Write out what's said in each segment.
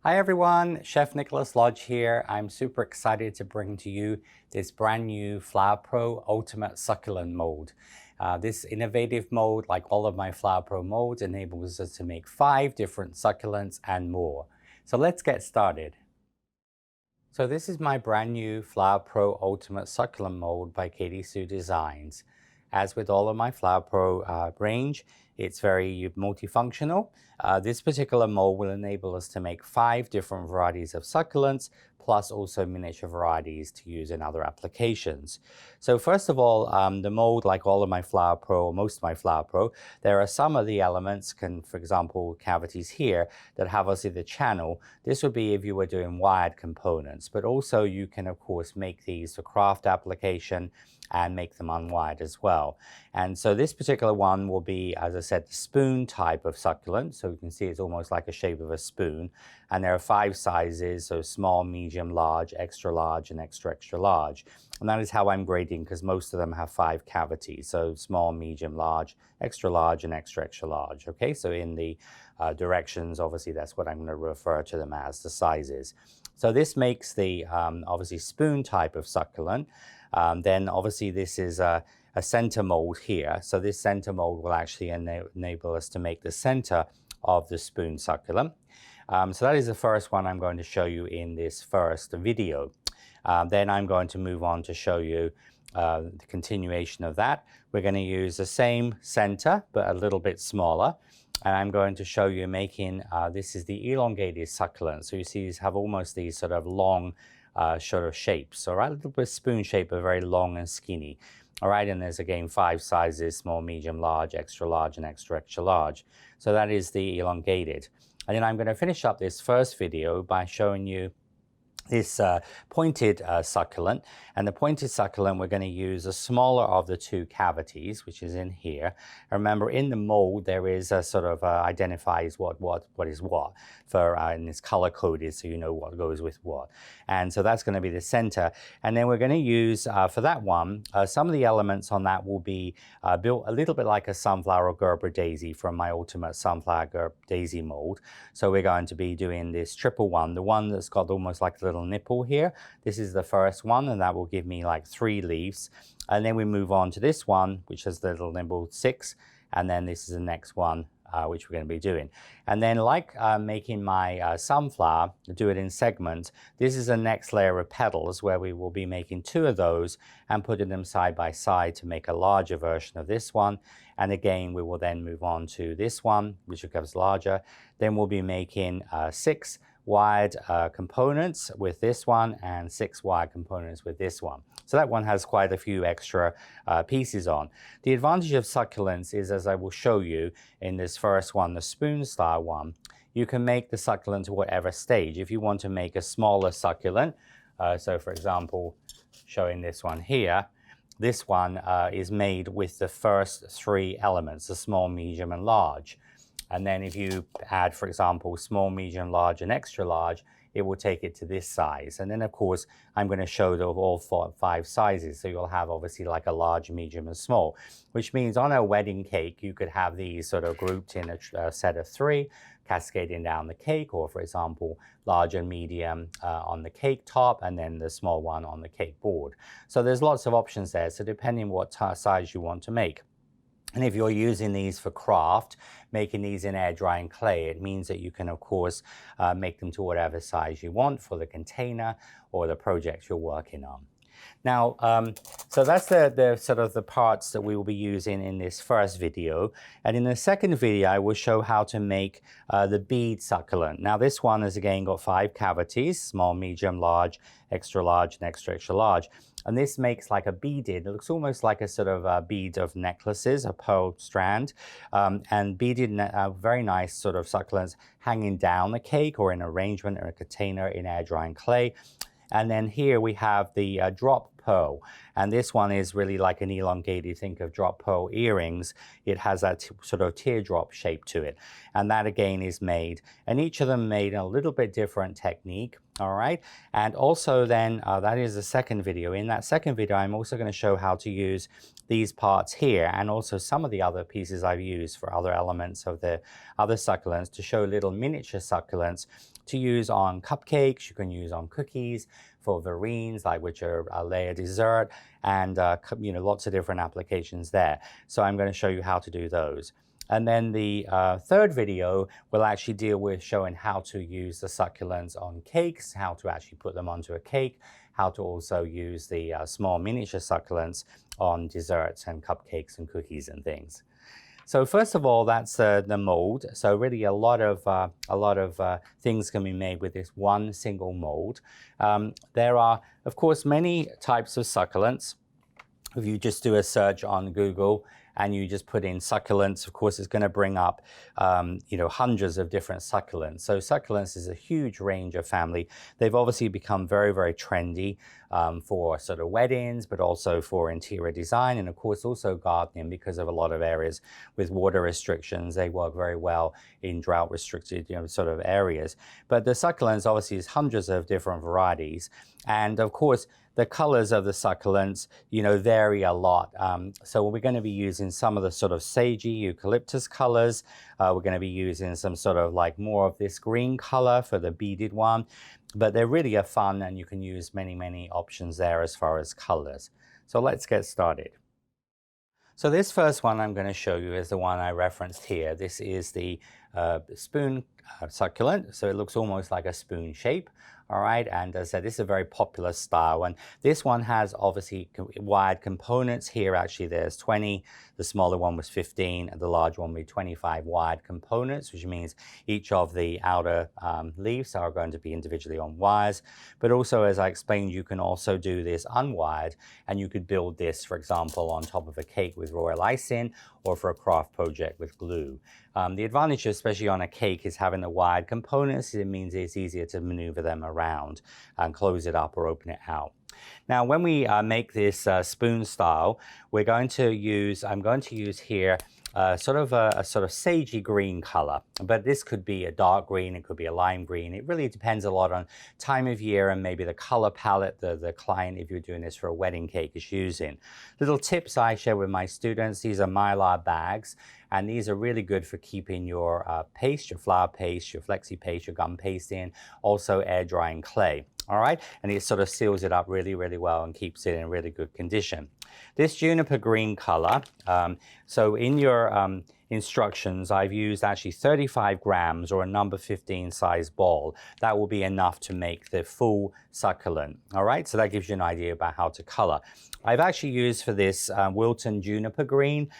Hi everyone, Chef Nicholas Lodge here. I'm super excited to bring to you this brand new Flower Pro Ultimate Succulent mold. This innovative mold, like all of my Flower Pro molds, enables us to make 5 different succulents and more. So let's get started. So this is my brand new Flower Pro Ultimate Succulent mold by Katy Designs. As with all of my Flower Pro range, it's very multifunctional. This particular mold will enable us to make 5 different varieties of succulents, plus also miniature varieties to use in other applications. So first of all, the mold, like all of my Flower Pro, or most of my Flower Pro, there are some of the elements, for example, cavities here, that have us in the channel. This would be if you were doing wired components, but also you can, of course, make these for craft application and make them unwired as well. And so this particular one will be, as I said, the spoon type of succulent. So you can see it's almost like a shape of a spoon. And there are 5 sizes, so small, medium, large, extra large, and extra, extra large. And that is how I'm grading, because most of them have 5 cavities. So small, medium, large, extra large, and extra, extra large. Okay, so in the directions, obviously, that's what I'm going to refer to them as, the sizes. So this makes the, obviously, spoon type of succulent. Then obviously this is a center mold here. So this center mold will actually enable us to make the center of the spoon succulent. So that is the first one I'm going to show you in this first video. Then I'm going to move on to show you the continuation of that. We're going to use the same center, but a little bit smaller. And I'm going to show you making, this is the elongated succulent. So you see these have almost these sort of long sort of shapes, all right? A little bit spoon shape, but very long and skinny. All right, and there's again 5 sizes, small, medium, large, extra large, and extra, extra large. So that is the elongated. And then I'm going to finish up this first video by showing you this pointed succulent. And the pointed succulent, we're going to use a smaller of the 2 cavities, which is in here. And remember, in the mold, there is a sort of identifies what is what, for and it's color coded, so you know what goes with what. And so that's going to be the center. And then we're going to use, for that one, some of the elements on that will be built a little bit like a sunflower Gerber daisy from my Ultimate Sunflower Gerber daisy mold. So we're going to be doing this triple one, the one that's got almost like a little nipple here. This is the first one, and that will give me like 3 leaves. And then we move on to this one, which has the little nipple 6. And then this is the next one, which we're going to be doing. And then like making my sunflower, do it in segments, this is the next layer of petals where we will be making 2 of those and putting them side by side to make a larger version of this one. And again, we will then move on to this one, which becomes larger. Then we'll be making 6 wired components with this one and 6 wired components with this one. So that one has quite a few extra pieces on. The advantage of succulents is, as I will show you in this first one, the spoon style one, you can make the succulent to whatever stage. If you want to make a smaller succulent, so for example, showing this one here, this one is made with the first 3 elements, the small, medium, and large. And then if you add, for example, small, medium, large, and extra large, it will take it to this size. And then, of course, I'm going to show all 5 sizes. So you'll have obviously like a large, medium, and small, which means on a wedding cake, you could have these sort of grouped in a set of 3, cascading down the cake, or for example, large and medium on the cake top, and then the small one on the cake board. So there's lots of options there. So depending what size you want to make. And if you're using these for craft, making these in air drying clay, it means that you can, of course, make them to whatever size you want for the container or the project you're working on. Now, so that's the sort of the parts that we will be using in this first video. And in the second video, I will show how to make the bead succulent. Now, this one has again got 5 cavities, small, medium, large, extra large, and extra, extra large. And this makes like a beaded, it looks almost like a sort of a bead of necklaces, a pearl strand, and beaded, very nice sort of succulents hanging down the cake or in arrangement or a container in air drying clay. And then here we have the drop pearl. And this one is really like an elongated, think of drop pearl earrings. It has that sort of teardrop shape to it. And that again is made, and each of them made a little bit different technique. All right. And also then that is the second video. In that second video, I'm also going to show how to use these parts here and also some of the other pieces I've used for other elements of the other succulents to show little miniature succulents to use on cupcakes, you can use on cookies, for verines, like which are a layer dessert, and lots of different applications there. So I'm going to show you how to do those. And then the third video will actually deal with showing how to use the succulents on cakes, how to actually put them onto a cake, how to also use the small miniature succulents on desserts and cupcakes and cookies and things. So first of all, that's the mold. So really a lot of things can be made with this one single mold. There are, of course, many types of succulents. If you just do a search on Google and you just put in succulents, of course, it's going to bring up, hundreds of different succulents. So succulents is a huge range of family. They've obviously become very, very trendy for sort of weddings, but also for interior design. And of course, also gardening, because of a lot of areas with water restrictions, they work very well in drought restricted, sort of areas. But the succulents obviously is hundreds of different varieties. And of course, the colors of the succulents, vary a lot. So we're going to be using some of the sort of sagey eucalyptus colors. We're going to be using some sort of like more of this green color for the beaded one. But they really are fun, and you can use many, many options there as far as colors. So let's get started. So this first one I'm going to show you is the one I referenced here. This is the spoon succulent. So it looks almost like a spoon shape. All right, and as I said, this is a very popular style, and this one has obviously wired components here. Actually, there's 20, the smaller one was 15, and the large one will be 25 wired components, which means each of the outer leaves are going to be individually on wires. But also, as I explained, you can also do this unwired, and you could build this, for example, on top of a cake with royal icing, or for a craft project with glue. The advantage, especially on a cake, is having the wired components. It means it's easier to maneuver them around and close it up or open it out. Now, when we make this spoon style, I'm going to use here sort of a sort of sagey green color, but this could be a dark green, it could be a lime green. It really depends a lot on time of year and maybe the color palette the client, if you're doing this for a wedding cake, is using. Little tips I share with my students: these are Mylar bags, and these are really good for keeping your paste, your flour paste, your flexi paste, your gum paste in, also air drying clay. All right, and it sort of seals it up really, really well and keeps it in really good condition. This juniper green color, so in your instructions, I've used actually 35 grams or a number 15 size ball. That will be enough to make the full succulent. All right, so that gives you an idea about how to color. I've actually used for this Wilton juniper green.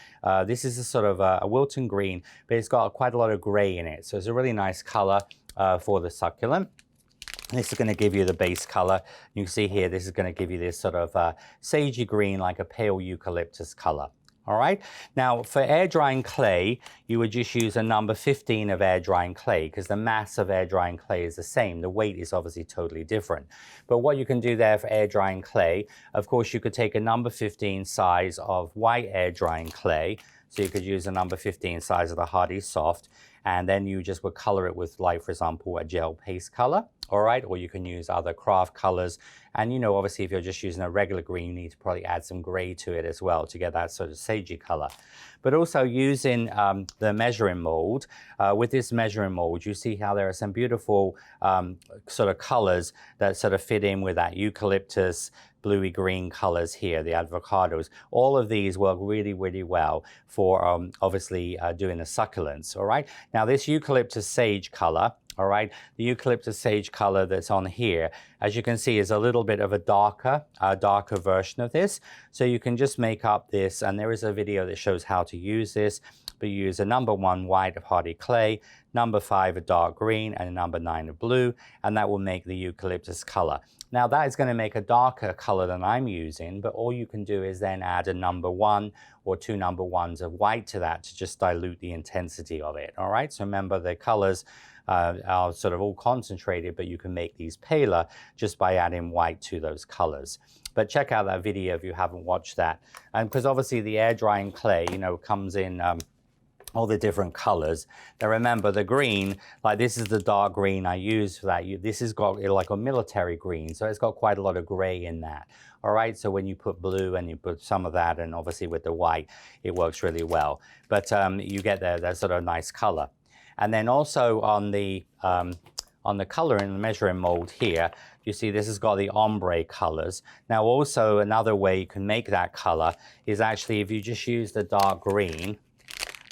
This is a sort of a Wilton green, but it's got quite a lot of gray in it. So it's a really nice color for the succulent. This is going to give you the base color. You can see here, this is going to give you this sort of sagey green, like a pale eucalyptus color. All right. Now, for air drying clay, you would just use a number 15 of air drying clay, because the mass of air drying clay is the same. The weight is obviously totally different. But what you can do there for air drying clay, of course, you could take a number 15 size of white air drying clay. So you could use a number 15 size of the Hardy Soft, and then you just would color it with, like, for example, a gel paste color. All right, or you can use other craft colors. And obviously, if you're just using a regular green, you need to probably add some gray to it as well to get that sort of sagey color. But also using the measuring mold. With this measuring mold, you see how there are some beautiful sort of colors that sort of fit in with that eucalyptus, bluey green colors here, the avocados. All of these work really, really well for obviously doing the succulents. All right, now this eucalyptus sage color, all right, the eucalyptus sage color that's on here, as you can see, is a little bit of a darker version of this. So you can just make up this, and there is a video that shows how to use this. But you use a number 1 white of Hardy clay, number 5 of dark green, and a number 9 of blue, and that will make the eucalyptus color. Now that is going to make a darker color than I'm using, but all you can do is then add a number 1 or 2 number 1s of white to that to just dilute the intensity of it. All right, so remember, the colors are sort of all concentrated, but you can make these paler just by adding white to those colors. But check out that video if you haven't watched that. And because obviously the air drying clay, comes in all the different colors. Now remember, the green, like this is the dark green I use for that. This has got like a military green, so it's got quite a lot of gray in that. All right, so when you put blue and you put some of that, and obviously with the white, it works really well. But you get that sort of nice color. And then also on the on the color in the measuring mold here, you see this has got the ombre colors. Now also another way you can make that color is actually if you just use the dark green.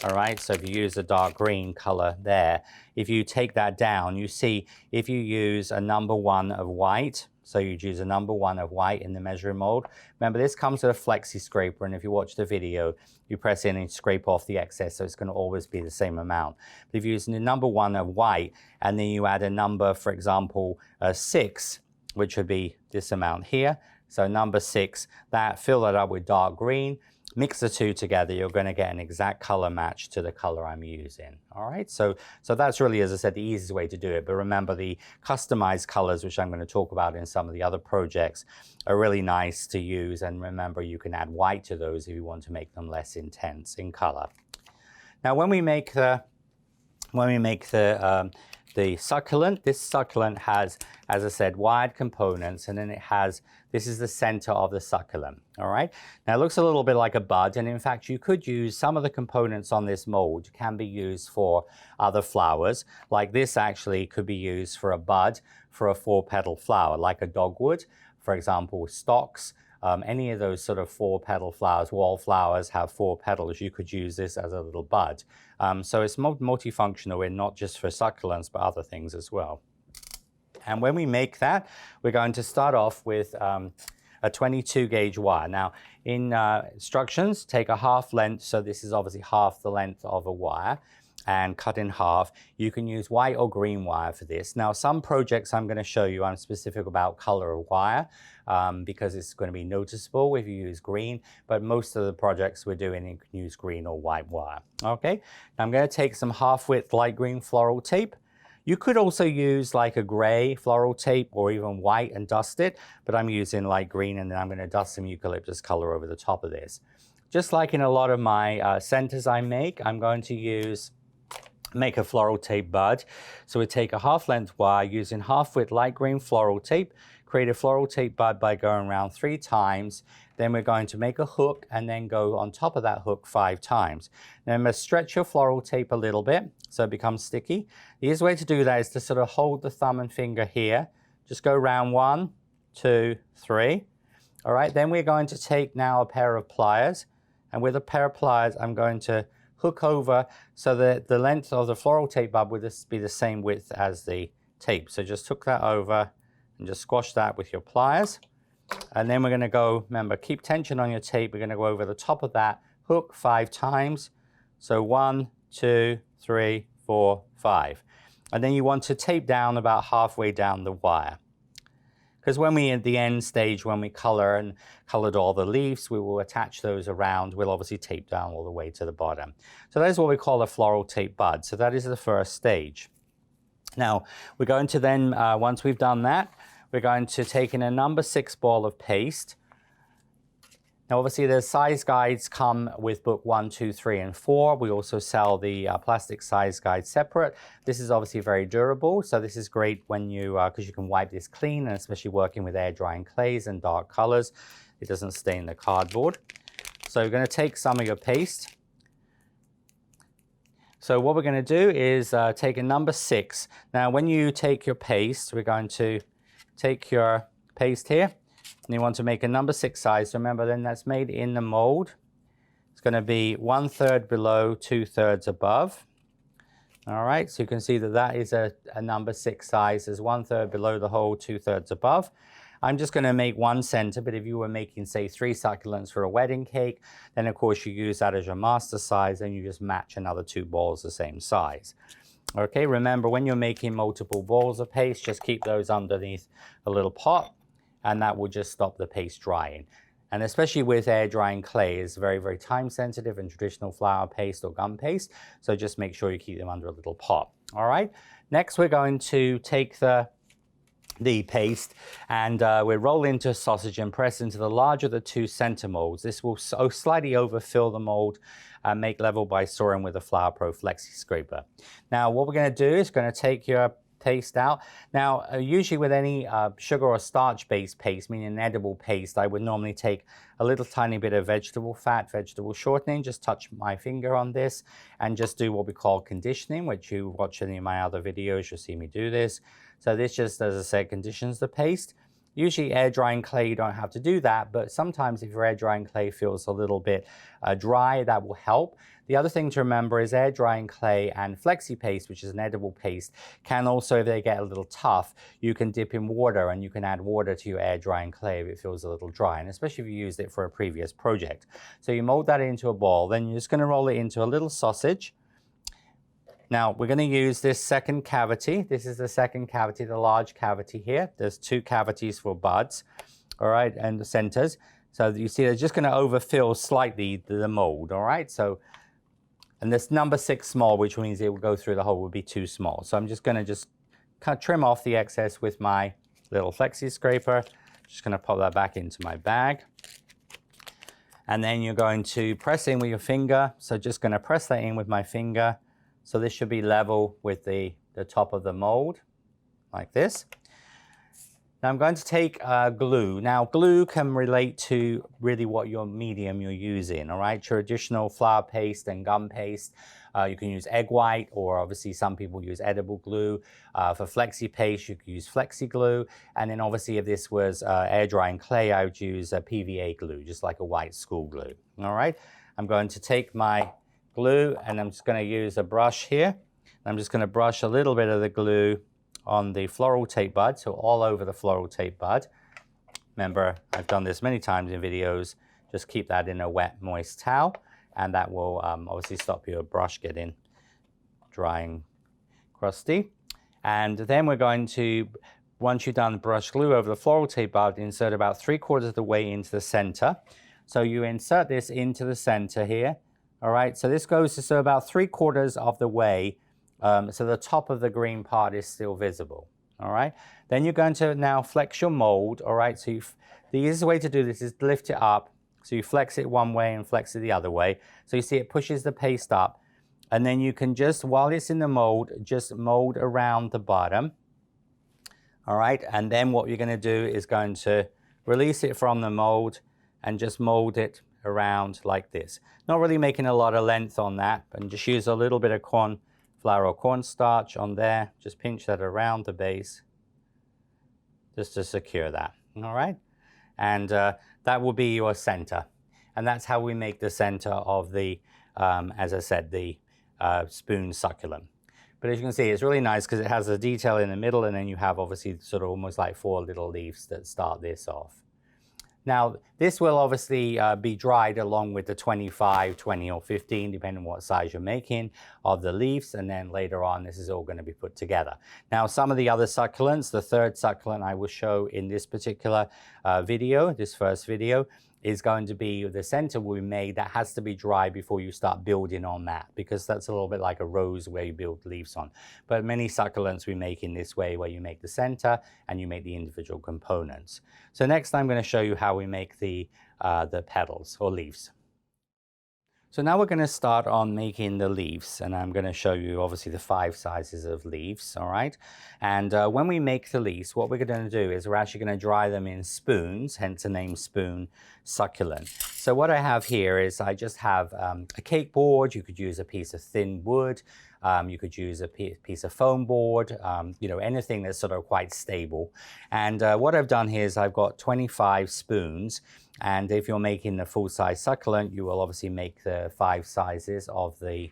All right, so if you use the dark green color there, if you take that down, you see if you use a number 1 of white, so you'd use a number 1 of white in the measuring mold. Remember, this comes with a flexi scraper, and if you watch the video, you press in and scrape off the excess, so it's going to always be the same amount. But if you use the number 1 of white, and then you add a number, for example, 6, which would be this amount here, so number 6, fill that up with dark green, mix the two together, you're going to get an exact color match to the color I'm using. All right, so that's really, as I said, the easiest way to do it. But remember, the customized colors, which I'm going to talk about in some of the other projects, are really nice to use. And remember, you can add white to those if you want to make them less intense in color. Now, when we make the succulent, this succulent has, as I said, wired components, and then it has, this is the center of the succulent, all right? Now it looks a little bit like a bud, and in fact you could use some of the components on this mold can be used for other flowers. Like this actually could be used for a bud for a 4-petal flower, like a dogwood, for example, stalks. Any of those sort of 4-petal flowers, wallflowers have 4 petals, you could use this as a little bud. So it's multifunctional and not just for succulents, but other things as well. And when we make that, we're going to start off with a 22 gauge wire. Now, in instructions, take a half length, so this is obviously half the length of a wire, and cut in half. You can use white or green wire for this. Now, some projects I'm going to show you, I'm specific about color of wire because it's going to be noticeable if you use green, but most of the projects we're doing, you can use green or white wire. Okay, now I'm going to take some half-width light green floral tape. You could also use like a gray floral tape or even white and dust it, but I'm using light green, and then I'm going to dust some eucalyptus color over the top of this. Just like in a lot of my centers I make, I'm going to make a floral tape bud. So we take a half-length wire using half-width light green floral tape, create a floral tape bud by going around 3 times. Then we're going to make a hook and then go on top of that hook 5 times. Now I'm going to stretch your floral tape a little bit so it becomes sticky. The easiest way to do that is to sort of hold the thumb and finger here. Just go around 1, 2, 3. All right, then we're going to take now a pair of pliers. And with a pair of pliers, I'm going to hook over so that the length of the floral tape bud would be the same width as the tape. So just hook that over and just squash that with your pliers. And then we're going to go, remember, keep tension on your tape. We're going to go over the top of that hook 5 times. So 1, 2, 3, 4, 5. And then you want to tape down about halfway down the wire. Because when we, at the end stage, when we colored all the leaves, we will attach those around. We'll obviously tape down all the way to the bottom. So that is what we call a floral tape bud. So that is the first stage. Now, we're going to then, once we've done that, we're going to take in a number 6 ball of paste. Now, obviously, the size guides come with book 1, 2, 3, and 4. We also sell the plastic size guide separate. This is obviously very durable, so this is great when you, because you can wipe this clean, and especially working with air drying clays and dark colors, it doesn't stain the cardboard. So you're going to take some of your paste. So what we're going to do is take a number 6. Now, when you take your paste, we're going to take your paste here, and you want to make a number 6 size. Remember, then that's made in the mold. It's going to be 1/3 below, 2/3 above. All right, so you can see that that is a number 6 size. Is 1/3 below the hole, 2/3 above. I'm just going to make 1 center, but if you were making, say, 3 succulents for a wedding cake, then of course you use that as your master size, and you just match another 2 balls the same size. Okay, remember, when you're making multiple balls of paste, just keep those underneath a little pot, and that will just stop the paste drying. And especially with air drying clay, it's very, very time sensitive in traditional flour paste or gum paste, so just make sure you keep them under a little pot. All right, next we're going to take the paste, and we roll into a sausage and press into the larger of the 2 center molds. This will slightly overfill the mold and make level by sawing with a Flower Pro Flexi Scraper. Now what we're going to do is going to take your paste out. Now, usually with any sugar or starch-based paste, meaning an edible paste, I would normally take a little tiny bit of vegetable fat, vegetable shortening, just touch my finger on this and just do what we call conditioning, which you watch any of my other videos, you'll see me do this. So this just, as I said, conditions the paste. Usually air drying clay, you don't have to do that, but sometimes if your air drying clay feels a little bit dry, that will help. The other thing to remember is air drying clay and flexi paste, which is an edible paste, can also, if they get a little tough, you can dip in water and you can add water to your air drying clay if it feels a little dry, and especially if you used it for a previous project. So you mold that into a ball, then you're just going to roll it into a little sausage. Now, we're going to use this second cavity. This is the second cavity, the large cavity here. There's 2 cavities for buds, all right, and the centers. So you see they're just going to overfill slightly the mold, all right? So, and this number 6 small, which means it will go through the hole, will be too small. So I'm just going to kind of trim off the excess with my little flexi scraper. Just going to pop that back into my bag. And then you're going to press in with your finger. So just going to press that in with my finger. So this should be level with the top of the mold, like this. Now I'm going to take glue. Now glue can relate to really what your medium you're using, all right? Traditional flour paste and gum paste. You can use egg white, or obviously some people use edible glue. For flexi paste, you could use flexi glue. And then obviously if this was air drying clay, I would use a PVA glue, just like a white school glue, all right? I'm going to take my glue and I'm just going to use a brush here. I'm just going to brush a little bit of the glue on the floral tape bud, so all over the floral tape bud. Remember, I've done this many times in videos. Just keep that in a wet, moist towel, and that will obviously stop your brush getting dry and crusty. And then we're going to, once you've done brush glue over the floral tape bud, insert about 3/4 of the way into the center. So you insert this into the center here. All right, so this goes to about 3/4 of the way, so the top of the green part is still visible. All right, then you're going to now flex your mold. All right, so the easiest way to do this is to lift it up. So you flex it one way and flex it the other way. So you see it pushes the paste up, and then you can just, while it's in the mold, just mold around the bottom. All right, and then what you're going to do is going to release it from the mold and just mold it around like this. Not really making a lot of length on that, and just use a little bit of corn flour or cornstarch on there. Just pinch that around the base just to secure that, all right? And that will be your center. And that's how we make the center of the, as I said, the spoon succulent. But as you can see, it's really nice because it has a detail in the middle, and then you have obviously sort of almost like 4 little leaves that start this off. Now, this will obviously be dried along with the 25, 20, or 15, depending on what size you're making, of the leaves, and then later on, this is all going to be put together. Now, some of the other succulents, the third succulent I will show in this particular video, this first video, is going to be the center will be made. That has to be dry before you start building on that, because that's a little bit like a rose where you build leaves on. But many succulents we make in this way, where you make the center and you make the individual components. So next I'm going to show you how we make the petals or leaves. So now we're going to start on making the leaves, and I'm going to show you obviously the 5 sizes of leaves, all right? And when we make the leaves, what we're going to do is we're actually going to dry them in spoons, hence the name spoon succulent. So what I have here is I just have a cake board. You could use a piece of thin wood. You could use a piece of foam board, you know, anything that's sort of quite stable. And what I've done here is I've got 25 spoons. And if you're making the full-size succulent, you will obviously make the 5 sizes of the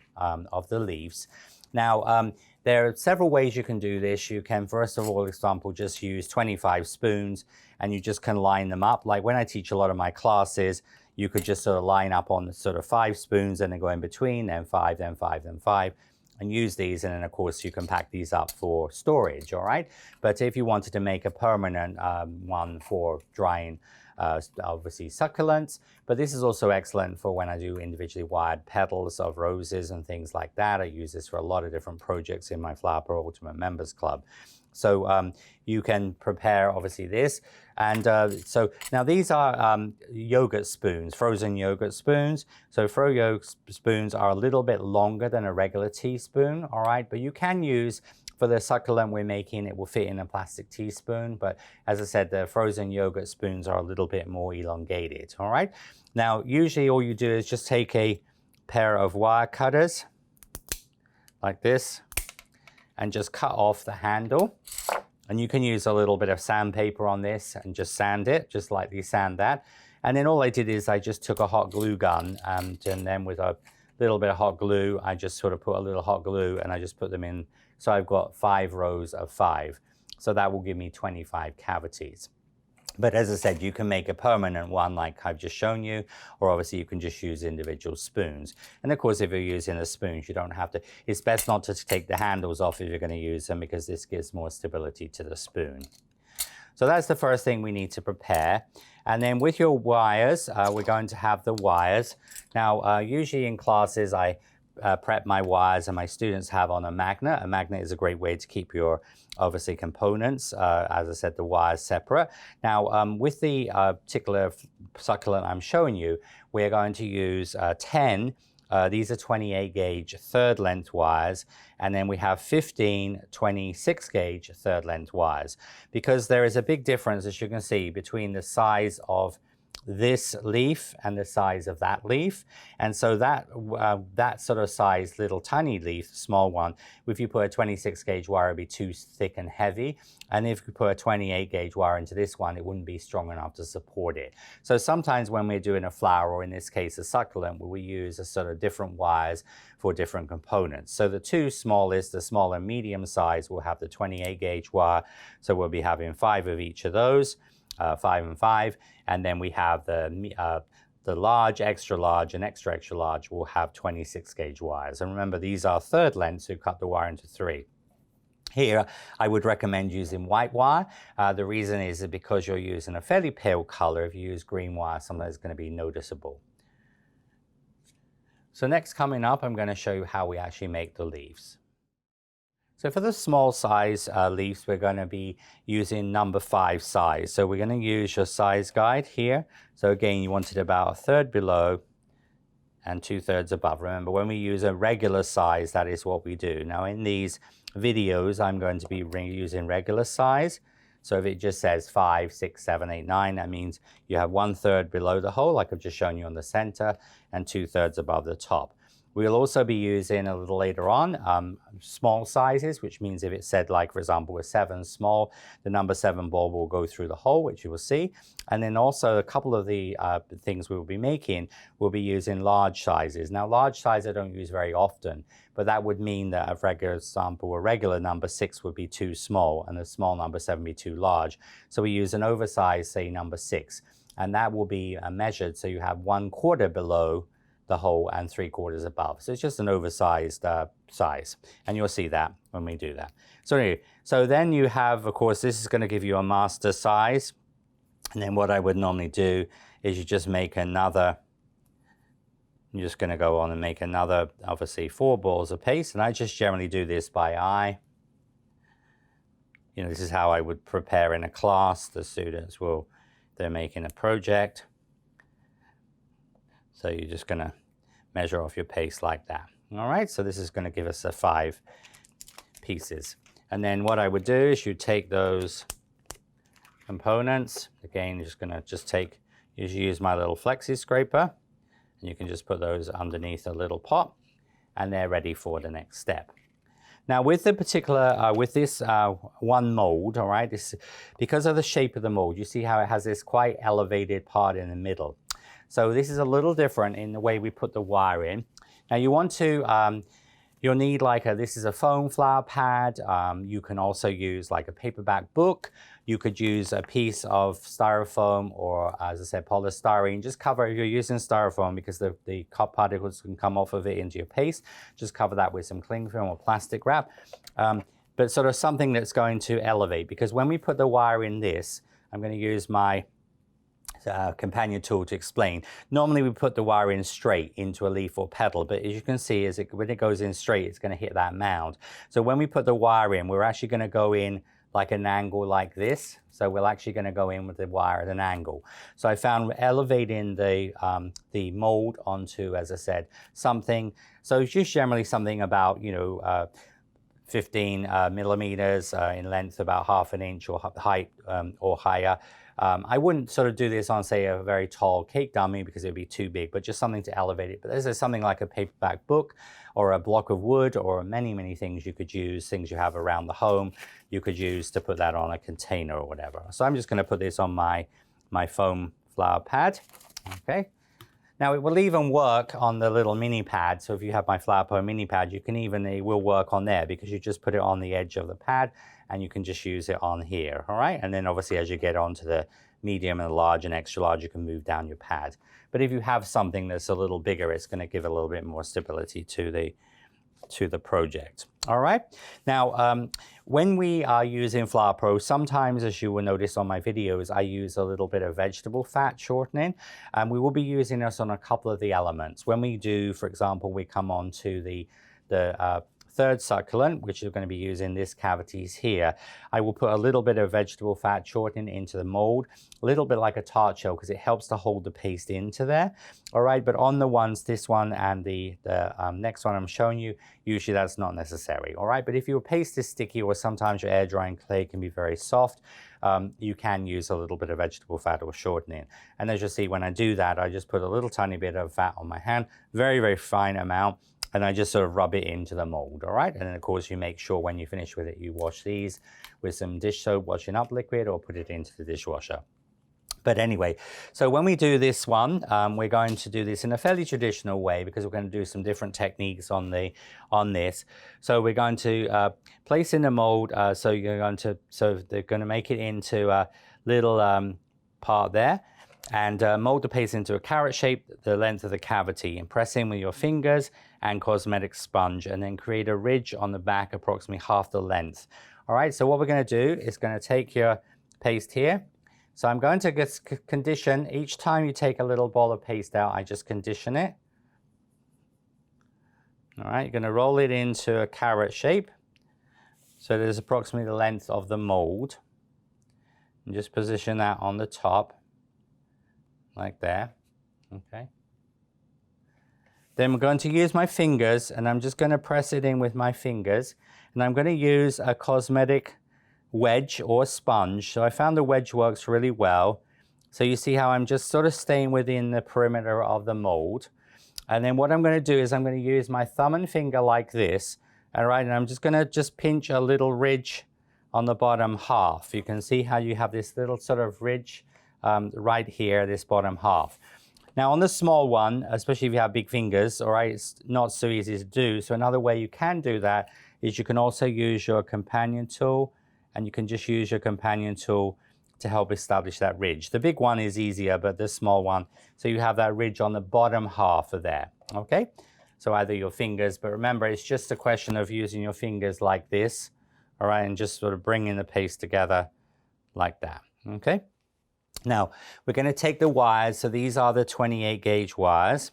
leaves. Now, there are several ways you can do this. You can, first of all, example, just use 25 spoons, and you just can line them up. Like when I teach a lot of my classes, you could just sort of line up on the sort of 5 spoons, and then go in between, then 5, then 5, then 5. And use these, and then of course you can pack these up for storage, all right? But if you wanted to make a permanent one for drying, obviously succulents, but this is also excellent for when I do individually wired petals of roses and things like that. I use this for a lot of different projects in my Flower Pro Ultimate Members Club. So you can prepare obviously this. And so now these are yogurt spoons, frozen yogurt spoons. So frozen yogurt spoons are a little bit longer than a regular teaspoon, all right? But you can use For the succulent we're making, it will fit in a plastic teaspoon, but as I said, the frozen yogurt spoons are a little bit more elongated, all right? Now, usually all you do is just take a pair of wire cutters, like this, and just cut off the handle. And you can use a little bit of sandpaper on this and just sand it, just lightly sand that. And then all I did is I just took a hot glue gun and then with a little bit of hot glue, I just sort of put a little hot glue and I just put them in. So I've got 5 rows of 5. So that will give me 25 cavities. But as I said, you can make a permanent one like I've just shown you, or obviously you can just use individual spoons. And of course, if you're using the spoons, you don't have to, it's best not to take the handles off if you're going to use them because this gives more stability to the spoon. So that's the first thing we need to prepare. And then with your wires, we're going to have the wires. Now, usually in classes, I prep my wires and my students have on a magnet. A magnet is a great way to keep your, obviously, components, as I said, the wires separate. Now, with the particular succulent I'm showing you, we're going to use 10. These are 28 gauge third length wires, and then we have 15 26 gauge third length wires, because there is a big difference, as you can see, between the size of this leaf and the size of that leaf. And so that that sort of size little tiny leaf, small one, if you put a 26 gauge wire, it'd be too thick and heavy. And if you put a 28 gauge wire into this one, it wouldn't be strong enough to support it. So sometimes when we're doing a flower, or in this case a succulent, we use a sort of different wires for different components. So the two smallest, the small and medium size, will have the 28 gauge wire. So we'll be having 5 of each of those. 5 and 5, and then we have the large, extra large, and extra extra large will have 26 gauge wires. And remember, these are third lengths, so you cut the wire into 3. Here, I would recommend using white wire. The reason is because you're using a fairly pale color. If you use green wire, sometimes it's going to be noticeable. So next, coming up, I'm going to show you how we actually make the leaves. So for the small size leaves, we're going to be using number 5 size. So we're going to use your size guide here. So again, you want it about 1/3 below and 2/3 above. Remember, when we use a regular size, that is what we do. Now in these videos, I'm going to be using regular size. So if it just says 5, 6, 7, 8, 9, that means you have 1/3 below the hole, like I've just shown you on the center, and 2/3 above the top. We'll also be using a little later on small sizes, which means if it said, like, for example, a 7 small, the number 7 bulb will go through the hole, which you will see. And then also a couple of the things we will be making, we'll be using large sizes. Now, large size I don't use very often, but that would mean that, for example, a regular number 6 would be too small, and a small number 7 would be too large. So we use an oversized, say, number 6, and that will be measured so you have 1/4 below the hole and 3/4 above. So it's just an oversized size, and you'll see that when we do that. So anyway, so then you have, of course, this is going to give you a master size, and then what I would normally do is you just make another, you're just going to go on and make another, obviously, 4 balls of paste, and I just generally do this by eye. You know, this is how I would prepare in a class. The students will, they're making a project. So you're just going to measure off your paste like that. All right, so this is going to give us 5 pieces. And then what I would do is you take those components. Again, you're just going to take, use my little flexi scraper, and you can just put those underneath a little pot, and they're ready for the next step. Now with the particular, with this one mold, all right, this, because of the shape of the mold, you see how it has this quite elevated part in the middle. So this is a little different in the way we put the wire in. Now you want to, you'll need like this is a foam flower pad. You can also use like a paperback book. You could use a piece of styrofoam or, as I said, polystyrene. Just cover, if you're using styrofoam, because the cup particles can come off of it into your paste, just cover that with some cling film or plastic wrap. But sort of something that's going to elevate, because when we put the wire in this, I'm going to use my companion tool to explain. Normally we put the wire in straight into a leaf or petal, but as you can see, when it goes in straight, it's going to hit that mound. So when we put the wire in, we're actually going to go in like an angle like this. So we're actually going to go in with the wire at an angle. So I found elevating the mold onto, as I said, something. So it's just generally something about, you know, 15 millimeters in length, about half an inch or height or higher. I wouldn't sort of do this on, say, a very tall cake dummy because it would be too big, but just something to elevate it. But this is something like a paperback book or a block of wood or many things you could use, things you have around the home, you could use to put that on a container or whatever. So I'm just going to put this on my foam flower pad. Okay. Now it will even work on the little mini pad. So if you have my flower pot mini pad, you can even, it will work on there because you just put it on the edge of the pad and you can just use it on here. All right. And then obviously as you get onto the medium and large and extra large, you can move down your pad. But if you have something that's a little bigger, it's going to give a little bit more stability to the project. All right. Now, when we are using Flower Pro, sometimes, as you will notice on my videos, I use a little bit of vegetable fat shortening, and we will be using this on a couple of the elements. When we do, for example, we come on to the third succulent, which is going to be using this cavities here, I will put a little bit of vegetable fat shortening into the mold, a little bit like a tart shell, because it helps to hold the paste into there. All right, but on the ones, this one and the next one I'm showing you, usually that's not necessary. All right, but if your paste is sticky or sometimes your air drying clay can be very soft, you can use a little bit of vegetable fat or shortening. And as you see, when I do that, I just put a little tiny bit of fat on my hand, very fine amount, and I just sort of rub it into the mold, all right? And then of course you make sure when you finish with it, you wash these with some dish soap washing up liquid or put it into the dishwasher. But anyway, so when we do this one, we're going to do this in a fairly traditional way because we're going to do some different techniques on this. So we're going to place in the mold. So they're going to make it into a little part there, and mold the paste into a carrot shape, the length of the cavity, and press in with your fingers and cosmetic sponge, and then create a ridge on the back approximately half the length. All right, so what we're going to do is going to take your paste here. So I'm going to just condition, each time you take a little ball of paste out, I just condition it. All right, you're going to roll it into a carrot shape. So there's approximately the length of the mold. And just position that on the top, like there, okay. Then we're going to use my fingers, and I'm just going to press it in with my fingers, and I'm going to use a cosmetic wedge or sponge. So I found the wedge works really well. So you see how I'm just sort of staying within the perimeter of the mold. And then what I'm going to do is I'm going to use my thumb and finger like this, all right, and I'm just going to pinch a little ridge on the bottom half. You can see how you have this little sort of ridge right here, this bottom half. Now on the small one, especially if you have big fingers, all right, it's not so easy to do. So another way you can do that is you can also use your companion tool, and you can just use your companion tool to help establish that ridge. The big one is easier, but the small one, so you have that ridge on the bottom half of there, okay? So either your fingers, but remember, it's just a question of using your fingers like this, all right, and just sort of bringing the paste together like that, okay? Now, we're going to take the wires. So these are the 28 gauge wires.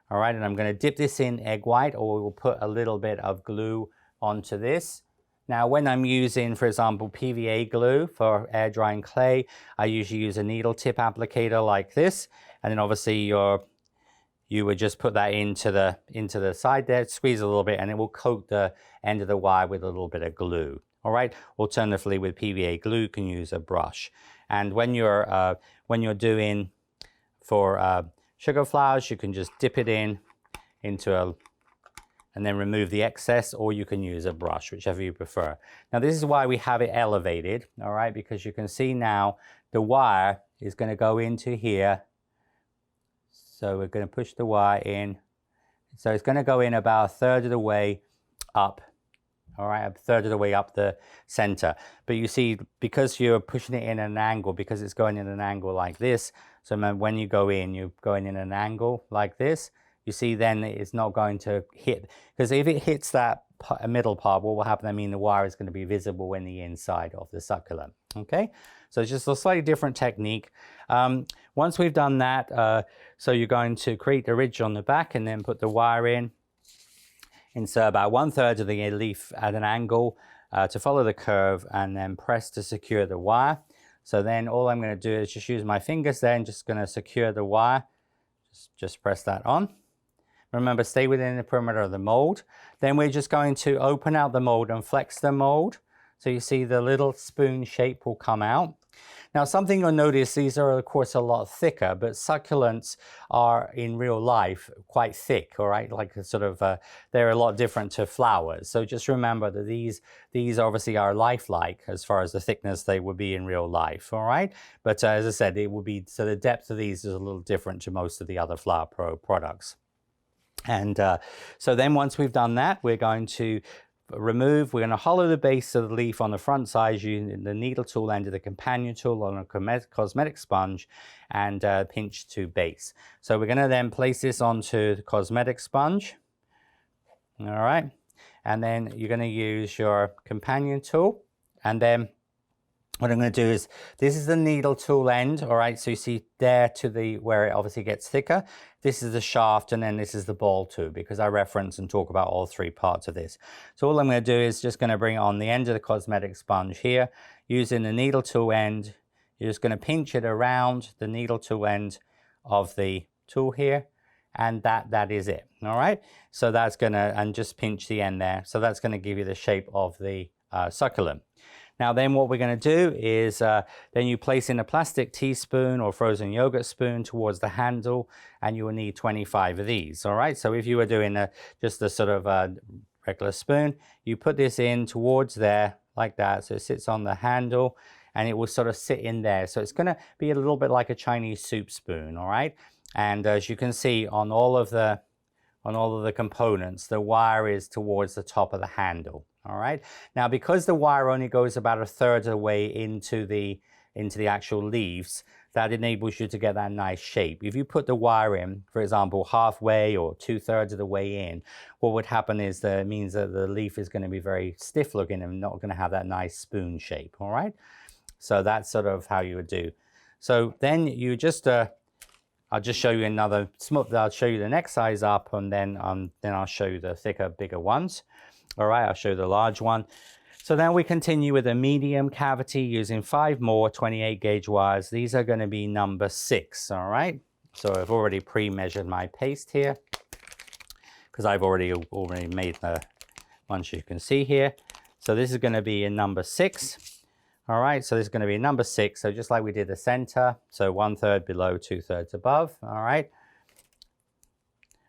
All right, and I'm going to dip this in egg white, or we will put a little bit of glue onto this. Now, when I'm using, for example, PVA glue for air drying clay, I usually use a needle tip applicator like this. And then obviously you would just put that into the side there, squeeze a little bit, and it will coat the end of the wire with a little bit of glue. All right, alternatively with PVA glue, you can use a brush. And when you're doing for sugar flowers, you can just dip it into and then remove the excess, or you can use a brush, whichever you prefer. Now this is why we have it elevated, all right, because you can see now the wire is going to go into here. So we're going to push the wire in. So it's going to go in about a third of the way up. All right, a third of the way up the center. But you see, because you're pushing it in an angle, because it's going in an angle like this, so remember when you go in, you're going in an angle like this, you see then it's not going to hit, because if it hits that middle part, what will happen, I mean, the wire is going to be visible in the inside of the succulent, okay? So it's just a slightly different technique. Once we've done that, so you're going to create a ridge on the back and then put the wire in. Insert about 1/3 of the leaf at an angle to follow the curve, and then press to secure the wire. So then all I'm going to do is just use my fingers there and just going to secure the wire. Just press that on. Remember, stay within the perimeter of the mold. Then we're just going to open out the mold and flex the mold. So you see the little spoon shape will come out. Now, something you'll notice, these are of course a lot thicker, but succulents are in real life quite thick, all right? Like sort of, they're a lot different to flowers. So just remember that these obviously are lifelike as far as the thickness they would be in real life, all right? But as I said, it will be, so the depth of these is a little different to most of the other Flower Pro products. And so then once we've done that, we're going to we're going to hollow the base of the leaf on the front side using the needle tool end of the companion tool on a cosmetic sponge and pinch to base. So we're going to then place this onto the cosmetic sponge. All right. And then you're going to use your companion tool. And then what I'm going to do is, this is the needle tool end, all right? So you see there to the, where it obviously gets thicker. This is the shaft, and then this is the ball too, because I reference and talk about all three parts of this. So all I'm going to do is just going to bring it on the end of the cosmetic sponge here, using the needle tool end. You're just going to pinch it around the needle tool end of the tool here, and that is it, all right? So that's going to, and just pinch the end there. So that's going to give you the shape of the succulent. Now then what we're going to do is then you place in a plastic teaspoon or frozen yogurt spoon towards the handle, and you will need 25 of these, all right? So if you were doing just a sort of regular spoon, you put this in towards there like that, so it sits on the handle and it will sort of sit in there. So it's going to be a little bit like a Chinese soup spoon, all right? And as you can see on all of the components, the wire is towards the top of the handle. All right. Now, because the wire only goes about 1/3 of the way into the actual leaves, that enables you to get that nice shape. If you put the wire in, for example, halfway or 2/3 of the way in, what would happen is that it means that the leaf is going to be very stiff looking and not going to have that nice spoon shape. All right. So that's sort of how you would do. So then you just, I'll just show you another, I'll show you the next size up, and then I'll show you the thicker, bigger ones. All right, I'll show you the large one. So now we continue with a medium cavity using 5 more 28 gauge wires. These are going to be number 6, all right? So I've already pre-measured my paste here, because I've already made the ones you can see here. So this is going to be in number 6. All right, so this is going to be number 6. So just like we did the center, so 1/3 below, 2/3 above, all right?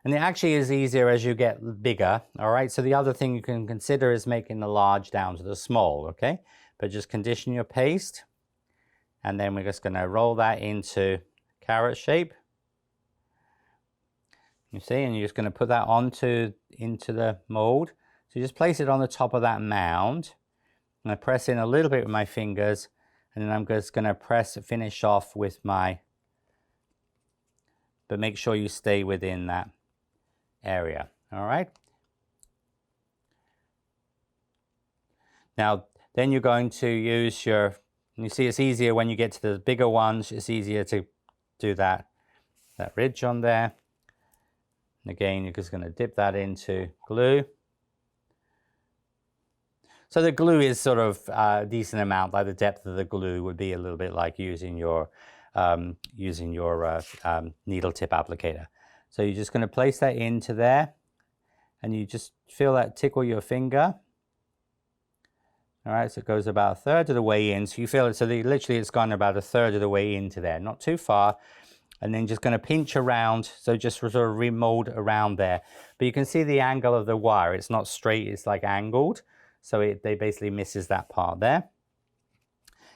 And it actually is easier as you get bigger, all right? So the other thing you can consider is making the large down to the small, okay? But just condition your paste, and then we're just gonna roll that into carrot shape. You see, and you're just gonna put that into the mold. So you just place it on the top of that mound. I'm gonna press in a little bit with my fingers, and then I'm just gonna finish off with my, but make sure you stay within that area, all right? Now, then you're going to use your, you see it's easier when you get to the bigger ones, it's easier to do that ridge on there. And again, you're just gonna dip that into glue. So the glue is sort of a decent amount, like the depth of the glue would be a little bit like using your needle tip applicator. So you're just going to place that into there, and you just feel that tickle your finger. All right, so it goes about 1/3 of the way in. So you feel it, so literally it's gone about 1/3 of the way into there, not too far. And then just going to pinch around, so just sort of remold around there. But you can see the angle of the wire. It's not straight, it's like angled. So they basically misses that part there.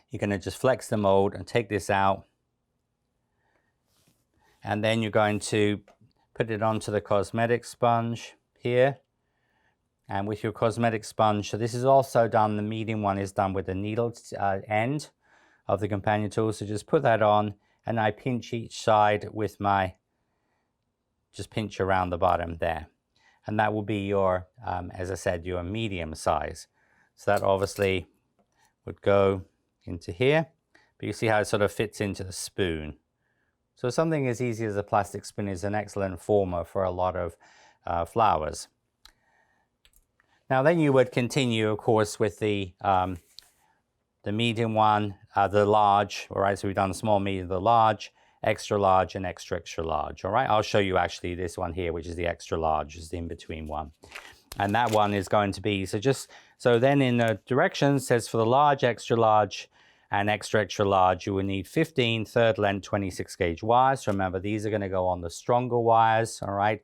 You're going to just flex the mold and take this out. And then you're going to put it onto the cosmetic sponge here. And with your cosmetic sponge, so this is also done, the medium one is done with the needle end of the companion tool. So just put that on, and I pinch each side with my, just pinch around the bottom there. And that will be your, as I said, your medium size. So that obviously would go into here, but you see how it sort of fits into the spoon. So something as easy as a plastic spoon is an excellent former for a lot of flowers. Now then you would continue, of course, with the medium one, the large, all right, so we've done the small, medium, the large, extra large, and extra, extra large. All right, I'll show you actually this one here, which is the extra large, is the in-between one. And that one is going to be, so then in the directions says for the large, extra large, and extra, extra large, you will need 15 third length 26 gauge wires. So remember, these are going to go on the stronger wires, all right?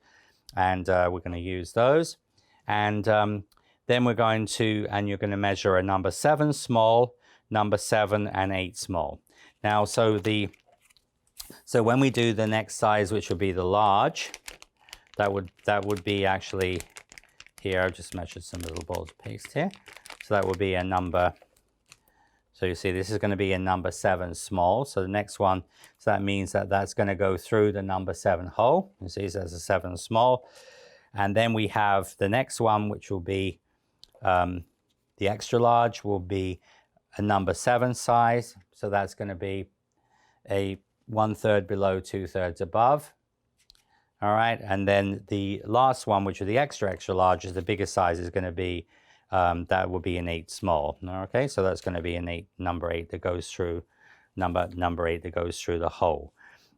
And we're going to use those. And then we're going to, and you're going to measure a number 7 small, number 7 and 8 small. Now, so when we do the next size, which would be the large, that would be actually here. I've just measured some little balls of paste here. So that would be a number. So you see, this is going to be a number 7 small. So the next one, so that means that that's going to go through the number 7 hole. You see, so there's a 7 small. And then we have the next one, which will be the extra large, will be a number 7 size. So that's going to be a 1/3 below, 2/3 above. All right. And then the last one, which is the extra, extra large, is the biggest size, is going to be that will be an 8 small. Okay, so that's going to be an number 8 that goes through number 8 that goes through the hole,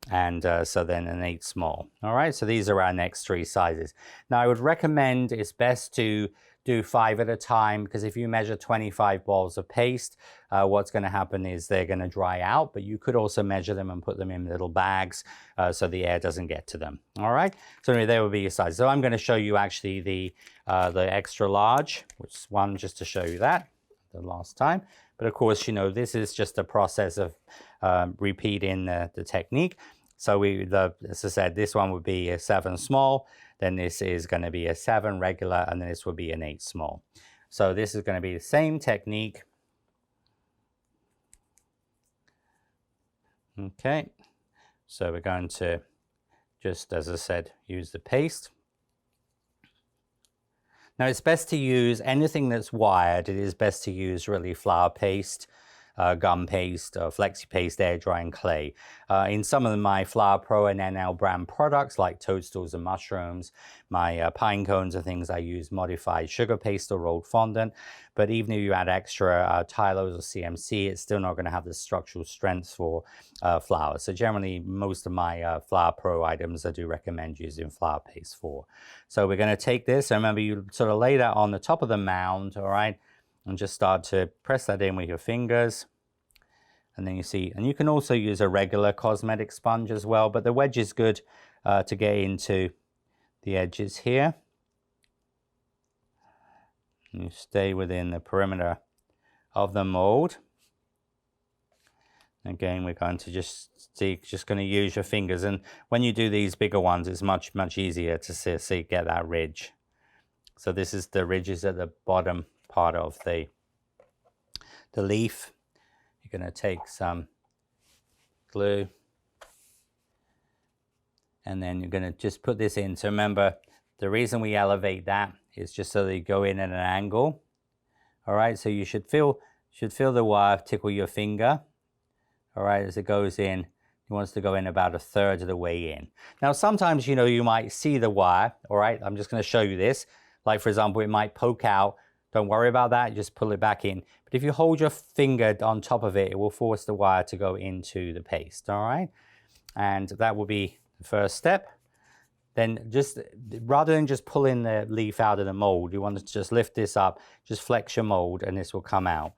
and so then an 8 small. All right, so these are our next 3 sizes. Now I would recommend it's best to do 5 at a time, because if you measure 25 balls of paste, what's going to happen is they're going to dry out, but you could also measure them and put them in little bags so the air doesn't get to them. All right, so anyway, there will be your size. So I'm going to show you actually the extra large, which is one, just to show you that the last time. But of course, you know, this is just a process of repeating the technique. So as I said, this one would be a 7 small, then this is going to be a 7 regular, and then this will be an 8 small. So this is going to be the same technique. Okay, so we're going to just, as I said, use the paste. Now it's best to use anything that's wired. It is best to use really flour paste, gum paste, flexi paste, air drying clay. In some of my Flour Pro and NL brand products like toadstools and mushrooms, my pine cones and things, I use modified sugar paste or rolled fondant. But even if you add extra Tylos or CMC, it's still not going to have the structural strength for flour. So generally, most of my Flour Pro items I do recommend using flour paste for. So we're going to take this, and remember, you sort of lay that on the top of the mound, all right? And just start to press that in with your fingers. And then you see, and you can also use a regular cosmetic sponge as well, but the wedge is good to get into the edges here. And you stay within the perimeter of the mold. Again, we're going to just going to use your fingers. And when you do these bigger ones, it's much, much easier to see get that ridge. So this is the ridges at the bottom part of the leaf. You're going to take some glue, and then you're going to just put this in. So remember, the reason we elevate that is just so they go in at an angle. All right, so you should feel the wire tickle your finger. All right, as it goes in, it wants to go in about 1/3 of the way in. Now, sometimes, you know, you might see the wire. All right, I'm just going to show you this. Like, for example, it might poke out. Don't worry about that, just pull it back in. But if you hold your finger on top of it, it will force the wire to go into the paste, all right? And that will be the first step. Then just, rather than just pulling the leaf out of the mold, you want to just lift this up, just flex your mold, and this will come out.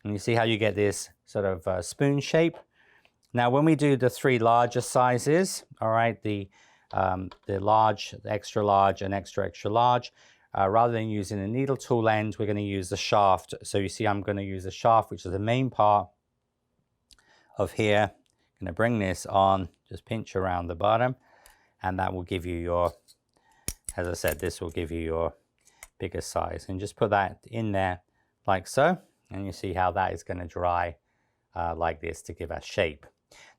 And you see how you get this sort of spoon shape? Now, when we do the 3 larger sizes, all right, the large, the extra large, and extra, extra large, rather than using a needle tool end, we're going to use the shaft. So you see, I'm going to use the shaft, which is the main part of here. I'm going to bring this on, just pinch around the bottom, and that will give you your, as I said, this will give you your bigger size. And just put that in there like so, and you see how that is going to dry like this to give us shape.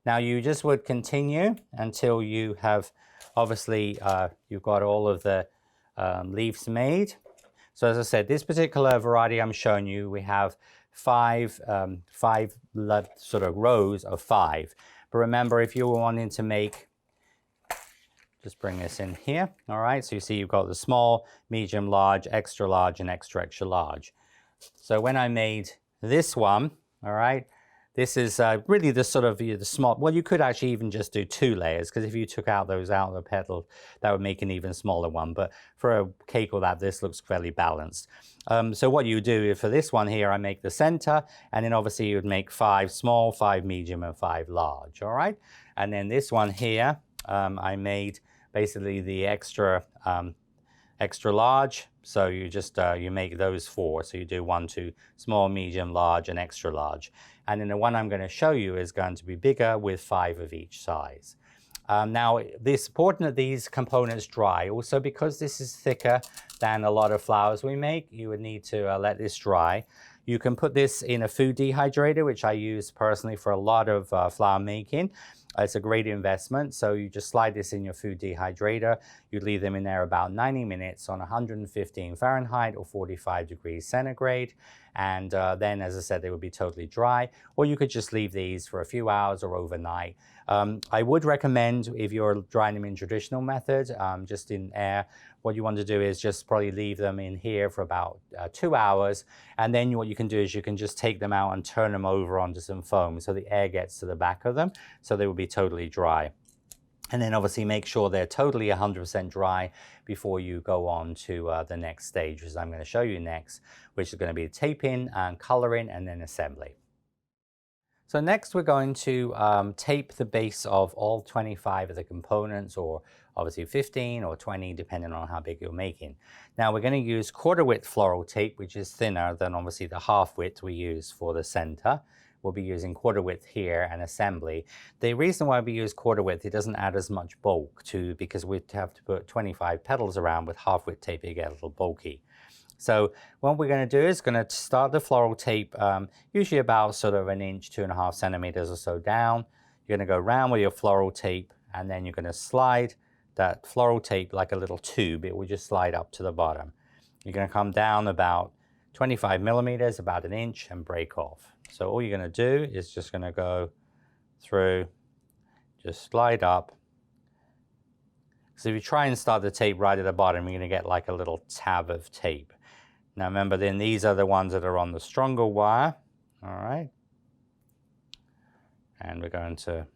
Now you just would continue until you have, obviously, you've got all of the leaves made. So as I said, this particular variety I'm showing you, we have five sort of rows of 5. But remember, if you were wanting to make, just bring this in here, all right? So you see you've got the small, medium, large, extra large, and extra, extra large. So when I made this one, all right, This is really the sort of the small, well, you could actually even just do 2 layers, because if you took out those outer petals, that would make an even smaller one. But for a cake or that, this looks fairly balanced. So what you do for this one here, I make the center, and then obviously you would make 5 small, 5 medium, and 5 large, all right? And then this one here, I made basically the extra large. So you just, you make those 4. So you do 1, 2, small, medium, large, and extra large. And then the one I'm going to show you is going to be bigger with 5 of each size. Now, it's important that these components dry. Also, because this is thicker than a lot of flowers we make, you would need to let this dry. You can put this in a food dehydrator, which I use personally for a lot of flower making. It's a great investment. So you just slide this in your food dehydrator. You leave them in there about 90 minutes on 115 Fahrenheit or 45 degrees centigrade. And then, as I said, they would be totally dry. Or you could just leave these for a few hours or overnight. I would recommend, if you're drying them in traditional method, just in air, what you want to do is just probably leave them in here for about 2 hours. And then what you can do is you can just take them out and turn them over onto some foam so the air gets to the back of them, so they will be totally dry. And then obviously make sure they're totally 100% dry before you go on to the next stage, which I'm going to show you next, which is going to be taping and coloring and then assembly. So next we're going to tape the base of all 25 of the components, or obviously 15 or 20 depending on how big you're making. Now we're going to use 1/4 width floral tape, which is thinner than obviously the 1/2 width we use for the center. We'll be using 1/4 width here and assembly. The reason why we use 1/4 width, it doesn't add as much bulk to, because we'd have to put 25 petals around. With 1/2 width tape it gets a little bulky. So what we're going to do is going to start the floral tape usually about sort of 1 inch, 2.5 centimeters or so down. You're going to go around with your floral tape, and then you're going to slide that floral tape like a little tube. It will just slide up to the bottom. You're going to come down about 25 millimeters, about 1 inch, and break off. So all you're going to do is just going to go through, just slide up. So if you try and start the tape right at the bottom, you're going to get like a little tab of tape. Now remember, then these are the ones that are on the stronger wire, all right? And we're going to,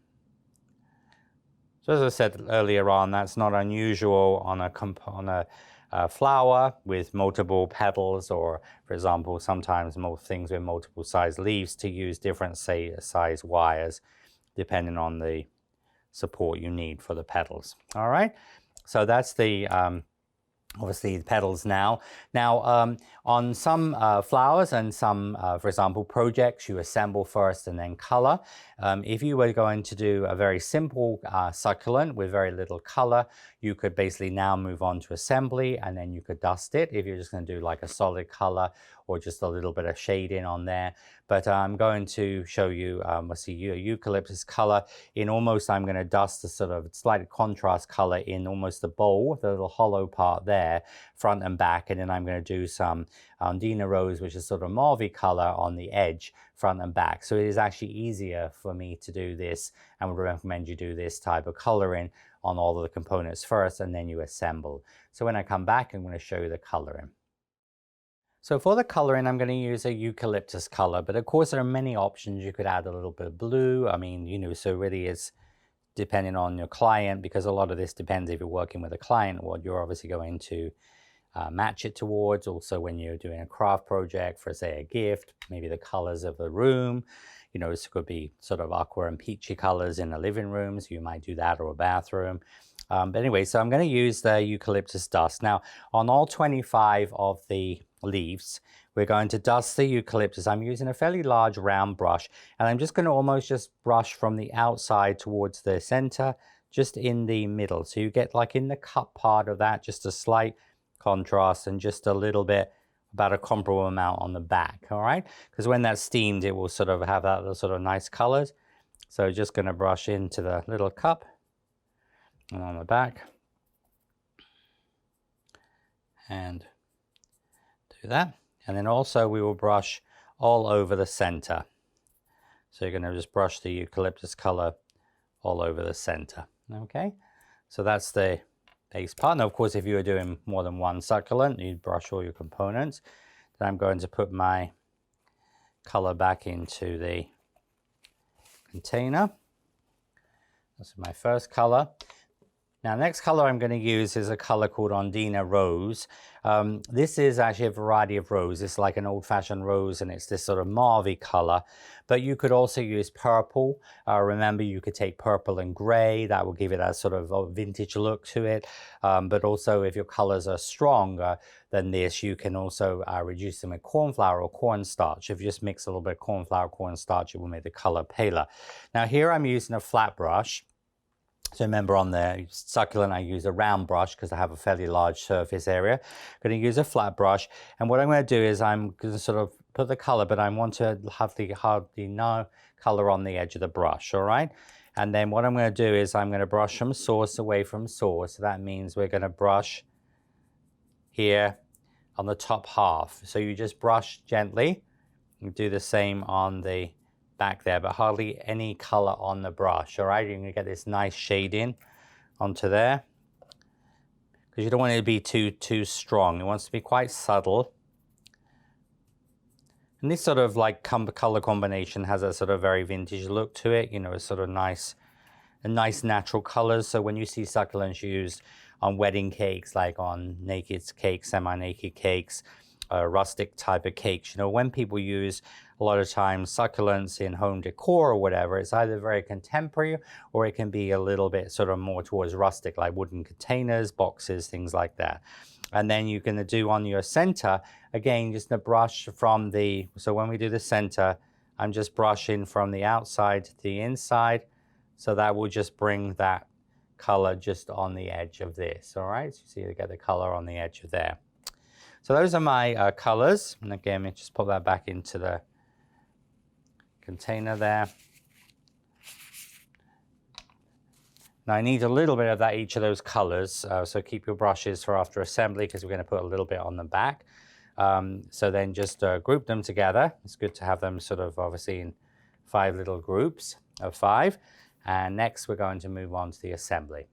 so as I said earlier on, that's not unusual on a flower with multiple petals, or for example, sometimes more things with multiple size leaves, to use different size wires depending on the support you need for the petals. All right, so that's the obviously the petals now. Now on some flowers and some, for example, projects, you assemble first and then color. If you were going to do a very simple succulent with very little color, you could basically now move on to assembly, and then you could dust it if you're just going to do like a solid color or just a little bit of shading on there. But I'm going to show you, let's see, eucalyptus color in almost, I'm going to dust the sort of slight contrast color in almost the bowl, the little hollow part there, front and back. And then I'm going to do some Andina rose, which is sort of mauve color on the edge, front and back. So it is actually easier for me to do this, and would recommend you do this type of coloring on all of the components first, and then you assemble. So when I come back, I'm going to show you the coloring. So for the coloring, I'm going to use a eucalyptus color, but of course there are many options. You could add a little bit of blue. I mean, you know, so really it's depending on your client, because a lot of this depends if you're working with a client, what you're obviously going to match it towards. Also, when you're doing a craft project for, say, a gift, maybe the colors of the room, you know, this could be sort of aqua and peachy colors in the living room, so you might do that, or a bathroom. But anyway, so I'm going to use the eucalyptus dust. Now, on all 25 of the leaves, we're going to dust the eucalyptus. I'm using a fairly large round brush, and I'm just going to almost just brush from the outside towards the center, just in the middle. So you get like in the cup part of that, just a slight contrast, and just a little bit, about a comparable amount on the back, all right? Because when that's steamed, it will sort of have that sort of nice colors. So just going to brush into the little cup and on the back, and do that. And then also we will brush all over the center. So you're going to just brush the eucalyptus color all over the center. Okay, so that's the base part. Now, of course, if you were doing more than one succulent, you'd brush all your components. Then I'm going to put my color back into the container. This is my first color. Now, next color I'm going to use is a color called Ondina Rose. This is actually a variety of rose. It's like an old-fashioned rose, and it's this sort of mauve color. But you could also use purple. Remember, you could take purple and gray. That will give it a sort of vintage look to it. But also, if your colors are stronger than this, you can also reduce them with cornflour or cornstarch. If you just mix a little bit of cornflour, cornstarch, it will make the color paler. Now, here I'm using a flat brush. So remember, on the succulent, I use a round brush because I have a fairly large surface area. I'm going to use a flat brush. And what I'm going to do is I'm going to sort of put the color, but I want to have the no color on the edge of the brush, all right? And then what I'm going to do is I'm going to brush from source away from source. So that means we're going to brush here on the top half. So you just brush gently. You do the same on the back there, but hardly any color on the brush. All right, you're going to get this nice shading onto there because you don't want it to be too strong. It wants to be quite subtle. And this sort of like color combination has a sort of very vintage look to it. You know, a sort of nice natural colors. So when you see succulents used on wedding cakes, like on naked cakes, semi-naked cakes, rustic type of cakes, you know, when people use a lot of times succulents in home decor or whatever, it's either very contemporary or it can be a little bit sort of more towards rustic, like wooden containers, boxes, things like that. And then you're going to do on your center, again, just a brush from the, so when we do the center, I'm just brushing from the outside to the inside. So that will just bring that color just on the edge of this, all right? So you see you get the color on the edge of there. So those are my colors. And again, let me just put that back into the container there. Now I need a little bit of that, each of those colors. So keep your brushes for after assembly because we're going to put a little bit on the back. So then just group them together. It's good to have them sort of obviously in 5 little groups of 5. And next we're going to move on to the assembly.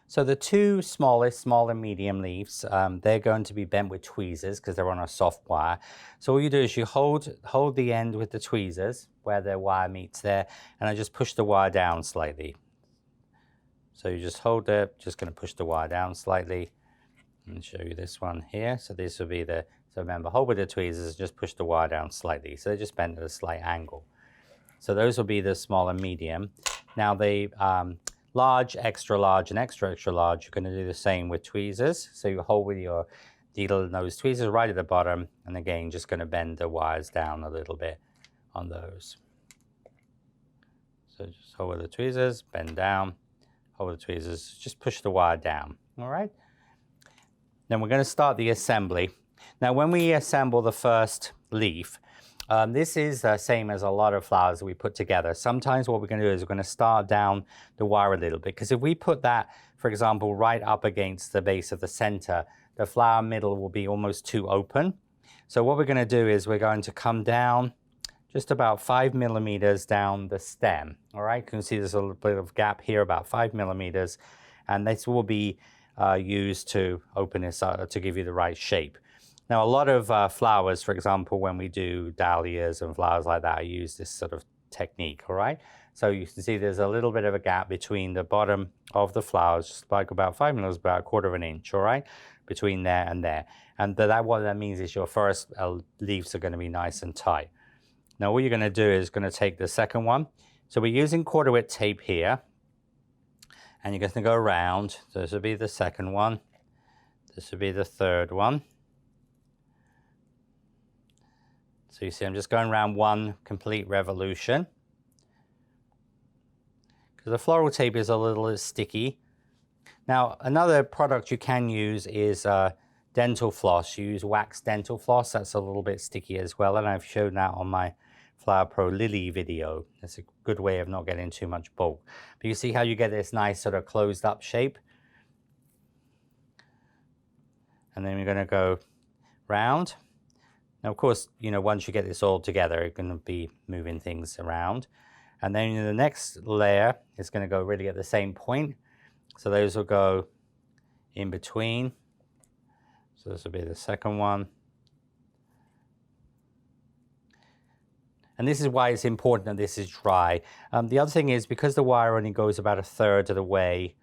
So the 2 small and medium leaves, they're going to be bent with tweezers because they're on a soft wire. So all you do is you hold the end with the tweezers where the wire meets there, and I just push the wire down slightly. So you just hold it, just going to push the wire down slightly. And show you this one here. So this will be the, so remember, hold with the tweezers, just push the wire down slightly. So they're just bent at a slight angle. So those will be the small and medium. Now the large, extra large, and extra large, you're going to do the same with tweezers. So you hold with your needle nose tweezers right at the bottom, and again, just going to bend the wires down a little bit on those. So just hold with the tweezers, bend down, hold with the tweezers, just push the wire down, all right? Then we're going to start the assembly. Now, when we assemble the first leaf, this is the same as a lot of flowers that we put together. Sometimes what we're going to do is we're going to start down the wire a little bit, because if we put that, for example, right up against the base of the center, the flower middle will be almost too open. So what we're going to do is we're going to come down just about 5 millimeters down the stem. All right, you can see there's a little bit of gap here, about 5 millimeters, and this will be used to open this up to give you the right shape. Now, a lot of flowers, for example, when we do dahlias and flowers like that, I use this sort of technique, all right? So you can see there's a little bit of a gap between the bottom of the flowers, just like about 5 millimeters, about 1/4 of an inch, all right? Between there and there. And what that means is your first leaves are going to be nice and tight. Now, what you're going to do is going to take the second one. So we're using 1/4 width tape here. And you're going to go around. So this will be the second one. This will be the third one. So you see I'm just going around one complete revolution. Because the floral tape is a little sticky. Now, another product you can use is dental floss. You use wax dental floss. That's a little bit sticky as well. And I've shown that on my Flower Pro Lily video. That's a good way of not getting too much bulk. But you see how you get this nice sort of closed up shape. And then we're going to go round. Now, of course, you know, once you get this all together, you're going to be moving things around. And then the next layer is going to go really at the same point. So those will go in between. So this will be the second one. And this is why it's important that this is dry. The other thing is, because the wire only goes about a third of the way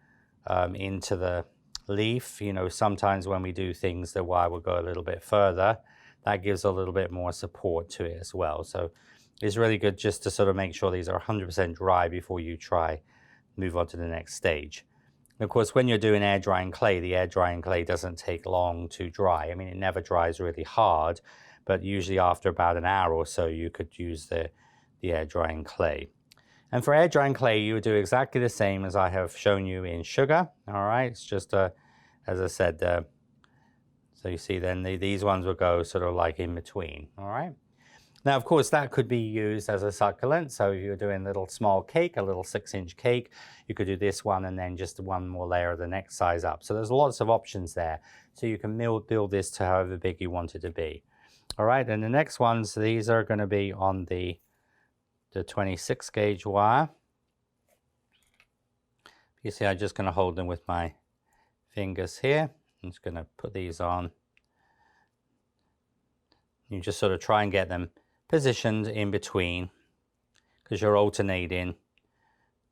into the leaf, you know, sometimes when we do things, the wire will go a little bit further. That gives a little bit more support to it as well. So it's really good just to sort of make sure these are 100% dry before you move on to the next stage. And of course, when you're doing air drying clay, the air drying clay doesn't take long to dry. I mean, it never dries really hard, but usually after about an hour or so, you could use the air drying clay. And for air drying clay, you would do exactly the same as I have shown you in sugar. All right, it's just, as I said, so you see then these ones will go sort of like in between. All right. Now, of course, that could be used as a succulent. So if you're doing a little small cake, a little 6-inch cake, you could do this one and then just one more layer of the next size up. So there's lots of options there. So you can build this to however big you want it to be. All right, and the next ones, these are going to be on the 26 gauge wire. You see, I'm just going to hold them with my fingers here. I'm just going to put these on. You just sort of try and get them positioned in between, because you're alternating.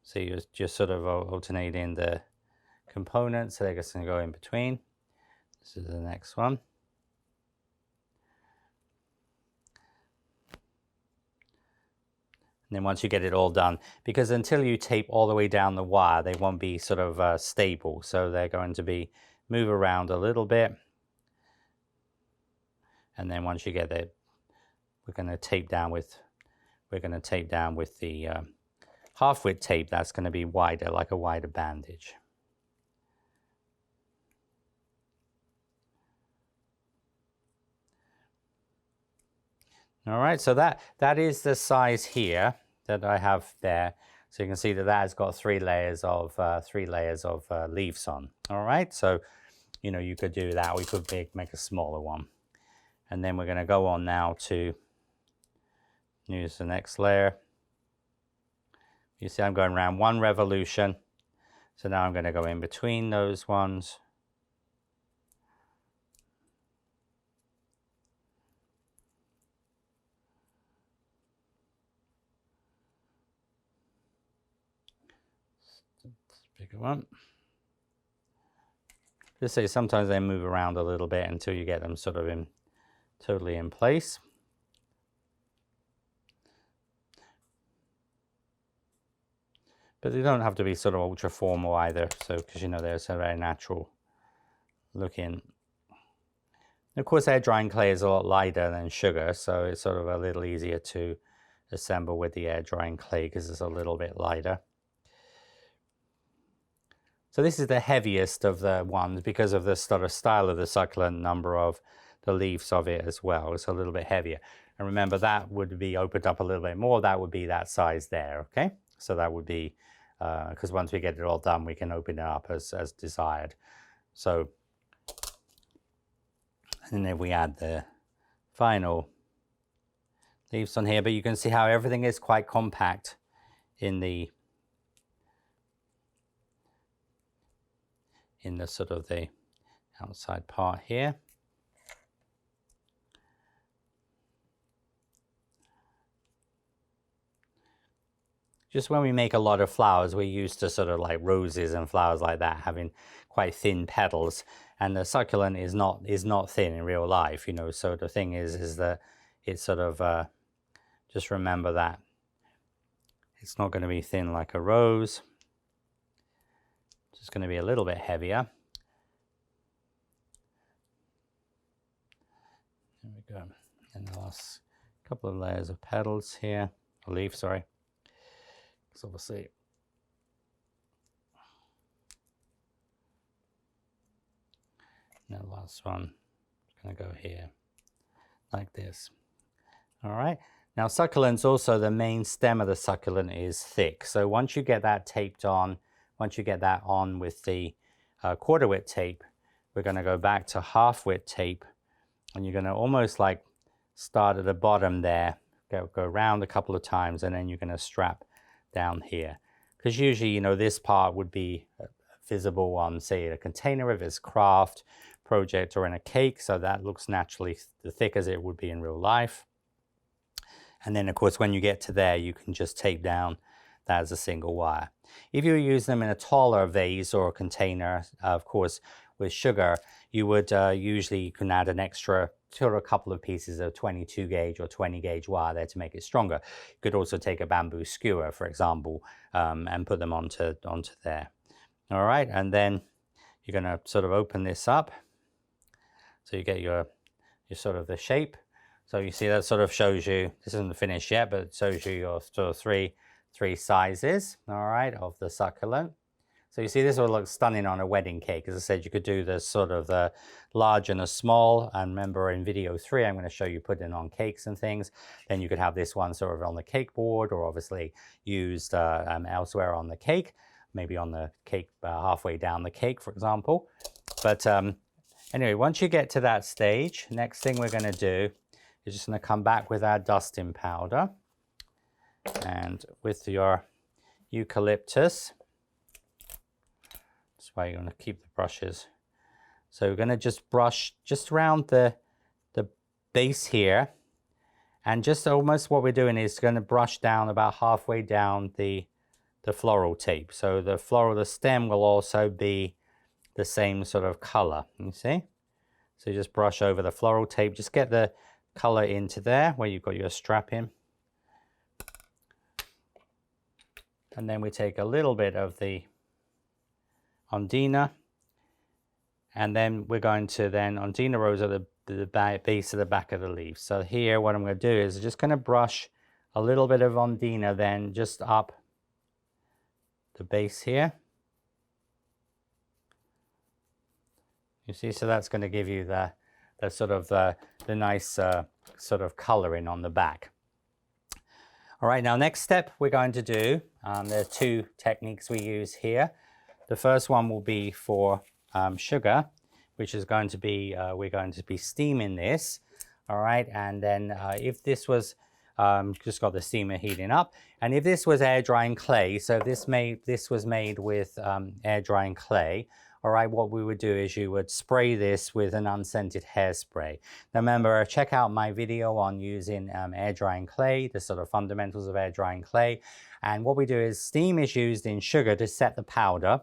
So you're just sort of alternating the components, so they're just going to go in between. This is the next one. And then once you get it all done, because until you tape all the way down the wire, they won't be sort of stable. So they're going to move around a little bit. And then once you get it, we're going to tape down with the half width tape. That's going to be wider, like a wider bandage. All right, so that is the size here that I have there. So you can see that has got 3 layers of leaves on. All right, so you know, you could do that. We could make a smaller one. And then we're going to go on now to use the next layer. You see I'm going around 1 revolution. So now I'm going to go in between those ones. Bigger one. Just say sometimes they move around a little bit until you get them sort of totally in place. But they don't have to be sort of ultra formal either, so because you know they're so very natural looking. And of course, air drying clay is a lot lighter than sugar, so it's sort of a little easier to assemble with the air drying clay because it's a little bit lighter. So this is the heaviest of the ones because of the sort of style of the succulent, number of the leaves of it as well. It's a little bit heavier. And remember, that would be opened up a little bit more. That would be that size there, okay? So that would be, because once we get it all done, we can open it up as desired. So, and then we add the final leaves on here, but you can see how everything is quite compact in the sort of the outside part here. Just when we make a lot of flowers, we're used to sort of like roses and flowers like that having quite thin petals, and the succulent is not thin in real life, you know. So the thing is that it's sort of just remember that it's not going to be thin like a rose. It's going to be a little bit heavier. There we go. And the last couple of layers of petals here, or leaf, sorry. So obviously, now the last one is going to go here, like this. All right. Now succulents, also the main stem of the succulent is thick. So once you get that taped on, once you get that on with the 1/4 width tape, we're going to go back to 1/2 width tape, and you're going to almost like start at the bottom there, go around a couple of times, and then you're going to strap down here. Because usually, you know, this part would be visible on, say, a container if it's craft project or in a cake, so that looks naturally the thick as it would be in real life. And then of course, when you get to there, you can just tape down that as a single wire. If you use them in a taller vase or a container, of course, with sugar, you would usually you can add an extra sort of a couple of pieces of 22 gauge or 20 gauge wire there to make it stronger. You could also take a bamboo skewer, for example, and put them onto there. All right, and then you're going to sort of open this up. So you get your sort of the shape. So you see that sort of shows you, this isn't finished yet, but it shows you your sort of three sizes, all right, of the succulent. So you see this will look stunning on a wedding cake. As I said, you could do the sort of the large and the small. And remember in video 3, I'm going to show you putting on cakes and things. Then you could have this one sort of on the cake board, or obviously used elsewhere on the cake, maybe on the cake halfway down the cake, for example. But anyway, once you get to that stage, next thing we're going to do is just going to come back with our dusting powder. And with your eucalyptus, that's why you're going to keep the brushes. So we're going to just brush just around the base here. And just almost what we're doing is going to brush down about halfway down the floral tape. So the stem will also be the same sort of color, you see? So you just brush over the floral tape, just get the color into there where you've got your strap in. And then we take a little bit of the Ondina, and then we're going to then Ondina rose at the base of the back of the leaf. So here what I'm going to do is just going to brush a little bit of Ondina then just up the base here. You see, so that's going to give you the sort of the nice sort of coloring on the back. All right, now next step we're going to do, there are 2 techniques we use here. The first one will be for sugar, which is going to be, we're going to be steaming this. All right, and then if this was, just got the steamer heating up, and if this was air drying clay, so this was made with air drying clay, all right, what we would do is you would spray this with an unscented hairspray. Now remember, check out my video on using air drying clay, the sort of fundamentals of air drying clay. And what we do is steam is used in sugar to set the powder.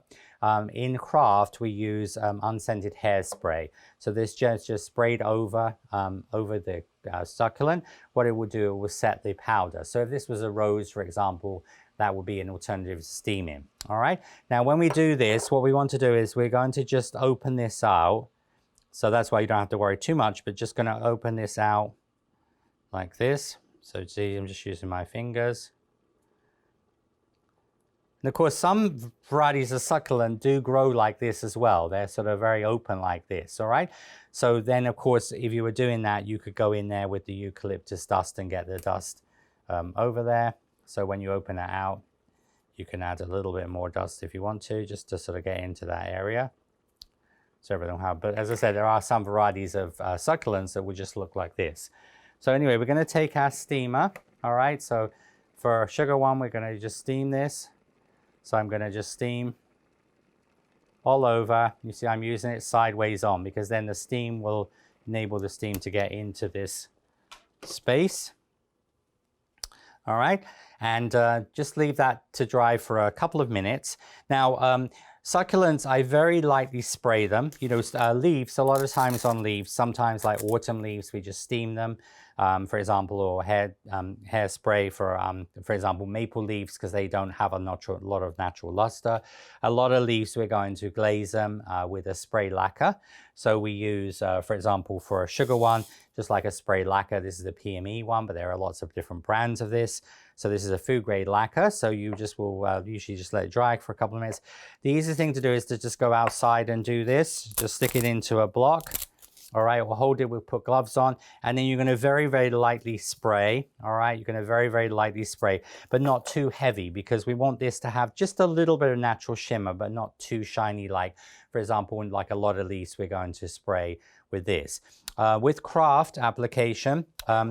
In craft, we use unscented hairspray. So this just sprayed over the succulent. What it will do, it will set the powder. So if this was a rose, for example, that would be an alternative to steaming. All right. Now, when we do this, what we want to do is we're going to just open this out. So that's why you don't have to worry too much, but just going to open this out like this. So see, I'm just using my fingers. And of course, some varieties of succulent do grow like this as well. They're sort of very open like this, all right? So then, of course, if you were doing that, you could go in there with the eucalyptus dust and get the dust over there. So when you open it out, you can add a little bit more dust if you want to, just to sort of get into that area. So everything will have, but as I said, there are some varieties of succulents that will just look like this. So anyway, we're going to take our steamer, all right? So for sugar one, we're going to just steam this. So I'm going to just steam all over. You see, I'm using it sideways on because then the steam will enable the steam to get into this space. All right, and just leave that to dry for a couple of minutes. Now, succulents, I very lightly spray them. You know, leaves, a lot of times on leaves, sometimes like autumn leaves, we just steam them, for example, or hairspray for example, maple leaves, because they don't have a lot of natural luster. A lot of leaves, we're going to glaze them with a spray lacquer. So we use, for example, for a sugar one, just like a spray lacquer. This is a PME one, but there are lots of different brands of this. So this is a food grade lacquer. So you just will usually just let it dry for a couple of minutes. The easiest thing to do is to just go outside and do this. Just stick it into a block. All right, we'll hold it, we'll put gloves on, and then you're going to very, very lightly spray. All right, you're going to very, very lightly spray, but not too heavy, because we want this to have just a little bit of natural shimmer, but not too shiny, like, for example, like a lot of leaves we're going to spray with this. With craft application,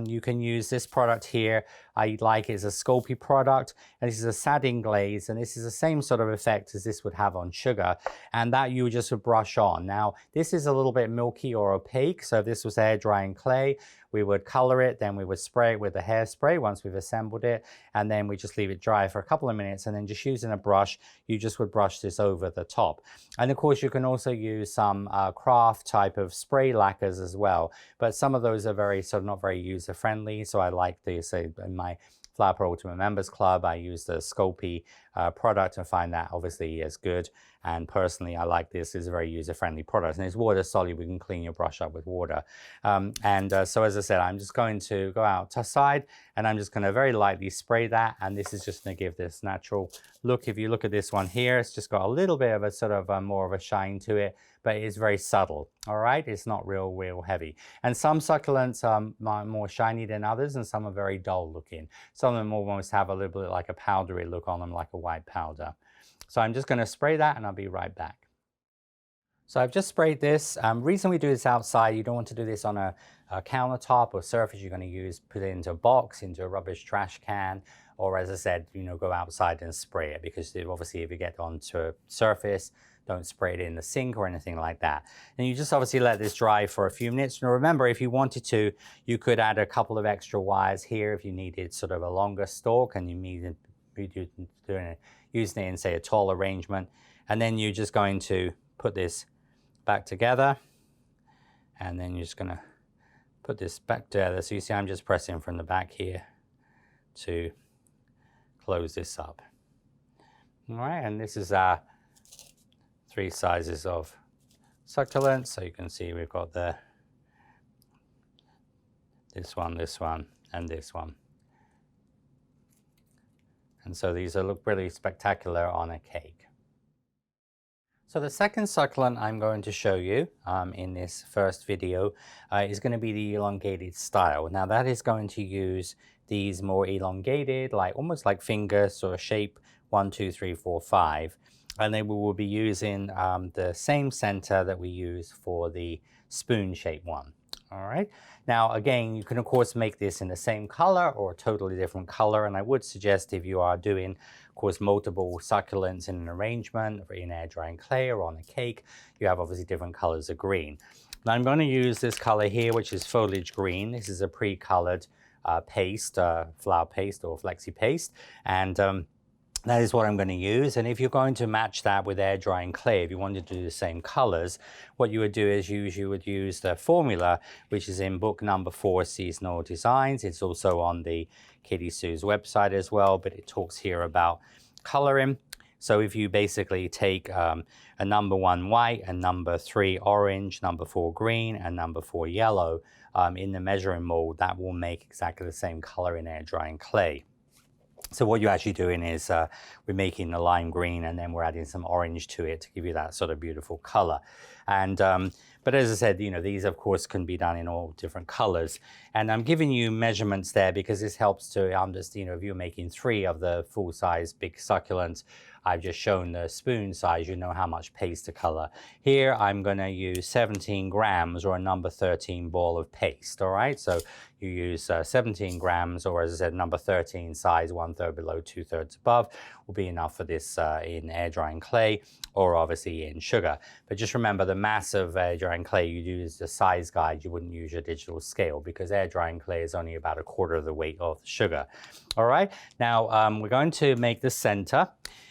you can use this product here. I like it. It's a Sculpey product, and this is a satin glaze, and this is the same sort of effect as this would have on sugar, and that you just would brush on. Now, this is a little bit milky or opaque, so if this was air drying clay, we would color it, then we would spray it with the hairspray once we've assembled it, and then we just leave it dry for a couple of minutes, and then just using a brush, you just would brush this over the top. And of course, you can also use some craft type of spray lacquers as well, but some of those are very not very user friendly. So I like to say in my Flower Pro Ultimate Members Club, I use the Sculpey product and find that obviously is good. And personally, I like this. It's a very user-friendly product, and it's water soluble. You can clean your brush up with water. So as I said, I'm just going to go outside, and I'm just going to very lightly spray that. And this is just going to give this natural look. If you look at this one here, it's just got a little bit of a sort of more of a shine to it, but it's very subtle. All right, it's not real heavy. And some succulents are more shiny than others, and some are very dull looking. Some of them almost have a little bit like a powdery look on them, like a white powder. So I'm just going to spray that, and I'll be right back. So I've just sprayed this. Reason we do this outside, you don't want to do this on a countertop or surface you're going to put it into a box, into a rubbish trash can, or as I said, go outside and spray it, because obviously if you get onto a surface, don't spray it in the sink or anything like that. And you just obviously let this dry for a few minutes. And remember, if you wanted to, you could add a couple of extra wires here if you needed sort of a longer stalk and you needed using it in, say, a tall arrangement. And then you're just going to put this back together, and then you're just going to put this back together. So you see I'm just pressing from the back here to close this up. All right, and this is our 3 sizes of succulents. So you can see we've got this one, and this one. And so these look really spectacular on a cake. So the second succulent I'm going to show you in this first video is going to be the elongated style. Now that is going to use these more elongated, almost like finger sort of shape, 1, 2, 3, 4, 5. And then we will be using the same center that we use for the spoon shape one. All right. Now, again, you can of course make this in the same color or a totally different color. And I would suggest if you are doing, of course, multiple succulents in an arrangement in air drying clay or on a cake, you have obviously different colors of green. Now I'm going to use this color here, which is foliage green. This is a pre-colored paste, flower paste or flexi paste. And that is what I'm going to use. And if you're going to match that with air drying clay, if you wanted to do the same colors, what you would do is you would use the formula, which is in book number 4, Seasonal Designs. It's also on the Katy Sue's website as well, but it talks here about coloring. So if you basically take a number 1 white, and number 3 orange, number 4 green, and number 4 yellow in the measuring mold, that will make exactly the same color in air drying clay. So what you're actually doing is we're making the lime green, and then we're adding some orange to it to give you that sort of beautiful color. And but as I said, these of course can be done in all different colors. And I'm giving you measurements there because this helps to understand, if you're making 3 of the full size big succulents, I've just shown the spoon size, you know how much paste to color. Here, I'm gonna use 17 grams or a number 13 ball of paste, all right? So you use 17 grams, or as I said, number 13 size, 1/3 below, 2/3 above, will be enough for this in air drying clay, or obviously in sugar. But just remember, the mass of air drying clay, you use the size guide, you wouldn't use your digital scale, because air drying clay is only about 1/4 of the weight of the sugar. All right, now we're going to make the center,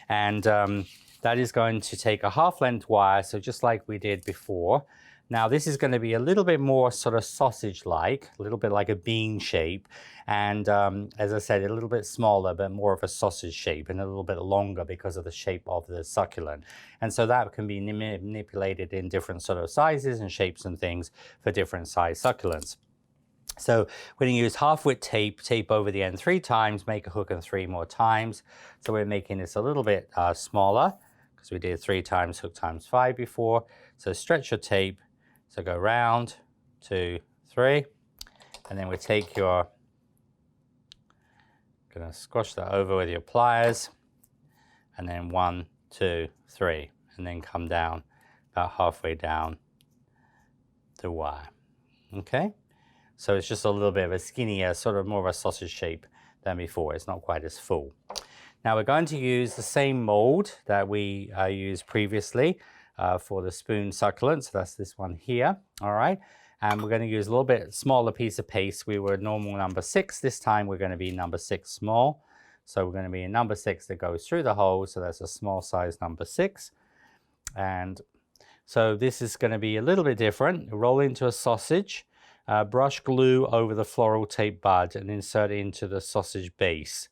and that is going to take a 1/2 length wire, so just like we did before. Now this is going to be a little bit more sort of sausage-like, a little bit like a bean shape, and as I said, a little bit smaller, but more of a sausage shape, and a little bit longer because of the shape of the succulent. And so that can be manipulated in different sort of sizes and shapes and things for different size succulents. So we're going to use half-width tape over the end 3 times, make a hook and 3 more times. So we're making this a little bit smaller, because we did 3 times hook times 5 before. So stretch your tape. So go round, 2, 3, and then we take your, gonna squash that over with your pliers, and then 1, 2, 3, and then come down about halfway down the wire. Okay, so it's just a little bit of a skinnier, sort of more of a sausage shape than before. It's not quite as full. Now we're going to use the same mold that we used previously for the spoon succulent. So that's this one here, all right? And we're going to use a little bit smaller piece of paste. We were normal number 6. This time we're going to be number 6 small. So we're going to be a number 6 that goes through the hole. So that's a small size number 6. And so this is going to be a little bit different. Roll into a sausage, brush glue over the floral tape bud and insert it into the sausage base.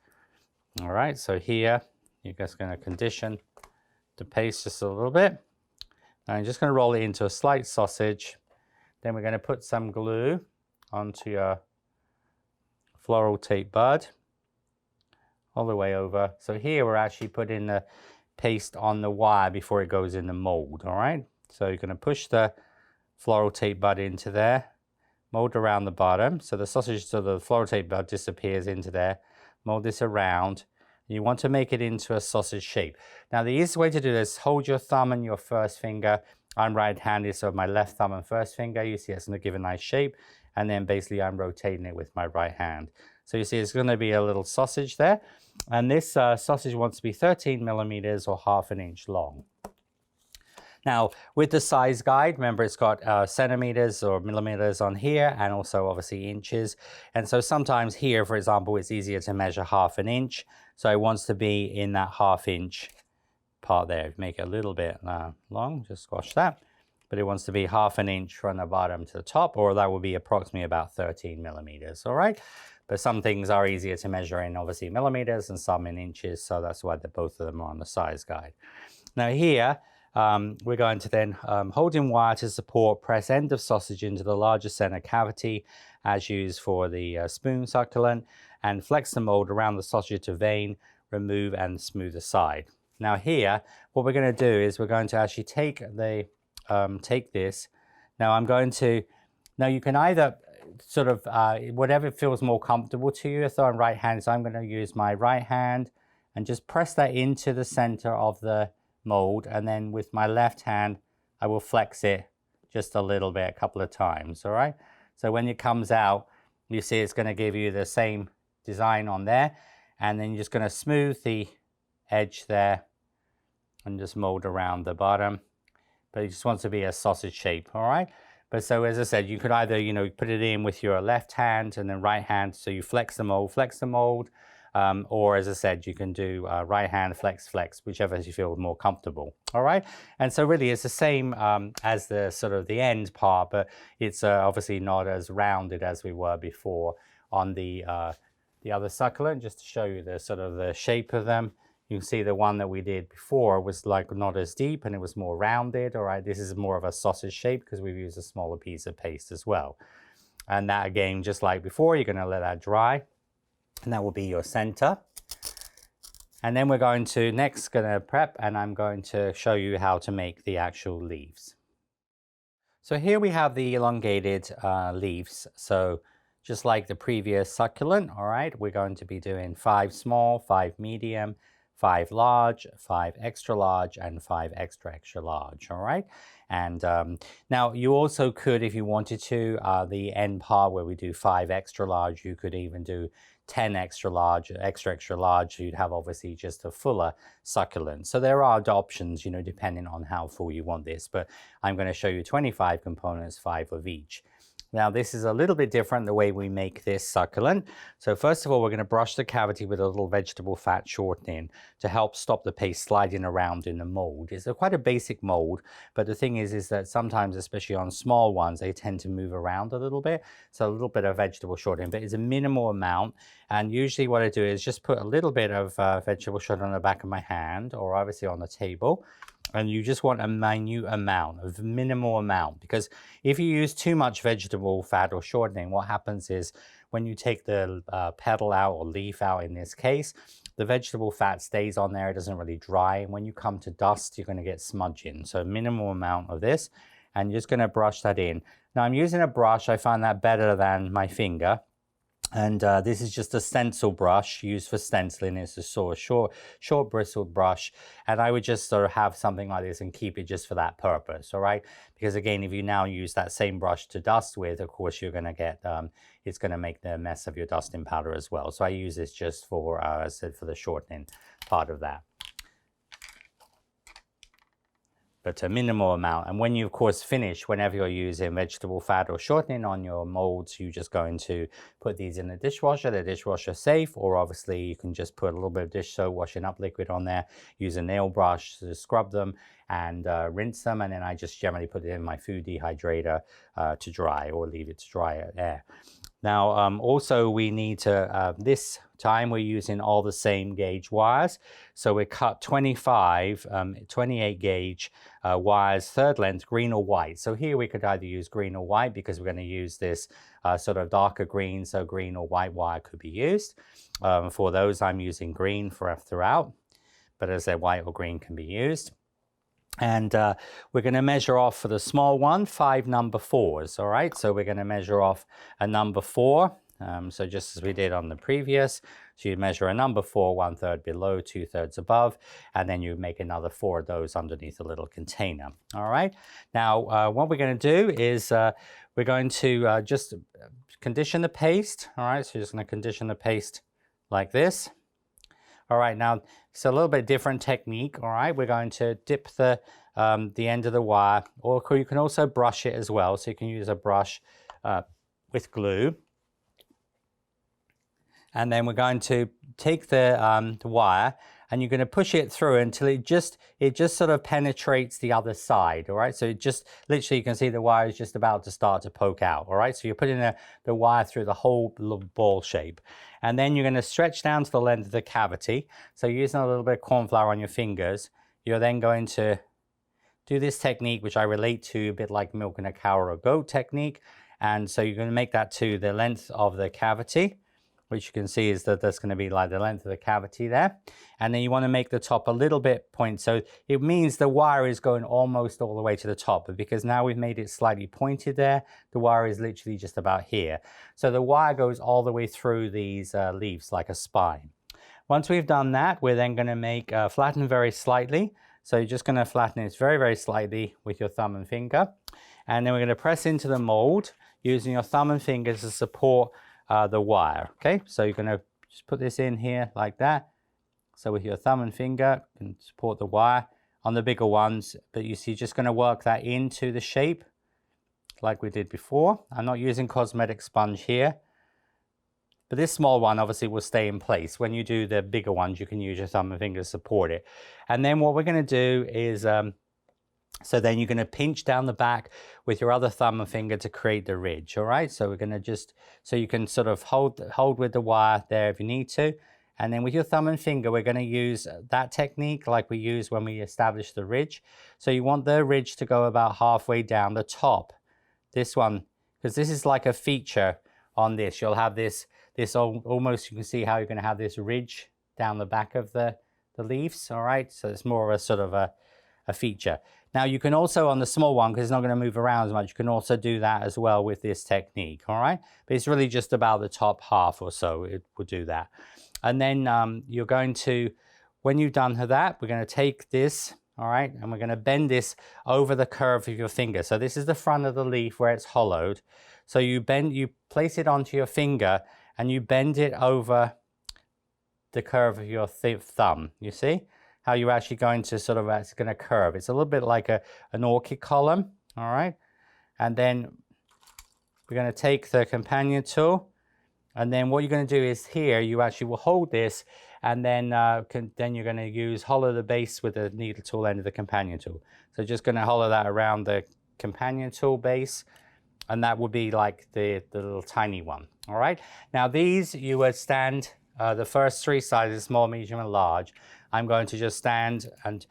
All right, so here you're just going to condition the paste just a little bit. Now I'm just going to roll it into a slight sausage. Then we're going to put some glue onto your floral tape bud all the way over. So here we're actually putting the paste on the wire before it goes in the mold, all right? So you're going to push the floral tape bud into there, mold around the bottom. So the sausage, so the floral tape bud disappears into there. Mold this around. You want to make it into a sausage shape. Now the easiest way to do this, hold your thumb and your first finger. I'm right-handed, so my left thumb and first finger, you see it's going to give a nice shape. And then basically I'm rotating it with my right hand. So you see it's going to be a little sausage there. And this sausage wants to be 13 millimeters or ½ an inch long. Now, with the size guide, remember it's got centimeters or millimeters on here and also obviously inches. And so sometimes here, for example, it's easier to measure ½ an inch. So it wants to be in that ½ inch part there. Make it a little bit long, just squash that. But it wants to be ½ an inch from the bottom to the top, or that will be approximately about 13 millimeters, all right? But some things are easier to measure in obviously millimeters and some in inches. So that's why both of them are on the size guide. Now here, we're going to then hold in wire to support, press end of sausage into the larger center cavity as used for the spoon succulent, and flex the mold around the sausage to vein, remove and smooth the side. Now here, what we're going to do is we're going to actually take the take this. Now I'm going to, now you can either sort of, whatever feels more comfortable to you. So I'm right hand, so I'm going to use my right hand and just press that into the center of the mold, and then with my left hand I will flex it just a little bit, a couple of times, all right? So when it comes out, you see it's going to give you the same design on there, and then you're just going to smooth the edge there and just mold around the bottom, but it just wants to be a sausage shape, all right? But so as I said, you could either, you know, put it in with your left hand and then right hand, so you flex the mold, or as I said, you can do right hand, flex, whichever you feel more comfortable, all right? And so really it's the same as the sort of the end part, but it's obviously not as rounded as we were before on the other succulent. Just to show you the sort of the shape of them, you can see the one that we did before was like not as deep and it was more rounded, all right? This is more of a sausage shape because we've used a smaller piece of paste as well. And that again, just like before, you're gonna let that dry. And that will be your center. And then we're going to next gonna prep, and I'm going to show you how to make the actual leaves. So here we have the elongated leaves. So just like the previous succulent, all right, we're going to be doing 5 small, 5 medium, 5 large, 5 extra large, and 5 extra large, all right? And now you also could, if you wanted to, the end part where we do 5 extra large, you could even do 10 extra large, extra large. You'd have obviously just a fuller succulent. So there are options, you know, depending on how full you want this, but I'm going to show you 25 components, 5 of each. Now this is a little bit different the way we make this succulent. So first of all, we're going to brush the cavity with a little vegetable fat shortening to help stop the paste sliding around in the mold. It's quite a basic mold, but the thing is that sometimes, especially on small ones, they tend to move around a little bit. So a little bit of vegetable shortening, but it's a minimal amount. And usually what I do is just put a little bit of vegetable shortening on the back of my hand, or obviously on the table. And you just want a minute amount, a minimal amount, because if you use too much vegetable fat or shortening, what happens is when you take the petal out or leaf out in this case, the vegetable fat stays on there, it doesn't really dry. And when you come to dust, you're going to get smudging. So a minimal amount of this, and you're just going to brush that in. Now I'm using a brush, I find that better than my finger. And this is just a stencil brush used for stenciling. It's a sort of short bristled brush. And I would just sort of have something like this and keep it just for that purpose, all right? Because again, if you now use that same brush to dust with, of course, you're going to get, it's going to make the mess of your dusting powder as well. So I use this just for, as I said, for the shortening part of that. but a minimal amount. And when you of course finish, whenever you're using vegetable fat or shortening on your molds, you're just going to put these in the dishwasher safe, or obviously you can just put a little bit of dish soap washing up liquid on there, use a nail brush to scrub them and rinse them, and then I just generally put it in my food dehydrator to dry, or leave it to dry at air. Now, also we need to, this time we're using all the same gauge wires. So we cut 25, 28 gauge wires, third length, green or white. So here we could either use green or white because we're going to use this sort of darker green, so green or white wire could be used. For those, I'm using green throughout, but as I said, white or green can be used. And we're going to measure off for the small one 5 number 4s. All right, so we're going to measure off a number 4. So just as we did on the previous, so you measure a number 4, 1/3 below, 2/3 above, and then you make another 4 of those underneath a little container. All right, now what we're going to do is we're going to just condition the paste. All right, so you're just going to condition the paste like this. All right, now it's a little bit different technique. All right, we're going to dip the end of the wire, or you can also brush it as well. So you can use a brush with glue. And then we're going to take the wire, and you're going to push it through until it just sort of penetrates the other side. All right, so it just literally, you can see the wire is just about to start to poke out. All right, so you're putting the wire through the whole ball shape, and then you're going to stretch down to the length of the cavity. So using a little bit of corn flour on your fingers, you're then going to do this technique, which I relate to a bit like milking a cow or a goat technique. And so you're going to make that to the length of the cavity, which you can see is that that's going to be like the length of the cavity there. And then you want to make the top a little bit point. So it means the wire is going almost all the way to the top, but because now we've made it slightly pointed there, the wire is literally just about here. So the wire goes all the way through these leaves like a spine. Once we've done that, we're then going to make flatten very slightly. So you're just going to flatten it very, very slightly with your thumb and finger. And then we're going to press into the mold using your thumb and fingers to support the wire. Okay, so you're going to just put this in here like that. So with your thumb and finger, you can support the wire on the bigger ones, but you see, just going to work that into the shape like we did before. I'm not using cosmetic sponge here, but this small one obviously will stay in place. When you do the bigger ones, you can use your thumb and finger to support it. And then what we're going to do is so then you're going to pinch down the back with your other thumb and finger to create the ridge. All right, so we're going to just, so you can sort of hold with the wire there if you need to. And then with your thumb and finger, we're going to use that technique like we use when we establish the ridge. So you want the ridge to go about halfway down the top. This one, because this is like a feature on this. You'll have this almost, you can see how you're going to have this ridge down the back of the leaves. All right, so it's more of a sort of a feature. Now you can also, on the small one, because it's not going to move around as much, you can also do that as well with this technique. All right, but it's really just about the top half or so, it will do that. And then you're going to, when you've done that, we're going to take this, all right, and we're going to bend this over the curve of your finger. So this is the front of the leaf where it's hollowed. So you place it onto your finger and you bend it over the curve of your thumb. You see how you're actually going to sort of, it's going to curve. It's a little bit like an orchid column, all right? And then we're going to take the companion tool, and then what you're going to do is here, you actually will hold this, and then you're going to hollow the base with the needle tool end of the companion tool. So just going to hollow that around the companion tool base, and that would be like the little tiny one, all right? Now these, you would stand the first 3 sizes, small, medium, and large. I'm going to just stand, and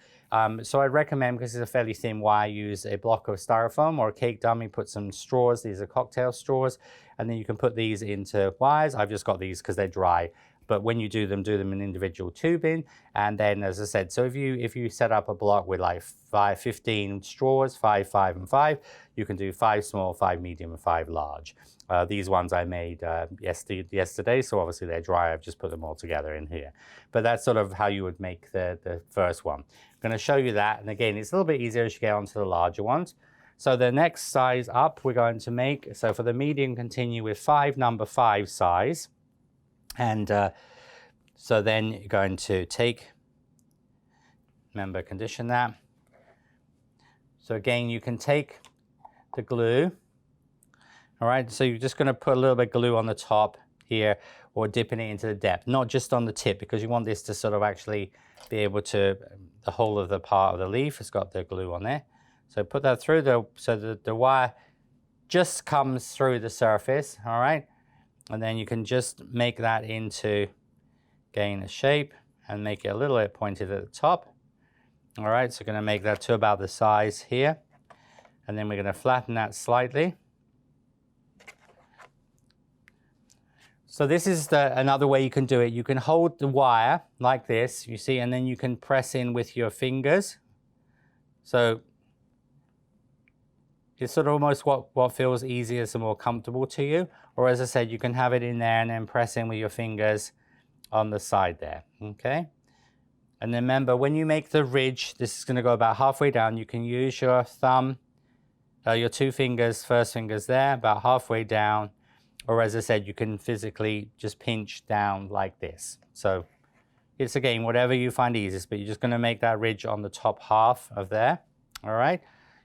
so I'd recommend, because it's a fairly thin wire, use a block of styrofoam or a cake dummy, put some straws. These are cocktail straws, and then you can put these into wires. I've just got these because they're dry, but when you do them in individual tubing. And then, as I said, so if you set up a block with like 15 straws, 5, 5, and 5, you can do 5 small, 5 medium, and 5 large. These ones I made yesterday, so obviously they're dry. I've just put them all together in here. But that's sort of how you would make the first one. I'm going to show you that. And again, it's a little bit easier as you get onto the larger ones. So the next size up we're going to make, so for the medium, continue with number 5 size. And so then you're going to take, remember, condition that. So again, you can take the glue. All right, so you're just going to put a little bit of glue on the top here, or dipping it into the depth, not just on the tip, because you want this to sort of actually be able to, the whole of the part of the leaf has got the glue on there. So put that through so the wire just comes through the surface, all right? And then you can just make that into, gain a shape and make it a little bit pointed at the top. All right, so we're gonna make that to about the size here. And then we're gonna flatten that slightly. So this is another way you can do it. You can hold the wire like this, you see, and then you can press in with your fingers. So it's sort of almost what feels easiest and more comfortable to you. Or as I said, you can have it in there and then press in with your fingers on the side there, okay? And then remember, when you make the ridge, this is gonna go about halfway down. You can use your thumb, your two fingers, first fingers there, about halfway down. Or as I said, you can physically just pinch down like this. So it's again, whatever you find easiest, but you're just gonna make that ridge on the top half of there, all right?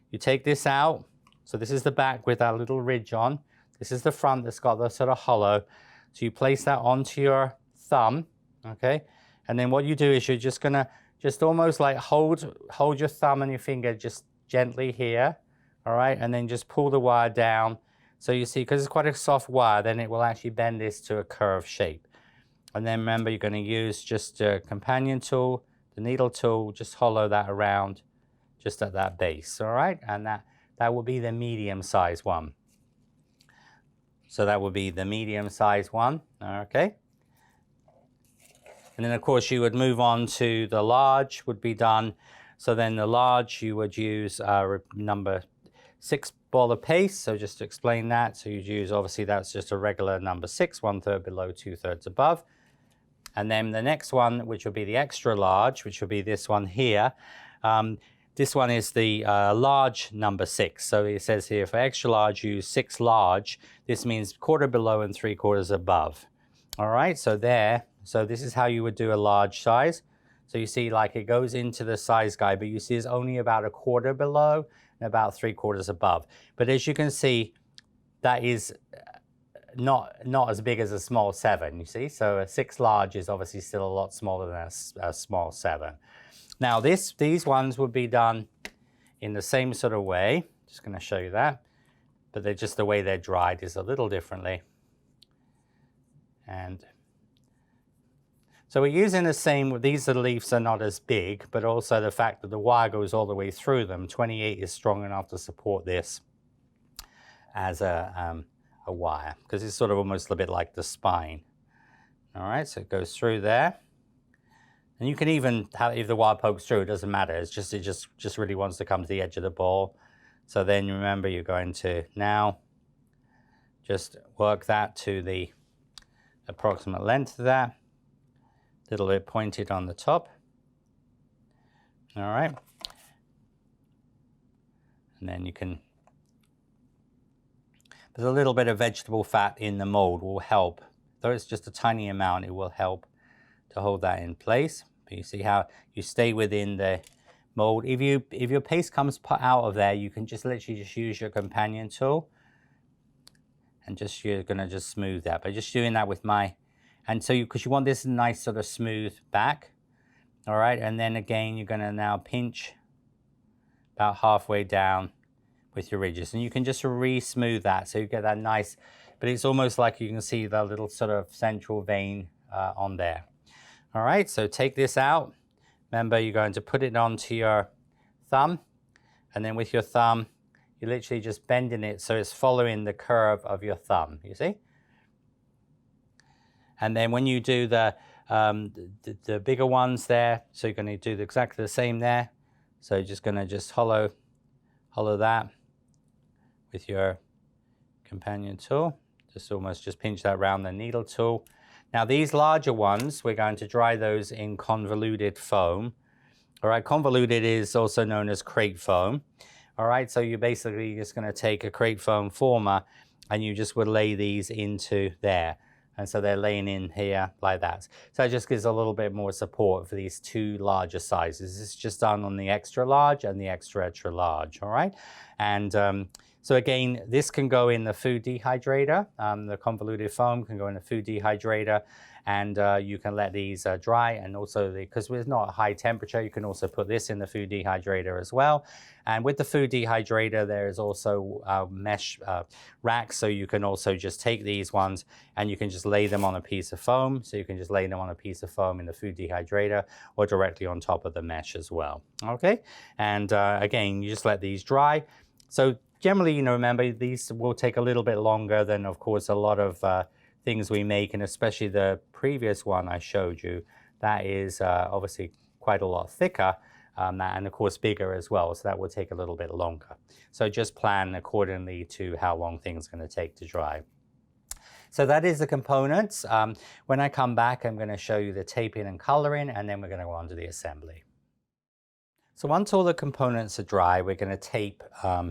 You take this out. So this is the back with that little ridge on. This is the front that's got the sort of hollow. So you place that onto your thumb, okay? And then what you do is you're just gonna almost like hold your thumb and your finger just gently here, all right? And then just pull the wire down. So you see, because it's quite a soft wire, then it will actually bend this to a curved shape. And then remember, you're gonna use just a companion tool, the needle tool, just hollow that around just at that base, all right? And that will be the medium size one. So that would be the medium size one, okay? And then of course you would move on to the large would be done. So then the large you would use number 6 ball of paste. So just to explain that, so you'd use, obviously that's just a regular number 6, 1/3 below, 2/3 above. And then the next one, which will be the extra large, which will be this one here. This one is the large number 6. So it says here, for extra large, use 6 large. This means 1/4 below and 3/4 above. All right, so there. So this is how you would do a large size. So you see, like it goes into the size guide, but you see it's only about 1/4 below and about 3/4 above. But as you can see, that is not as big as a small 7, you see? So a 6 large is obviously still a lot smaller than a small 7. Now these ones would be done in the same sort of way. Just gonna show you that. But they're just the way they're dried is a little differently. And so we're using the same, these leaves are not as big, but also the fact that the wire goes all the way through them. 28 is strong enough to support this as a wire, because it's sort of almost a bit like the spine. All right, so it goes through there. And you can even have, if the wire pokes through, it doesn't matter. It just really wants to come to the edge of the ball. So then remember, you're going to now just work that to the approximate length of that. A little bit pointed on the top. All right. And then you can, there's a little bit of vegetable fat in the mold will help. Though it's just a tiny amount, it will help to hold that in place. But you see how you stay within the mold. If your paste comes out of there, you can just literally just use your companion tool and you're gonna just smooth that. But just doing that with my, and so because you want this nice sort of smooth back, all right? And then again, you're gonna now pinch about halfway down with your ridges, and you can just re-smooth that so you get that nice, but it's almost like you can see the little sort of central vein on there. All right, so take this out. Remember, you're going to put it onto your thumb, and then with your thumb, you're literally just bending it so it's following the curve of your thumb, you see? And then when you do the bigger ones there, so you're gonna do exactly the same there. So you're just gonna hollow that with your companion tool. Just pinch that around the needle tool. Now these larger ones, we're going to dry those in convoluted foam. All right, convoluted is also known as crate foam. All right, so you're basically just gonna take a crate foam former and you just would lay these into there. And so they're laying in here like that. So it just gives a little bit more support for these two larger sizes. This is just done on the extra large and the extra large, all right? And so again, this can go in the food dehydrator. The convoluted foam can go in the food dehydrator, and you can let these dry. And also, because it's not a high temperature, you can also put this in the food dehydrator as well. And with the food dehydrator, there is also mesh racks, so you can also just take these ones and you can just lay them on a piece of foam. So you can just lay them on a piece of foam in the food dehydrator or directly on top of the mesh as well. Okay, and again, you just let these dry. So generally, remember, these will take a little bit longer than, of course, a lot of things we make, and especially the previous one I showed you, that is obviously quite a lot thicker and of course bigger as well, so that will take a little bit longer. So just plan accordingly to how long things are going to take to dry. So that is the components. When I come back, I'm going to show you the taping and coloring, and then we're going to go on to the assembly. So once all the components are dry, we're going to tape,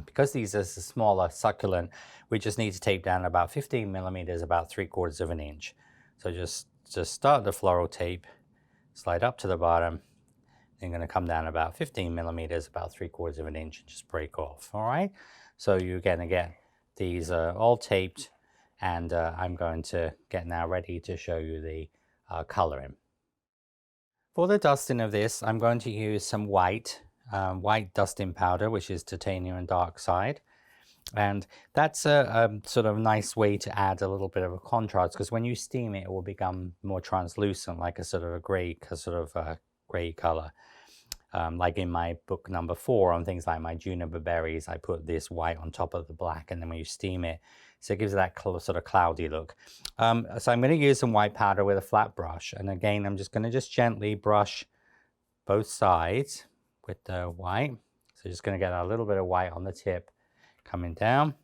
because these are a smaller succulent, we just need to tape down about 15 millimeters, about 3/4 of an inch. So just start the floral tape, slide up to the bottom, then going to come down about 15 millimeters, about 3/4 of an inch, and just break off, all right? So you're going to get these all taped, and I'm going to get now ready to show you the coloring. For the dusting of this, I'm going to use some white dusting powder, which is titanium and dark side. And that's a sort of nice way to add a little bit of a contrast, because when you steam it, it will become more translucent, like a sort of a gray color. Like in my book number 4 on things like my juniper berries, I put this white on top of the black, and then when you steam it, so it gives it that sort of cloudy look. So I'm going to use some white powder with a flat brush, and again, I'm just going to gently brush both sides with the white. So just going to get a little bit of white on the tip coming down.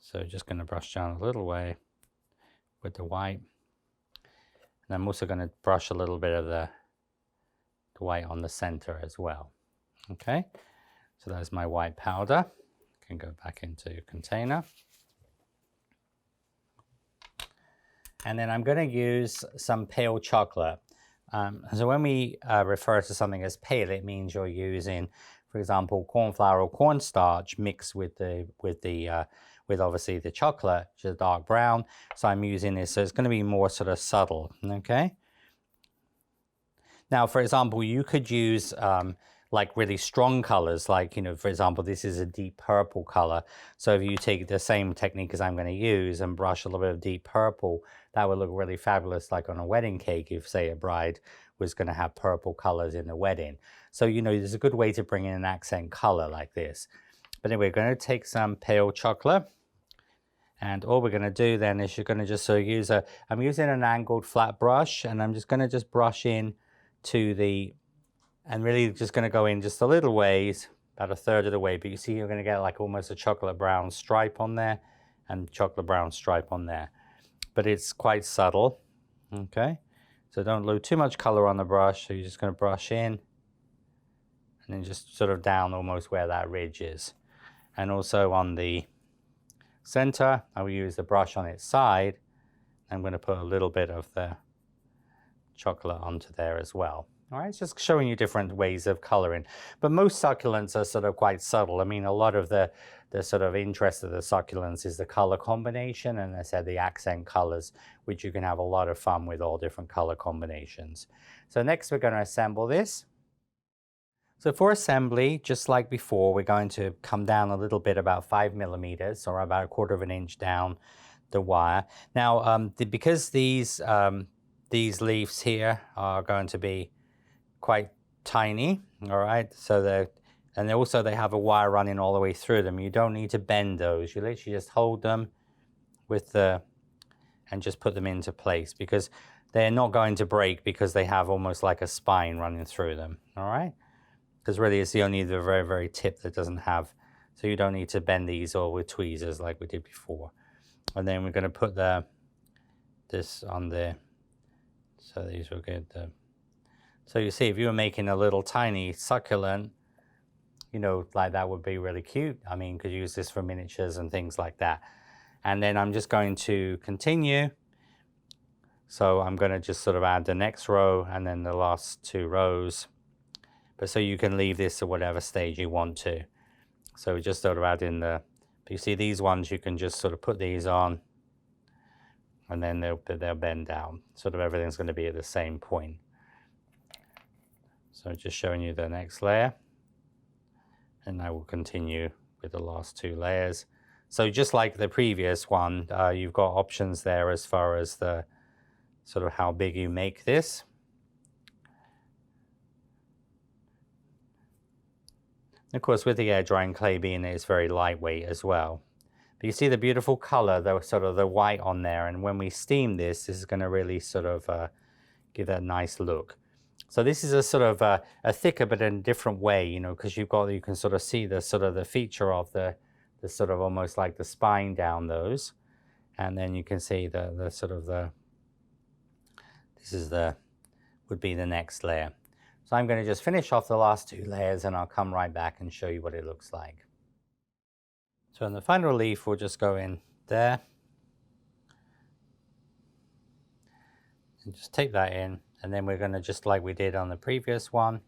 So just going to brush down a little way with the white. And I'm also going to brush a little bit of the white on the center as well. Okay, so that's my white powder. Can go back into your container. And then I'm going to use some pale chocolate. So when we refer to something as pale, it means you're using, for example, corn flour or cornstarch mixed with obviously the chocolate, which is dark brown. So I'm using this, so it's going to be more sort of subtle. Okay. Now, for example, you could use like really strong colors, like, for example, this is a deep purple color. So if you take the same technique as I'm going to use and brush a little bit of deep purple, that would look really fabulous, like on a wedding cake, if say a bride was going to have purple colors in the wedding. So, there's a good way to bring in an accent color like this. But anyway, we're going to take some pale chocolate. And all we're going to do then is you're going to just sort of use I'm using an angled flat brush, and I'm just going to just brush in to the, and really just going to go in just a little ways, about 1/3 of the way, but you see you're going to get like almost a chocolate brown stripe on there and chocolate brown stripe on there, but it's quite subtle. Okay, so don't load too much color on the brush, so you're just going to brush in and then just sort of down almost where that ridge is. And also on the center, I will use the brush on its side. I'm going to put a little bit of the chocolate onto there as well. All right, it's just showing you different ways of coloring. But most succulents are sort of quite subtle. I mean, a lot of the sort of interest of the succulents is the color combination, and I said the accent colors, which you can have a lot of fun with all different color combinations. So next we're going to assemble this. So for assembly, just like before, we're going to come down a little bit, about 5 millimeters, or about 1/4 of an inch down the wire. Now, because these leaves here are going to be quite tiny, all right, so they also have a wire running all the way through them. You don't need to bend those. You literally just hold them with and just put them into place, because they're not going to break, because they have almost like a spine running through them, all right? Because really it's only the very, very tip that doesn't have, so you don't need to bend these all with tweezers like we did before. And then we're going to put this on there. So these will get so you see, if you were making a little tiny succulent, like that would be really cute. I mean, you could use this for miniatures and things like that. And then I'm just going to continue. So I'm going to just sort of add the next row and then the last 2 rows. But so you can leave this at whatever stage you want to. So just sort of add in the, you see these ones, you can just sort of put these on and then they'll bend down. Sort of everything's going to be at the same point. So just showing you the next layer. And I will continue with the last 2 layers. So just like the previous one, you've got options there as far as the sort of how big you make this. Of course, with the air drying clay being it's very lightweight as well. But you see the beautiful color, the sort of the white on there, and when we steam this, this is going to really sort of give that nice look. So this is a sort of a thicker but in a different way, you know, because you can sort of see the sort of the feature of the sort of almost like the spine down those, and then you can see the sort of this is would be the next layer. So I'm going to just finish off the last 2 layers and I'll come right back and show you what it looks like. So in the final leaf, we'll just go in there and just take that in, and then we're going to, just like we did on the previous one.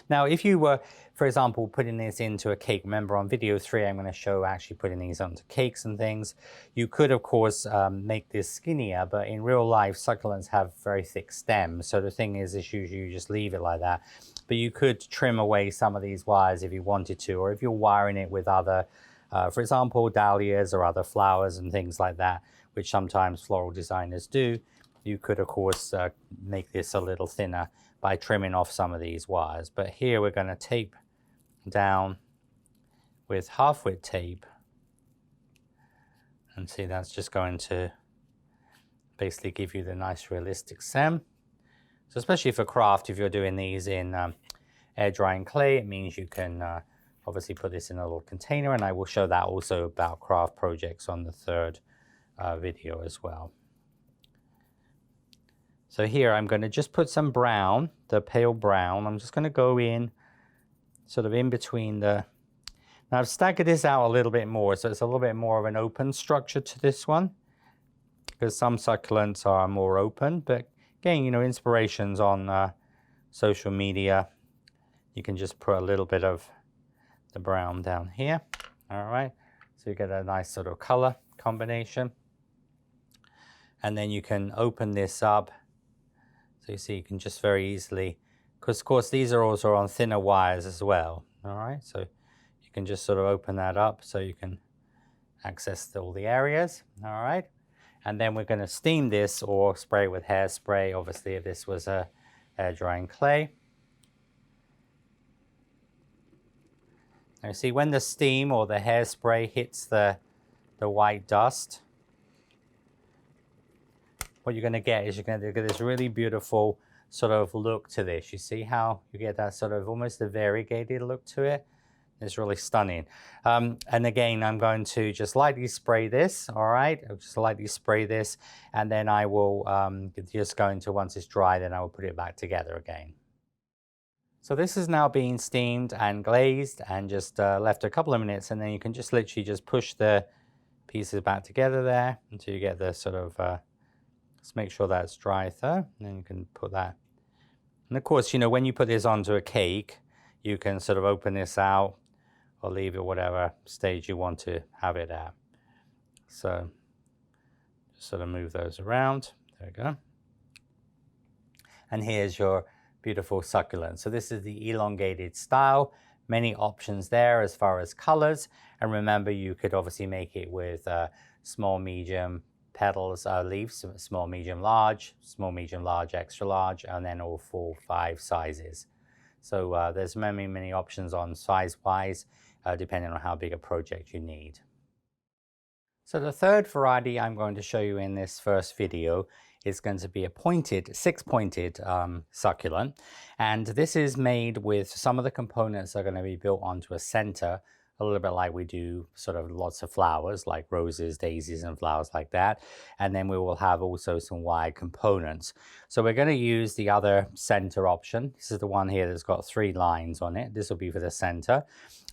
Now, if you were, for example, putting this into a cake, remember on video 3, I'm going to show actually putting these onto cakes and things. You could, of course, make this skinnier, but in real life, succulents have very thick stems. So the thing is usually you just leave it like that. But you could trim away some of these wires if you wanted to, or if you're wiring it with other, for example, dahlias or other flowers and things like that, which sometimes floral designers do. You could, of course, make this a little thinner by trimming off some of these wires. But here we're going to tape down with half-width tape. And see, that's just going to basically give you the nice realistic stem. So especially for craft, if you're doing these in air drying clay, it means you can obviously put this in a little container, and I will show that also about craft projects on the 3rd video as well. So here I'm going to just put some brown, the pale brown. I'm just going to go in sort of in between the... Now I've staggered this out a little bit more, so it's a little bit more of an open structure to this one, because some succulents are more open. But again, you know, inspirations on social media. You can just put a little bit of the brown down here. All right, so you get a nice sort of color combination. And then you can open this up. So you see, you can just very easily, because of course these are also on thinner wires as well. All right, so you can just sort of open that up so you can access all the areas. All right, and then we're going to steam this or spray with hairspray, obviously, if this was a air drying clay. Now you see, when the steam or the hairspray hits the white dust, what you're going to get is you're going to get this really beautiful sort of look to this. You see how you get that sort of almost a variegated look to it? It's really stunning. And again, I'm going to just lightly spray this, all right? I'll just lightly spray this, and then I will just go into, once it's dry, then I will put it back together again. So this is now being steamed and glazed and just left a couple of minutes, and then you can just literally just push the pieces back together there until you get the sort of... Let's make sure that's dry though, and then you can put that. And of course, you know, when you put this onto a cake, you can sort of open this out or leave it whatever stage you want to have it at. So just sort of move those around. There we go. And here's your beautiful succulent. So this is the elongated style. Many options there as far as colors. And remember, you could obviously make it with small, medium, petals, leaves, small, medium, large, extra large, and then all 4, 5 sizes. So there's many options on size-wise, depending on how big a project you need. So the third variety I'm going to show you in this first video is going to be a pointed, 6-pointed succulent. And this is made with some of the components are going to be built onto a center, a little bit like we do sort of lots of flowers like roses, daisies, and flowers like that. And then we will have also some wide components. So we're going to use the other center option. This is the one here that's got 3 lines on it. This will be for the center.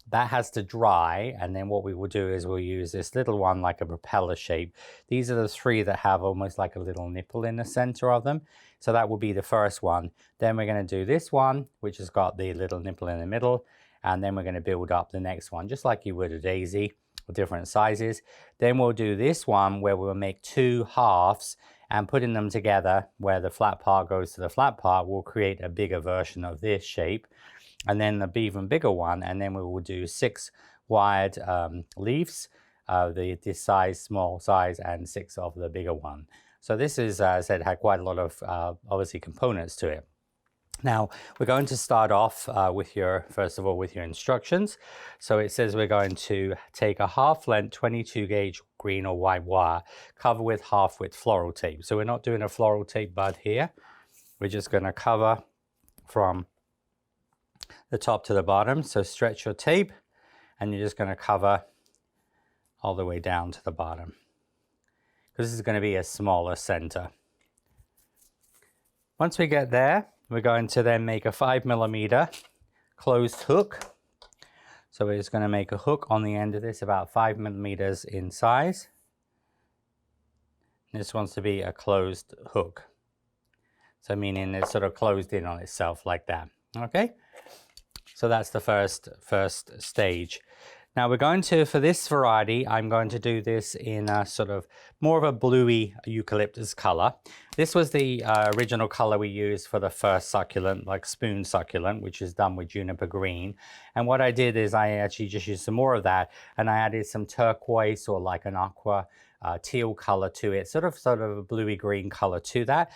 That has to dry, and then what we will do is we'll use this little one like a propeller shape. These are the three that have almost like a little nipple in the center of them. So that will be the first one. Then we're going to do this one, which has got the little nipple in the middle, and then we're going to build up the next one, just like you would a daisy, with different sizes. Then we'll do this one where we'll make two halves, and putting them together where the flat part goes to the flat part will create a bigger version of this shape. And then the even bigger one, and then we will do 6 wired leaves, this size, small size, and 6 of the bigger one. So this is, as I said, had quite a lot of obviously components to it. Now we're going to start off first of all with your instructions. So it says we're going to take a half length 22 gauge green or white wire, cover with half width floral tape. So we're not doing a floral tape bud here. We're just going to cover from the top to the bottom. So stretch your tape, and you're just going to cover all the way down to the bottom, because this is going to be a smaller center. Once we get there, we're going to then make a 5mm closed hook. So we're just going to make a hook on the end of this about 5mm in size. This wants to be a closed hook, so meaning it's sort of closed in on itself like that. Okay. So that's the first stage. Now we're going to, for this variety, I'm going to do this in a sort of more of a bluey eucalyptus color. This was the original color we used for the first succulent, like spoon succulent, which is done with juniper green. And what I did is I actually just used some more of that, and I added some turquoise or like an aqua teal color to it, sort of a bluey green color to that.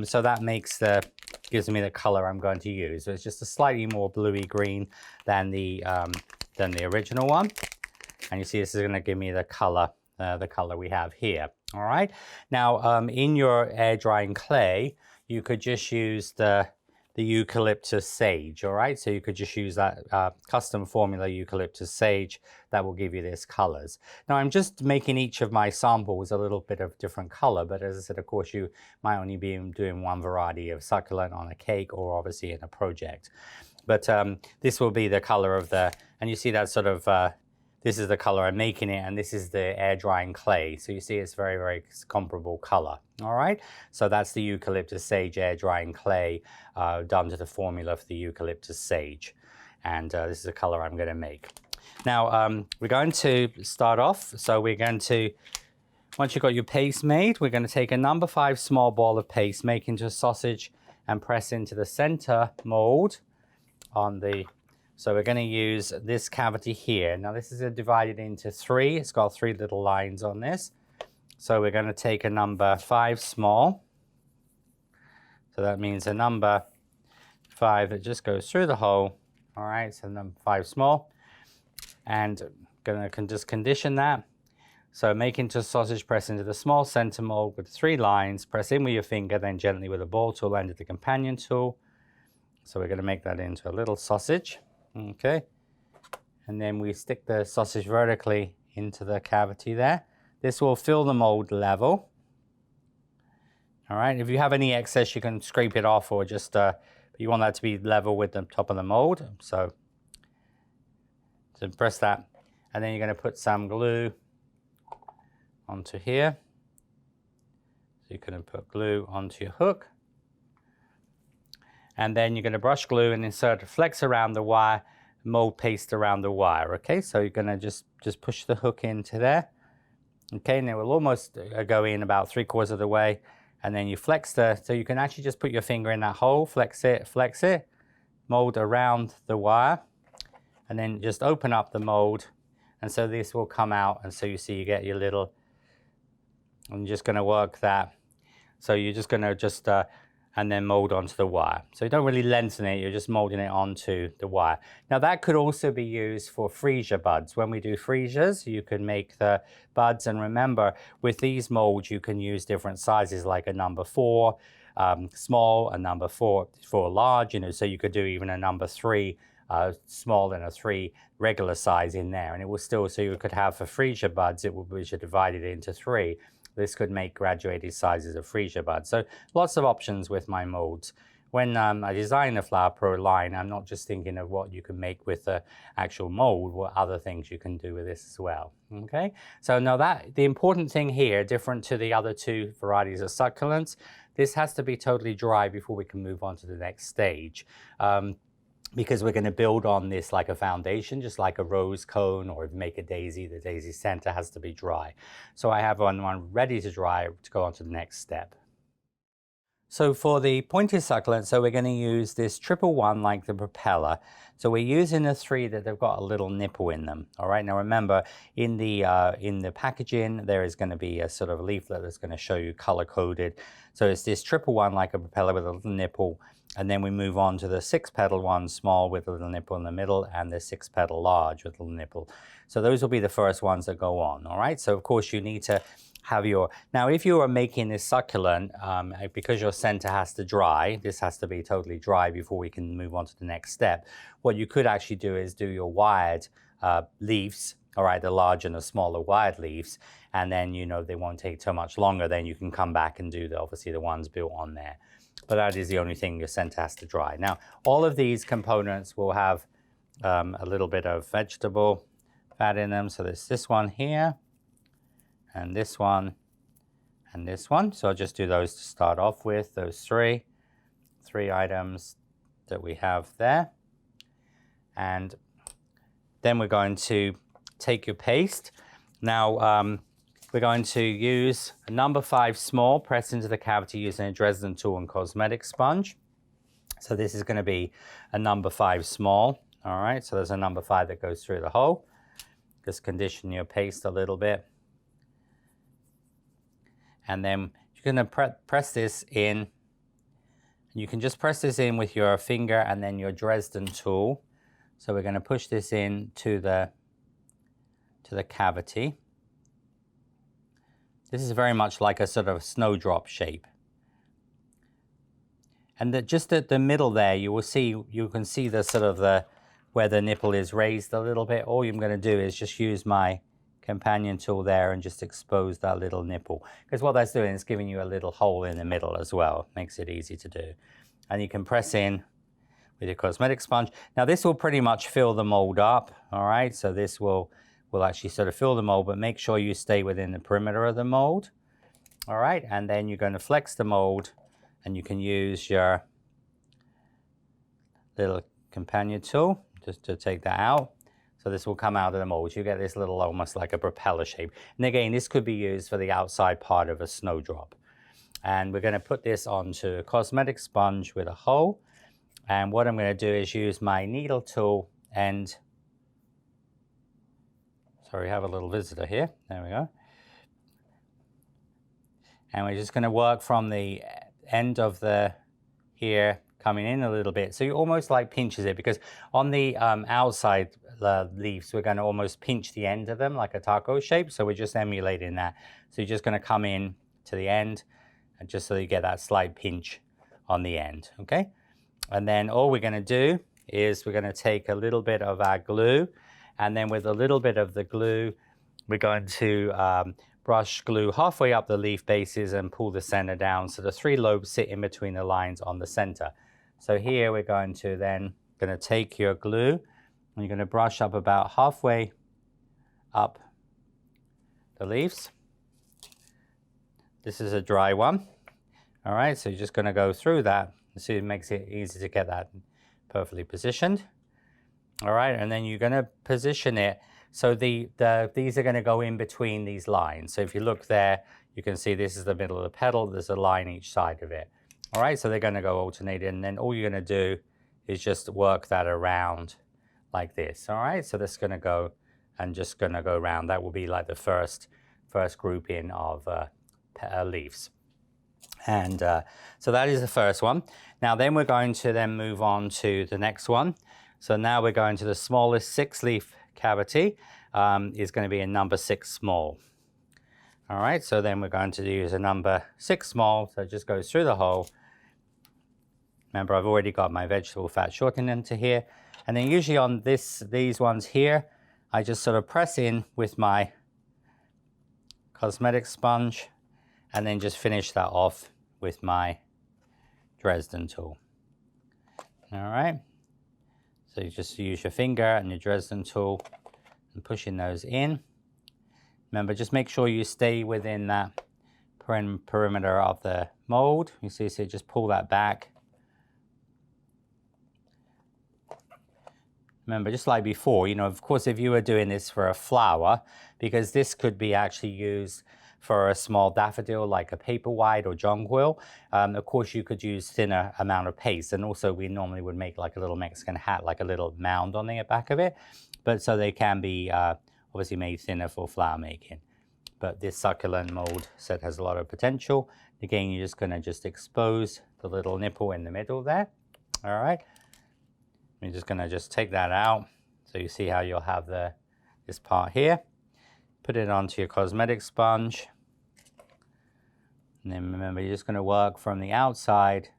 So that gives me the color I'm going to use. So it's just a slightly more bluey green than the original one. And you see this is going to give me the color we have here. All right. Now in your air drying clay, you could just use the eucalyptus sage. All right. So you could just use that custom formula eucalyptus sage that will give you these colors. Now I'm just making each of my samples a little bit of different color, but as I said, of course, you might only be doing one variety of succulent on a cake or obviously in a project. But this will be the color of and you see that sort of, this is the color I'm making it, and this is the air drying clay. So you see it's very, very comparable color. All right. So that's the eucalyptus sage air drying clay done to the formula for the eucalyptus sage. And this is the color I'm going to make. Now we're going to start off. So we're going to, once you've got your paste made, we're going to take a number 5 small ball of paste, make into a sausage, and press into the center mold on the, so we're going to use this cavity here. Now this is divided into 3. It's got 3 little lines on this. So we're going to take a number 5 small. So that means a number 5 that just goes through the hole. All right, so number 5 small. And going to just condition that. So make into a sausage, press into the small center mold with 3 lines, press in with your finger, then gently with a ball tool and the companion tool. So we're going to make that into a little sausage. Okay. And then we stick the sausage vertically into the cavity there. This will fill the mold level. All right. If you have any excess, you can scrape it off, or just, you want that to be level with the top of the mold. So press that. And then you're going to put some glue onto here. So you're going to put glue onto your hook. And then you're going to brush glue and insert a flex around the wire, mold paste around the wire. Okay, so you're going to just push the hook into there. Okay, and it will almost go in about 3/4 of the way. And then you flex so you can actually just put your finger in that hole, flex it, mold around the wire, and then just open up the mold. And so this will come out, and so you see you get your little, I'm just going to work that. So you're just going to and then mold onto the wire. So you don't really lengthen it, you're just molding it onto the wire. Now that could also be used for freesia buds. When we do freesias, you can make the buds, and remember, with these molds, you can use different sizes, like a number 4 small, a number 4 large, so you could do even a number 3 small and a 3 regular size in there, and it will still, so you could have for freesia buds, which are divided into 3. This could make graduated sizes of freesia buds. So lots of options with my molds when I design the Flower Pro line, I'm not just thinking of what you can make with the actual mold, what other things you can do with this as well. Okay, so now that the important thing here, different to the other two varieties of succulents, this has to be totally dry before we can move on to the next stage. Because we're going to build on this like a foundation, just like a rose cone or make a daisy. The daisy center has to be dry. So I have one ready to dry to go on to the next step. So for the pointed succulent, so we're going to use this 111 like the propeller. So we're using the 3 that they've got a little nipple in them. All right, now remember in the packaging, there is going to be a sort of leaflet that's going to show you color coded. So it's this 111 like a propeller with a little nipple. And then we move on to the 6-petal one, small with a little nipple in the middle, and the 6-petal large with a little nipple. So those will be the first ones that go on, all right? So of course you need to have your, now if you are making this succulent, because your center has to dry, this has to be totally dry before we can move on to the next step. What you could actually do is do your wired leaves, all right, the large and the smaller wired leaves, and then, you know, they won't take too much longer. Then you can come back and do obviously the ones built on there. But that is the only thing your center has to dry. Now, all of these components will have a little bit of vegetable fat in them. So there's this one here, and this one, and this one. So I'll just do those to start off with, those three items that we have there. And then we're going to take your paste. Now, we're going to use a number 5 small, press into the cavity using a Dresden tool and cosmetic sponge. So this is going to be a number 5 small. All right, so there's a number 5 that goes through the hole. Just condition your paste a little bit. And then you're going to press this in. You can just press this in with your finger and then your Dresden tool. So we're going to push this in to the cavity. This is very much like a sort of snowdrop shape. And just at the middle there, you can see the sort of where the nipple is raised a little bit. All I'm going to do is just use my companion tool there and just expose that little nipple. Because what that's doing is giving you a little hole in the middle as well. Makes it easy to do. And you can press in with your cosmetic sponge. Now this will pretty much fill the mold up. All right, so this will actually sort of fill the mold, but make sure you stay within the perimeter of the mold. All right, and then you're going to flex the mold, and you can use your little companion tool just to take that out. So this will come out of the mold. You get this little, almost like a propeller shape. And again, this could be used for the outside part of a snowdrop. And we're going to put this onto a cosmetic sponge with a hole. And what I'm going to do is use my needle tool and sorry, we have a little visitor here. There we go. And we're just going to work from the end of the here coming in a little bit. So you almost like pinches it, because on the outside leaves, we're going to almost pinch the end of them like a taco shape. So we're just emulating that. So you're just going to come in to the end, and just so you get that slight pinch on the end. Okay. And then all we're going to do is we're going to take a little bit of our glue. And then with a little bit of the glue, we're going to brush glue halfway up the leaf bases and pull the center down so the 3 lobes sit in between the lines on the center. So here we're going to take your glue and you're going to brush up about halfway up the leaves. This is a dry one. All right, so you're just going to go through that. See, it makes it easy to get that perfectly positioned. All right, and then you're going to position it so these are going to go in between these lines. So if you look there, you can see this is the middle of the petal. There's a line each side of it. All right, so they're going to go alternating, and then all you're going to do is just work that around like this. All right, so that's going to go and just going to go around. That will be like the first grouping of leaves. And so that is the first one. Now then we're going to then move on to the next one. So now we're going to the smallest 6-leaf cavity, is going to be a number 6 small. All right, so then we're going to use a number 6 small, so it just goes through the hole. Remember, I've already got my vegetable fat shortening into here. And then usually on these ones here, I just sort of press in with my cosmetic sponge and then just finish that off with my Dresden tool. All right. So you just use your finger and your Dresden tool and pushing those in. Remember, just make sure you stay within that perimeter of the mold. You see, so just pull that back. Remember, just like before, you know, of course, if you were doing this for a flower, because this could be actually used for a small daffodil like a paper white or jonquil, of course, you could use thinner amount of paste. And also, we normally would make like a little Mexican hat, like a little mound on the back of it. But so they can be obviously made thinner for flower making. But this succulent mold set has a lot of potential. Again, you're just going to just expose the little nipple in the middle there. All right. You're just going to just take that out. So you see how you'll have this part here. Put it onto your cosmetic sponge. And then remember, you're just going to work from the outside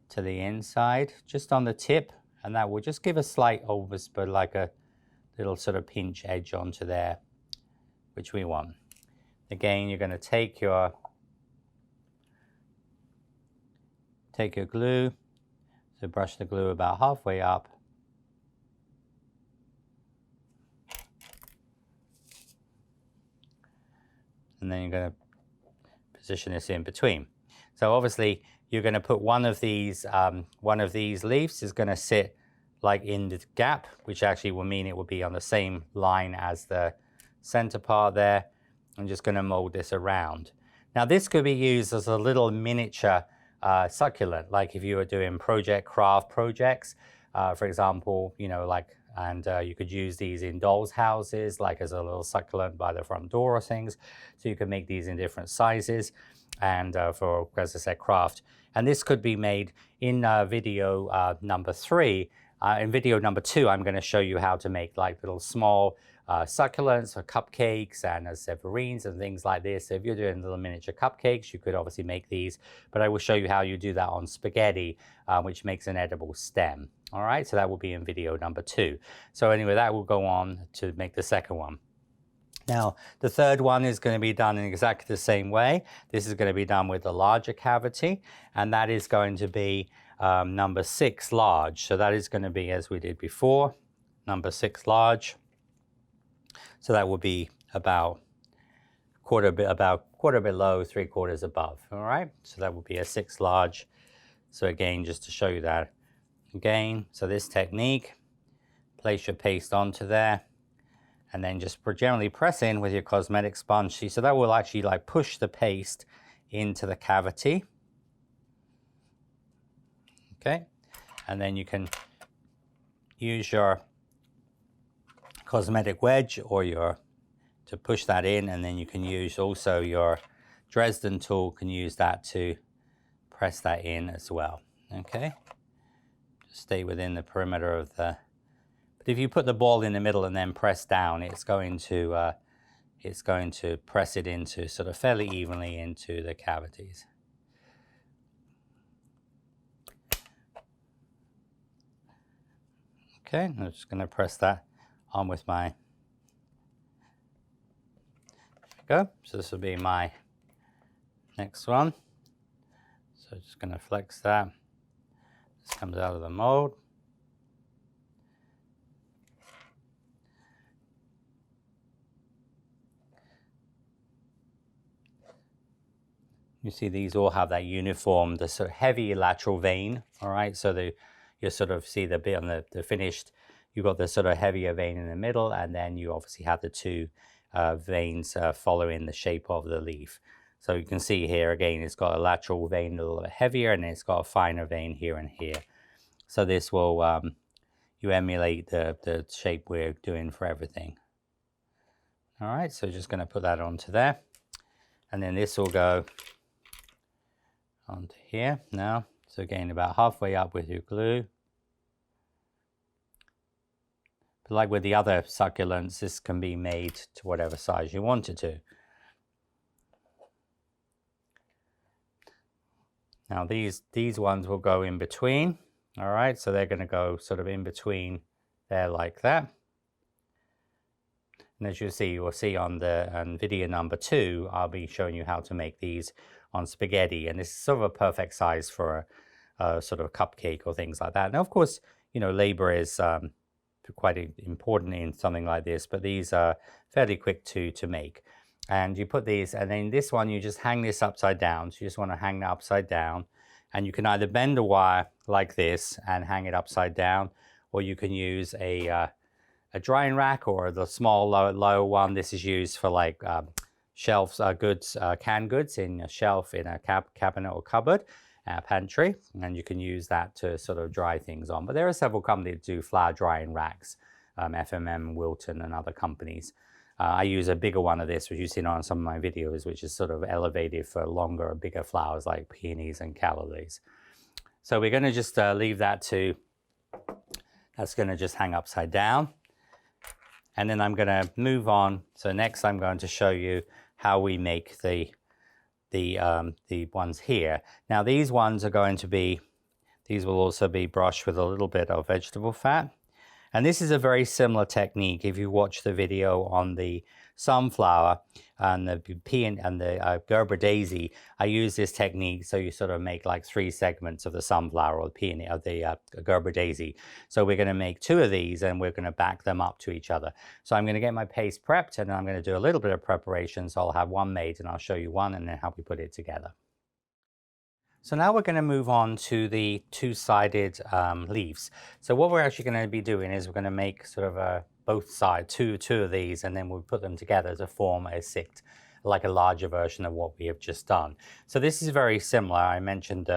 to the inside, just on the tip. And that will just give a slight overspray, like a little sort of pinch edge onto there, which we want. Again, you're going to take your glue. So brush the glue about halfway up. And then you're going to position this in between. So obviously you're going to put one of these leaves is going to sit like in the gap, which actually will mean it will be on the same line as the center part there. I'm just going to mold this around. Now this could be used as a little miniature succulent, like if you were doing craft projects, for example, you know, like, and you could use these in dolls' houses, like as a little succulent by the front door or things. So you can make these in different sizes, and for, as I said, craft. And this could be made in video number 3. In video number 2, I'm going to show you how to make like little small succulents or cupcakes and verines and things like this. So if you're doing little miniature cupcakes, you could obviously make these, but I will show you how you do that on spaghetti, which makes an edible stem. All right, so that will be in video number 2. So anyway, that will go on to make the second one. Now, the third one is going to be done in exactly the same way. This is going to be done with a larger cavity, and that is going to be number 6 large. So that is going to be, as we did before, number 6 large. So that will be about quarter below, 3/4 above. All right. So that will be a 6 large. So again, just to show you that again. So this technique, place your paste onto there, and then just generally press in with your cosmetic sponge. See, so that will actually like push the paste into the cavity. Okay. And then you can use your cosmetic wedge or to push that in, and then you can use also your Dresden tool, can use that to press that in as well. Okay, just stay within the perimeter of the, but if you put the ball in the middle and then press down, it's going to press it into sort of fairly evenly into the cavities. Okay, I'm just going to press that on with my, there we go. So this will be my next one. So just going to flex that. This comes out of the mold. You see these all have that uniform, the sort of heavy lateral vein, all right? So you sort of see the bit on the finished, you've got the sort of heavier vein in the middle, and then you obviously have the 2 veins following the shape of the leaf. So you can see here again, it's got a lateral vein a little bit heavier, and it's got a finer vein here and here. So this will, you emulate the shape we're doing for everything. All right, so just going to put that onto there. And then this will go onto here now. So again, about halfway up with your glue. But like with the other succulents, this can be made to whatever size you want it to. Now these ones will go in between. All right, so they're going to go sort of in between there like that. And as you will see on video number 2, I'll be showing you how to make these on spaghetti. And this is sort of a perfect size for sort of cupcake or things like that. Now, of course, you know, labor is quite important in something like this, but these are fairly quick to make. And you put these, and then this one, you just hang this upside down. So you just want to hang that upside down, and you can either bend a wire like this and hang it upside down, or you can use a drying rack or the small lower one. This is used for like shelves, goods, canned goods in a shelf in a cabinet or cupboard, pantry, and you can use that to sort of dry things on. But there are several companies that do flower drying racks, FMM, Wilton, and other companies. I use a bigger one of this, which you've seen on some of my videos, which is sort of elevated for longer, bigger flowers like peonies and calla lilies. So we're going to just leave that that's going to just hang upside down. And then I'm going to move on. So next I'm going to show you how we make the ones here. Now these ones are going to be, these will also be brushed with a little bit of vegetable fat. And this is a very similar technique. If you watch the video on the sunflower and the peony and the Gerber daisy, I use this technique. So you sort of make like 3 segments of the sunflower or the peony of the Gerber daisy. So we're going to make 2 of these, and we're going to back them up to each other. So I'm going to get my paste prepped, and I'm going to do a little bit of preparation. So I'll have one made, and I'll show you one and then how we put it together. So now we're going to move on to the 2-sided leaves. So what we're actually going to be doing is we're going to make sort of both sides, two of these, and then we'll put them together to form a sict, like a larger version of what we have just done. So this is very similar. I mentioned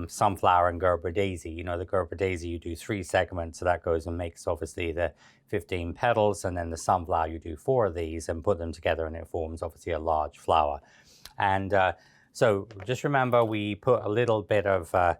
sunflower and Gerber daisy. You know, the Gerber daisy, you do 3 segments, so that goes and makes obviously the 15 petals, and then the sunflower, you do 4 of these and put them together, and it forms obviously a large flower. And so just remember, we put a little bit of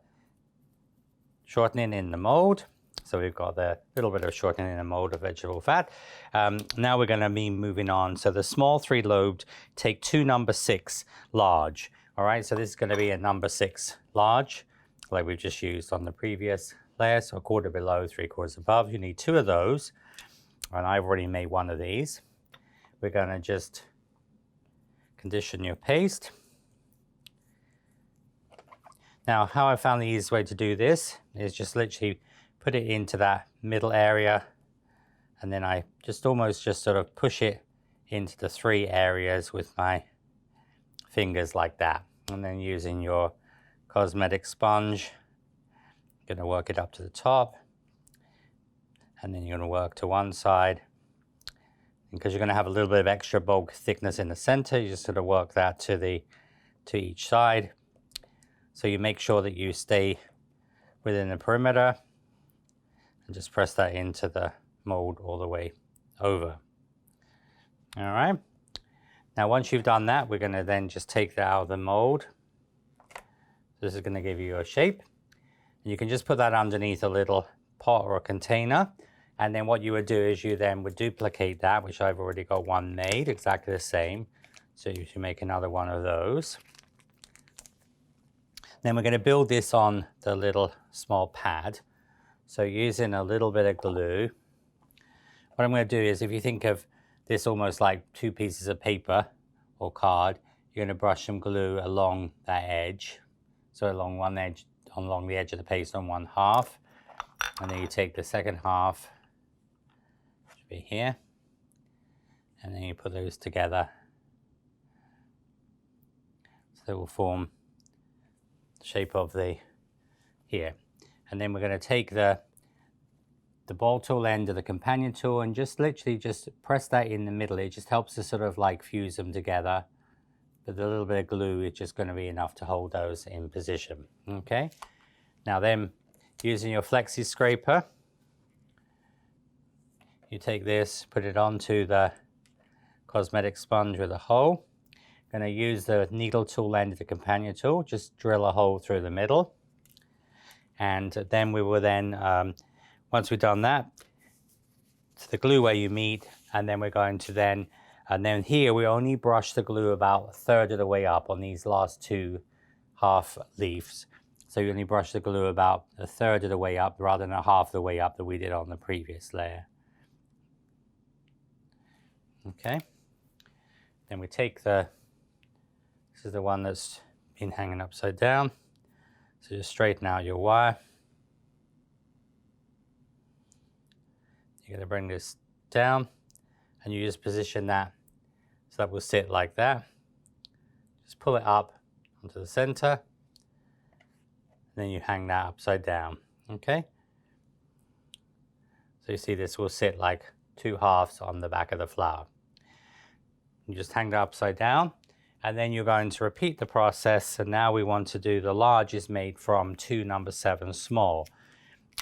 shortening in the mold. So we've got the little bit of shortening in the mold of vegetable fat. Now we're going to be moving on. So the small 3-lobed, take 2 number 6 large. All right, so this is going to be a number 6 large, like we've just used on the previous layer. So 1/4 below, 3/4 above. You need 2 of those. And I've already made 1 of these. We're going to just condition your paste. Now, how I found the easiest way to do this is just literally put it into that middle area, and then I just almost just sort of push it into the 3 areas with my fingers like that. And then using your cosmetic sponge, you're going to work it up to the top, and then you're going to work to one side. Because you're going to have a little bit of extra bulk thickness in the center, you just sort of work that to each side. So you make sure that you stay within the perimeter, and just press that into the mold all the way over. All right. Now, once you've done that, we're going to then just take that out of the mold. This is going to give you a shape. You can just put that underneath a little pot or a container. And then what you would do is you then would duplicate that, which I've already got 1 made, exactly the same. So you should make another 1 of those. Then we're going to build this on the little small pad. So using a little bit of glue. What I'm going to do is, if you think of this almost like 2 pieces of paper or card, you're going to brush some glue along that edge. So along one edge, along the edge of the paste on 1/2. And then you take the second half, which should be here, and then you put those together. So they will form shape of the here. And then we're going to take the ball tool end of the companion tool and just literally just press that in the middle. It just helps to sort of like fuse them together. But a little bit of glue is just going to be enough to hold those in position. Okay. Now then, using your flexi scraper, you take this, put it onto the cosmetic sponge with a hole. Going to use the needle tool end of the companion tool, just drill a hole through the middle. And then we will then, once we've done that, to the glue where you meet, and then we're going to then, and then here we only brush the glue about 1/3 of the way up on these last 2 half leaves. So you only brush the glue about 1/3 of the way up rather than 1/2 of the way up that we did on the previous layer. Okay. Then we take this is the one that's been hanging upside down. So just straighten out your wire. You're going to bring this down and you just position that so that will sit like that. Just pull it up onto the center and then you hang that upside down. Okay, so you see this will sit like two halves on the back of the flower. You just hang that upside down and then you're going to repeat the process, and now we want to do the large is made from 2 number 7 small.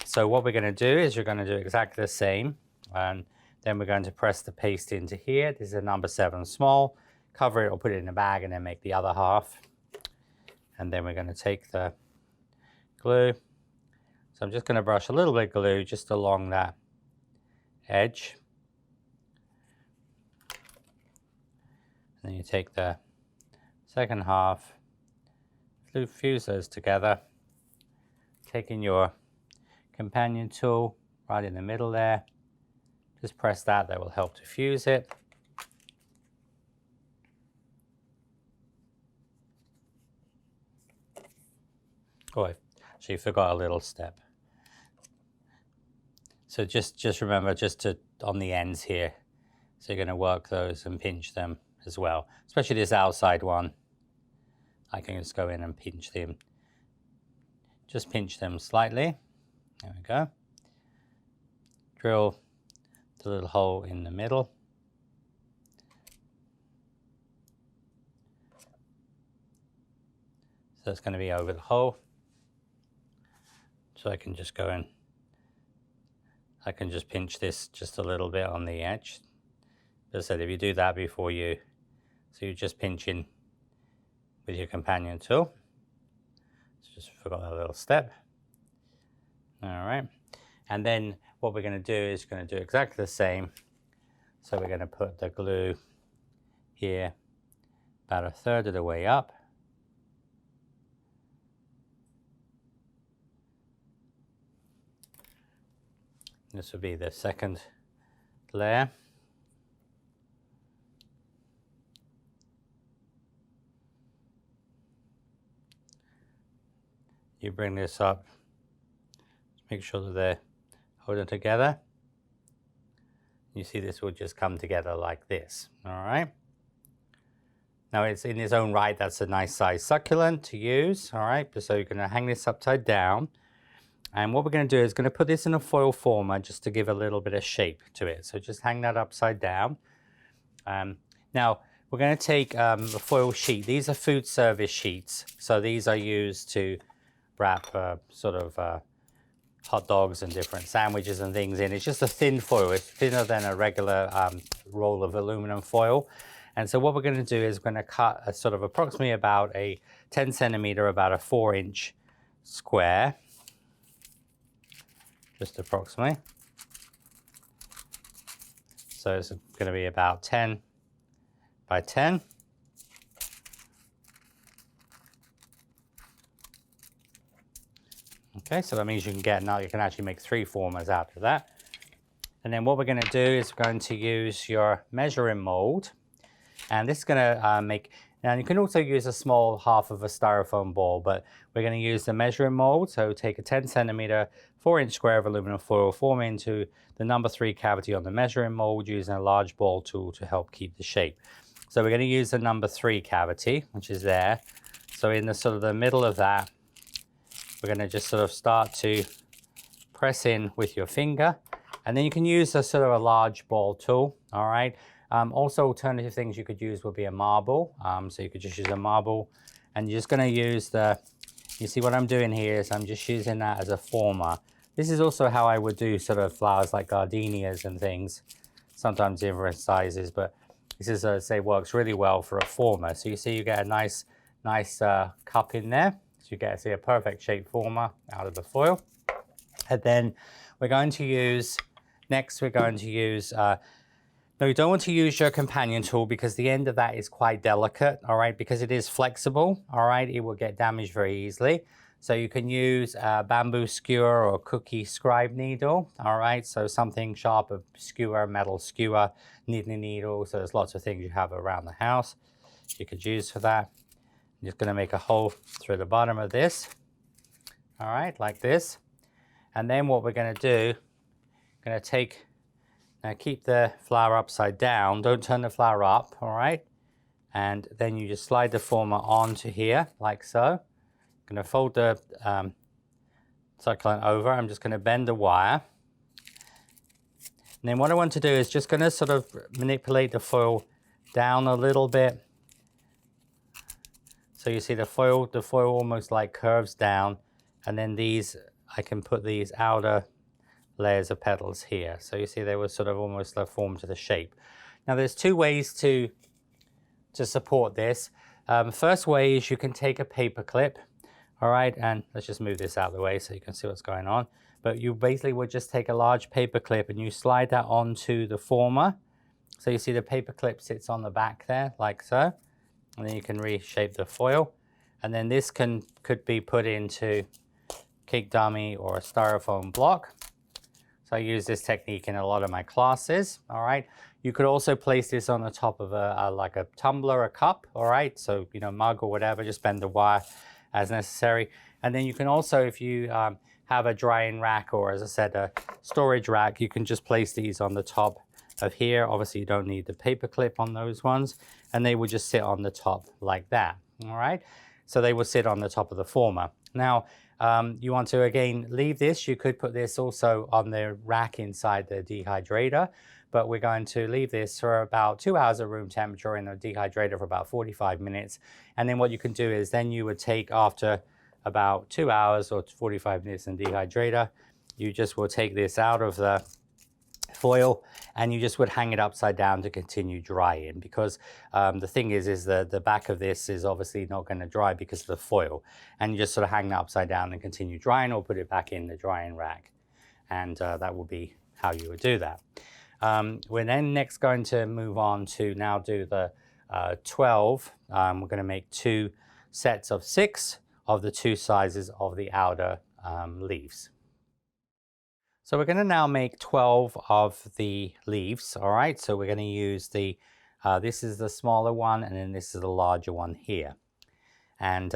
So what we're going to do is you're going to do exactly the same, and then we're going to press the paste into here. This is a number 7 small, cover it or put it in a bag and then make the other half. And then we're going to take the glue. So I'm just going to brush a little bit of glue just along that edge. And then you take the second half, fuse those together, taking your companion tool right in the middle there, just press that, that will help to fuse it. Oh, I actually forgot a little step. So just remember just to, on the ends here, so you're going to work those and pinch them as well, especially this outside one. I can just go in and pinch them. Just pinch them slightly. There we go. Drill the little hole in the middle. So it's going to be over the hole. So I can just go in. I can just pinch this just a little bit on the edge. As I said, if you do that before you, so you're just pinching with your companion tool. So just forgot a little step. All right. And then what we're going to do is going to do exactly the same. So we're going to put the glue here about 1/3 of the way up. This will be the second layer. You bring this up, make sure that they're holding together. You see this will just come together like this, all right? Now it's in its own right, that's a nice size succulent to use, all right? So you're gonna hang this upside down. And what we're gonna do is gonna put this in a foil former just to give a little bit of shape to it. So just hang that upside down. Now, we're gonna take a foil sheet. These are food service sheets. So these are used to wrap hot dogs and different sandwiches and things in. It's just a thin foil. It's thinner than a regular roll of aluminum foil. And so what we're going to do is we're going to cut a sort of approximately about a 10 centimeter, about a 4-inch square, just approximately. So it's going to be about 10 by 10. Okay, so that means you can get, now you can actually make 3 formers out of that. And then what we're going to do is we're going to use your measuring mold. And this is going to make, now you can also use a small half of a styrofoam ball, but we're going to use the measuring mold. So take a 10 centimeter, 4-inch square of aluminum foil, form into the number 3 cavity on the measuring mold using a large ball tool to help keep the shape. So we're going to use the number 3 cavity, which is there. So in the sort of the middle of that, we're going to just sort of start to press in with your finger, and then you can use a sort of a large ball tool, all right? Also, alternative things you could use would be a marble. So you could just use a marble, and you're just going to use the, you see what I'm doing here is I'm just using that as a former. This is also how I would do sort of flowers like gardenias and things, sometimes different sizes, but this is, say, works really well for a former. So you see you get a nice cup in there. So you get, see, a perfect shape former out of the foil. And then we're going to use, next we're going to use, no, you don't want to use your companion tool because the end of that is quite delicate, all right? Because it is flexible, all right? It will get damaged very easily. So you can use a bamboo skewer or a cookie scribe needle, all right? So something sharp, a skewer, metal skewer, knitting needle. So there's lots of things you have around the house you could use for that. I'm just going to make a hole through the bottom of this. all right, like this. And then what we're going to do, going to take, now keep the flower upside down, don't turn the flower up, all right? And then you just slide the former onto here, like so. I'm going to fold the succulent over. I'm just going to bend the wire. And then what I want to do is just going to sort of manipulate the foil down a little bit. So you see the foil almost like curves down. And then these, I can put these outer layers of petals here. So you see they were sort of almost formed to the shape. Now there's two ways to support this. First way is you can take a paper clip. All right, and let's just move this out of the way so you can see what's going on. But you basically would just take a large paper clip and you slide that onto the former. So you see the paper clip sits on the back there, like so. And then you can reshape the foil. And then this could be put into cake dummy or a styrofoam block. So I use this technique in a lot of my classes, all right? You could also place this on the top of like a tumbler, a cup, all right? So, you know, mug or whatever, just bend the wire as necessary. And then you can also, if you have a drying rack or, as I said, a storage rack, you can just place these on the top of here. Obviously, you don't need the paper clip on those ones, and they will just sit on the top like that, all right? So they will sit on the top of the former. Now, you want to, again, leave this. You could put this also on the rack inside the dehydrator, but we're going to leave this for about 2 hours at room temperature in the dehydrator for about 45 minutes. And then what you can do is then you would take, after about 2 hours or 45 minutes in dehydrator, you just will take this out of the foil and you just would hang it upside down to continue drying, because the thing is the back of this is obviously not going to dry because of the foil, and you just sort of hang that upside down and continue drying, or put it back in the drying rack, and that will be how you would do that. We're then next going to move on to now do the 12. We're going to make 2 sets of 6 of the 2 sizes of the outer leaves. So we're going to now make 12 of the leaves, all right? So we're going to use the, this is the smaller one, and then this is the larger one here. And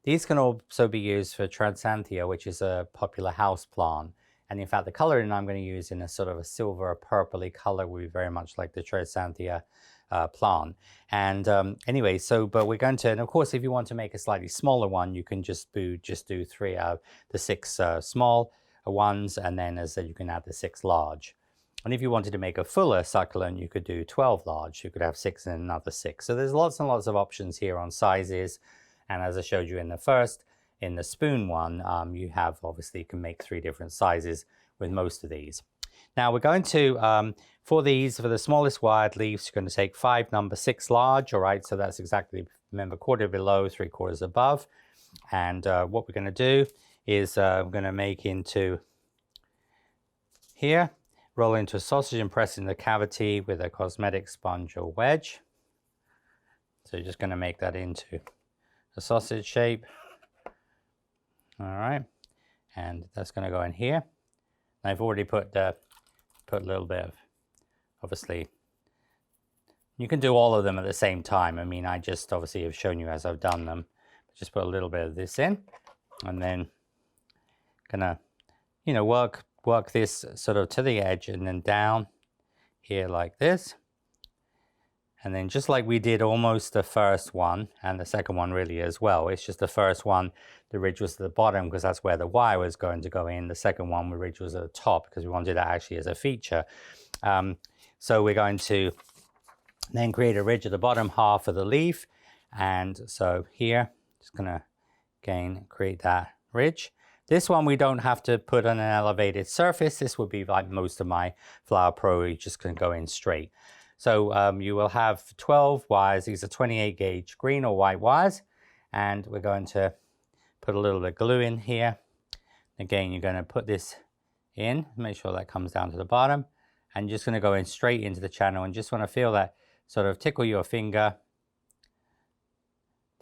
these can also be used for Transanthia, which is a popular house plant. And in fact, the coloring I'm going to use in a sort of a silver purpley color will be very much like the Transanthia plant. And anyway, so, but we're going to, and of course, if you want to make a slightly smaller one, you can just do 3 out of the 6 small ones, and then as I said, you can add the 6 large. And if you wanted to make a fuller succulent, you could do 12 large. You could have 6 and another 6. So there's lots and lots of options here on sizes. And as I showed you in the first, in the spoon one, you have, obviously, you can make 3 different sizes with most of these. Now we're going to, for these, for the smallest wired leaves, you're going to take 5 number 6 large, all right? So that's exactly, remember, 1/4 below, 3/4 above. And what we're going to do is we're going to make into here, roll into a sausage and press in the cavity with a cosmetic sponge or wedge. So you're just going to make that into a sausage shape. All right, and that's going to go in here. And I've already put a little bit of, obviously, you can do all of them at the same time. I mean, I just obviously have shown you as I've done them. Just put a little bit of this in, and then gonna, you know, work this sort of to the edge and then down here like this. And then just like we did almost the first one and the second one really as well, it's just the first one, the ridge was at the bottom because that's where the wire was going to go in. The second one, the ridge was at the top because we wanted that actually as a feature. So we're going to then create a ridge at the bottom half of the leaf. And so here, just gonna again create that ridge. This one we don't have to put on an elevated surface. This would be like most of my Flower Pro, you're just gonna go in straight. So you will have 12 wires. These are 28 gauge green or white wires. And we're going to put a little bit of glue in here. Again, you're gonna put this in, make sure that comes down to the bottom. And you're just gonna go in straight into the channel and just wanna feel that sort of tickle your finger.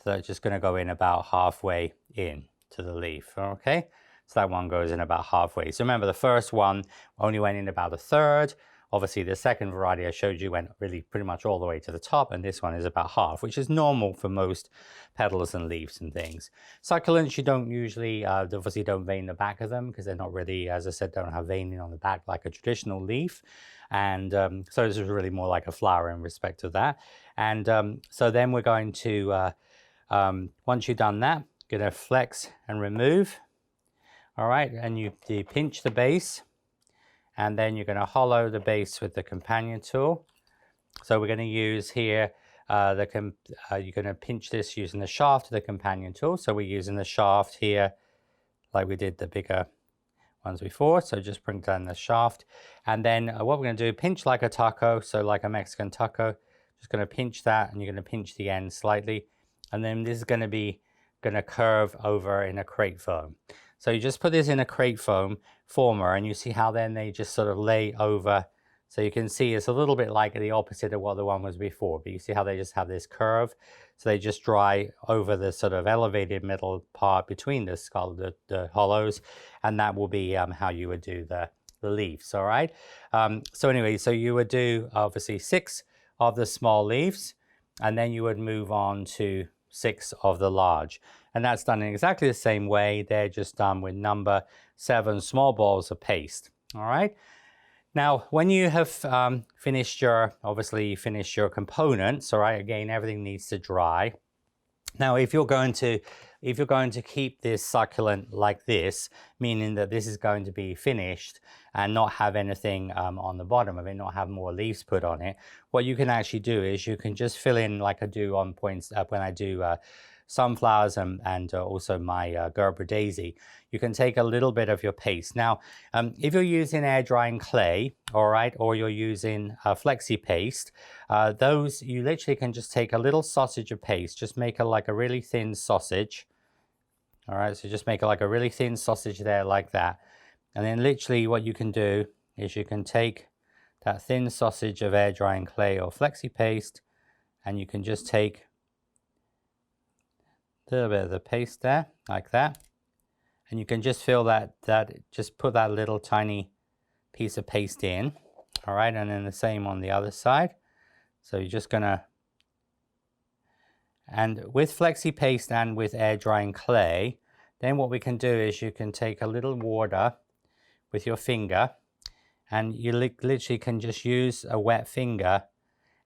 So it's just gonna go in about halfway in to the leaf, okay? So that one goes in about halfway. So remember the first one only went in about 1/3 obviously the second variety I showed you went really pretty much all the way to the top, and this one is about half, which is normal for most petals and leaves and things. Succulents, you don't usually, obviously don't vein the back of them because they're not really, as I said, don't have veining on the back like a traditional leaf. And so this is really more like a flower in respect to that. And so then we're going to, once you've done that, you're going to flex and remove. All right, and you pinch the base, and then you're going to hollow the base with the companion tool. So we're going to use here, you're going to pinch this using the shaft of the companion tool. So we're using the shaft here like we did the bigger ones before. So just bring down the shaft. And then what we're going to do, pinch like a taco, so like a Mexican taco. Just going to pinch that, and you're going to pinch the end slightly. And then this is going to curve over in a crate foam. So you just put this in a crate foam former, and you see how then they just sort of lay over. So you can see it's a little bit like the opposite of what the one was before, but you see how they just have this curve. So they just dry over the sort of elevated middle part between the skull, the hollows, and that will be how you would do the leaves, all right? So anyway, so you would do obviously 6 of the small leaves, and then you would move on to 6 of the large. And that's done in exactly the same way. They're just done with number 7 small balls of paste. All right. Now, when you have finished your components, all right, again, everything needs to dry. Now, if you're going to keep this succulent like this, meaning that this is going to be finished and not have anything on the bottom of it, not have more leaves put on it, what you can actually do is you can just fill in like I do on points when I do sunflowers and also my Gerber daisy. You can take a little bit of your paste. Now, if you're using air drying clay, all right, or you're using flexi paste, those you literally can just take a little sausage of paste, just make like a really thin sausage. All right, so just make like a really thin sausage there like that. And then literally what you can do is you can take that thin sausage of air drying clay or flexi paste, and you can just take a little bit of the paste there like that, and you can just feel that just put that little tiny piece of paste in. All right, and then the same on the other side. So you're just gonna, and with flexi paste and with air drying clay, then what we can do is you can take a little water with your finger, and you literally can just use a wet finger,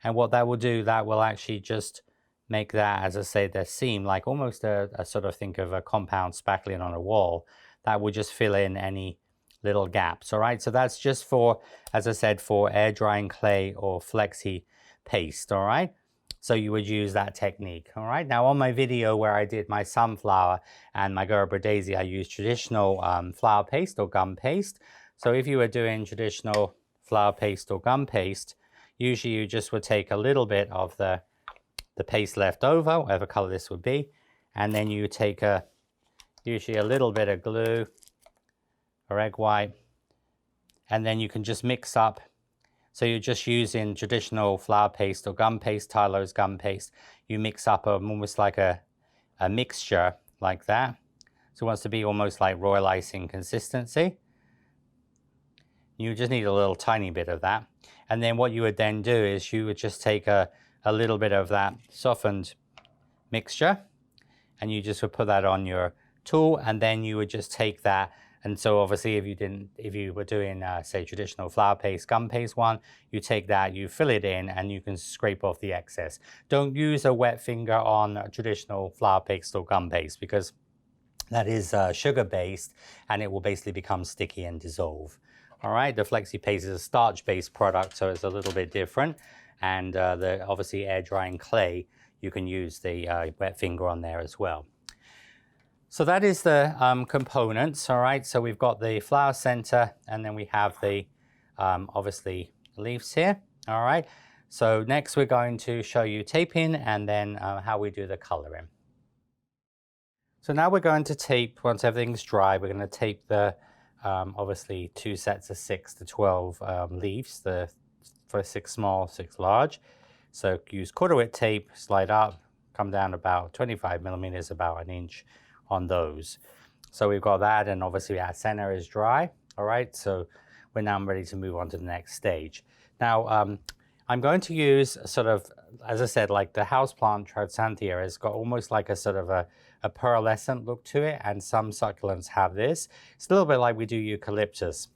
and what that will do, that will actually just make that, as I say, the seam, like almost a sort of, think of a compound spackling on a wall, that will just fill in any little gaps. All right, so that's just for, as I said, for air drying clay or flexi paste. All right, so you would use that technique. All right, now on my video where I did my sunflower and my Gerber daisy, I used traditional flour paste or gum paste. So if you were doing traditional flour paste or gum paste, usually you just would take a little bit of the paste left over, whatever color this would be, and then you take usually a little bit of glue or egg white, and then you can just mix up. So you're just using traditional flour paste or gum paste, Tylo's gum paste. You mix up almost like a mixture like that. So it wants to be almost like royal icing consistency. You just need a little tiny bit of that. And then what you would then do is you would just take a little bit of that softened mixture, and you just would put that on your tool, and then you would just take that. And so obviously if you were doing say traditional flour paste, gum paste one, you take that, you fill it in, and you can scrape off the excess. Don't use a wet finger on traditional flour paste or gum paste, because that is sugar based, and it will basically become sticky and dissolve. All right, the flexi paste is a starch based product, so it's a little bit different. And the obviously air drying clay, you can use the wet finger on there as well. So that is the components. All right, so we've got the flower center, and then we have the obviously leaves here. All right, so next we're going to show you taping, and then how we do the coloring. So now we're going to tape. Once everything's dry, we're going to tape the obviously 2 sets of 6 to 12 leaves, for 6 small, 6 large. So use quarter width tape, slide up, come down about 25 millimeters, about 1 inch on those. So we've got that, and obviously our center is dry. All right, so we're now ready to move on to the next stage. Now, I'm going to use sort of, as I said, like the houseplant Trotsanthia has got almost like a sort of a pearlescent look to it, and some succulents have this. It's a little bit like we do eucalyptus.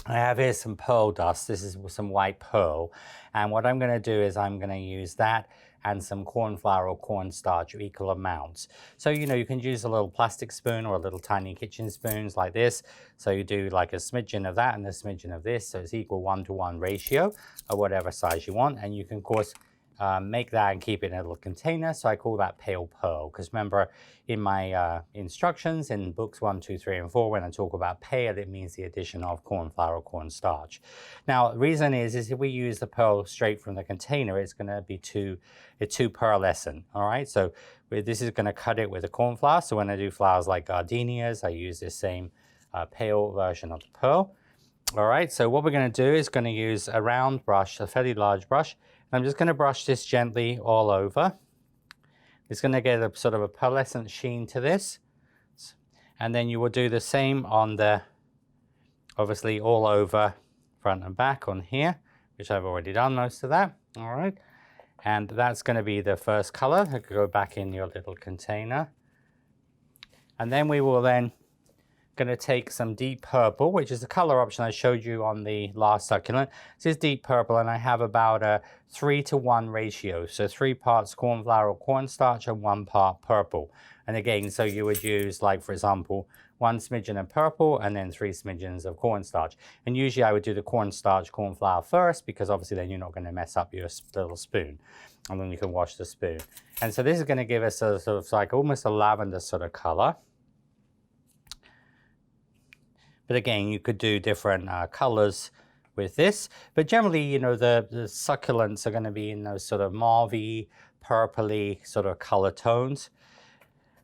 I have here some pearl dust. This is some white pearl. And what I'm going to do is I'm going to use that and some corn flour or cornstarch, equal amounts. So, you know, you can use a little plastic spoon or a little tiny kitchen spoons like this. So you do like a smidgen of that and a smidgen of this. So it's equal 1-to-1 ratio or whatever size you want. And you can, of course, make that and keep it in a little container. So I call that pale pearl, because remember in my instructions in books 1, 2, 3, and 4, when I talk about pale, it means the addition of corn flour or cornstarch. Now, the reason is if we use the pearl straight from the container, it's going to be too pearlescent. All right, so this is going to cut it with the corn flour. So when I do flowers like gardenias, I use this same pale version of the pearl. All right, so what we're going to do is going to use a round brush, a fairly large brush. I'm just going to brush this gently all over. It's going to get a sort of a pearlescent sheen to this. And then you will do the same on the, obviously all over front and back on here, which I've already done most of that. All right. And that's going to be the first color. It could go back in your little container. And then we will then going to take some deep purple, which is the color option I showed you on the last succulent. This is deep purple, and I have about a 3-to-1 ratio. So 3 parts corn flour or cornstarch and 1 part purple. And again, so you would use, like, for example, 1 smidgen of purple and then 3 smidgens of cornstarch. And usually I would do the cornstarch, corn flour first, because obviously then you're not going to mess up your little spoon. And then you can wash the spoon. And so this is going to give us a sort of like almost a lavender sort of color. But again, you could do different colors with this. But generally, you know, the succulents are going to be in those sort of mauve-y, purpley sort of color tones.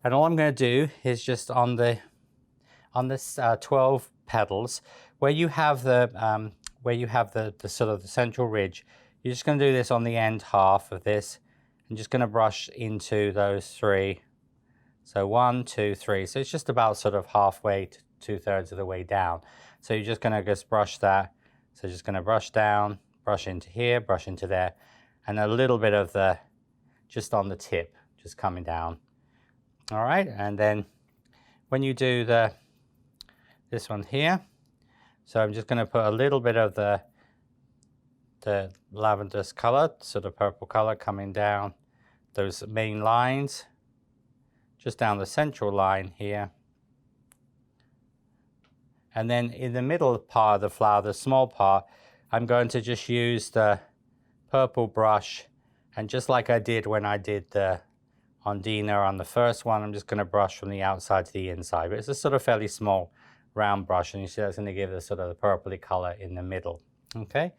And all I'm going to do is just on this 12 petals, where you have the sort of the central ridge, you're just going to do this on the end half of this, and just going to brush into those 3. So 1, 2, 3. So it's just about sort of halfway to 2/3 of the way down. So you're just going to just brush that. So just going to brush down, brush into here, brush into there, and a little bit of the, just on the tip, just coming down. All right, and then when you do this one here, so I'm just going to put a little bit of the lavender color, sort of purple color, coming down those main lines, just down the central line here. And then in the middle part of the flower, the small part, I'm going to just use the purple brush, and just like I did when I did the Ondina on the first one, I'm just going to brush from the outside to the inside. But it's a sort of fairly small round brush, and you see that's going to give the sort of the purpley color in the middle. Okay.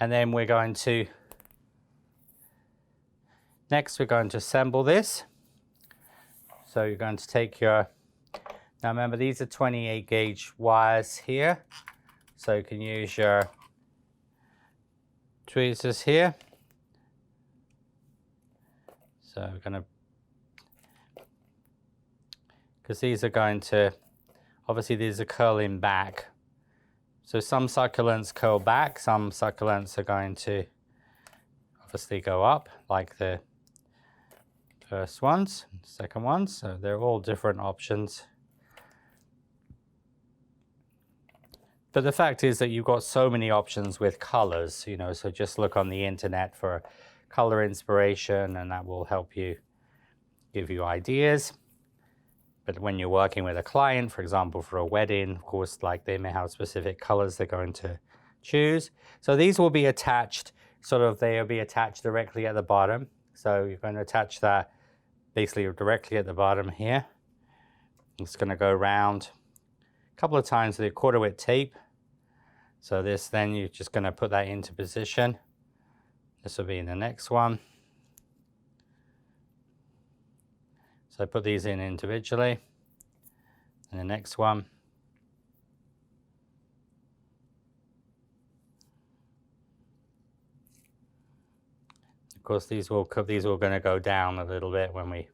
And then we're going to, next we're going to assemble this. So you're going to take your, now remember these are 28 gauge wires here. So you can use your tweezers here. So we're going to, because these are going to, obviously these are curling back. So some succulents curl back, some succulents are going to obviously go up, like the first ones, second ones. So they're all different options. But the fact is that you've got so many options with colors, you know, so just look on the internet for color inspiration, and that will help you, give you ideas. But when you're working with a client, for example, for a wedding, of course, like they may have specific colors they're going to choose. So these will be attached, sort of, they'll be attached directly at the bottom. So you're going to attach that basically directly at the bottom here. It's going to go around a couple of times with a 1/4 width tape. So this, then you're just going to put that into position. This will be in the next one. So I put these in individually, and the next one. Of course, these will going to go down a little bit when we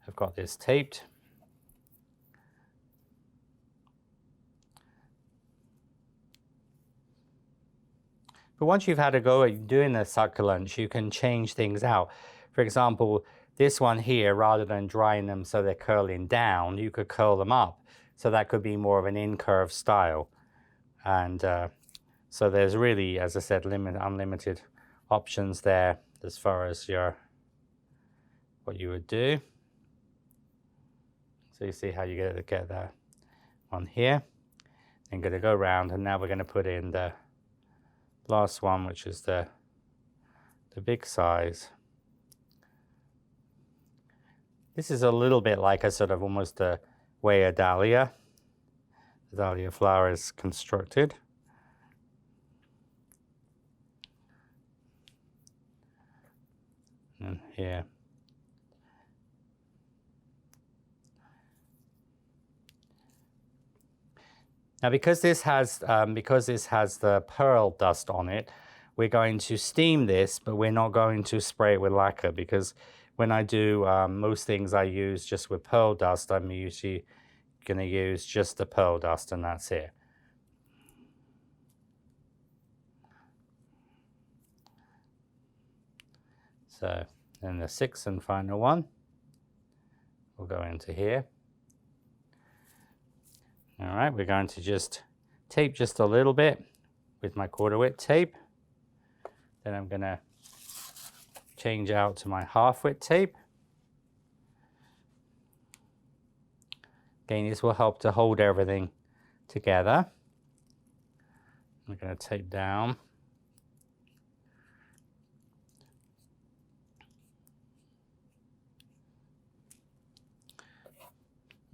have got this taped. But once you've had a go at doing the succulents, you can change things out. For example, this one here, rather than drying them so they're curling down, you could curl them up. So that could be more of an in-curve style. And so there's really, as I said, unlimited options there as far as what you would do. So you see how you get that on here. I'm going to go around, and now we're going to put in the last one, which is the big size. This is a little bit like a sort of almost the way the dahlia flower is constructed. And here. Now, because this has the pearl dust on it, we're going to steam this, but we're not going to spray it with lacquer, because when I do most things I use just with pearl dust, I'm usually going to use just the pearl dust, and that's it. So then the sixth and final one will go into here. All right, we're going to just tape just a little bit with my 1/4 width tape. Then I'm going to change out to my 1/2 width tape. Again, this will help to hold everything together. I'm going to tape down.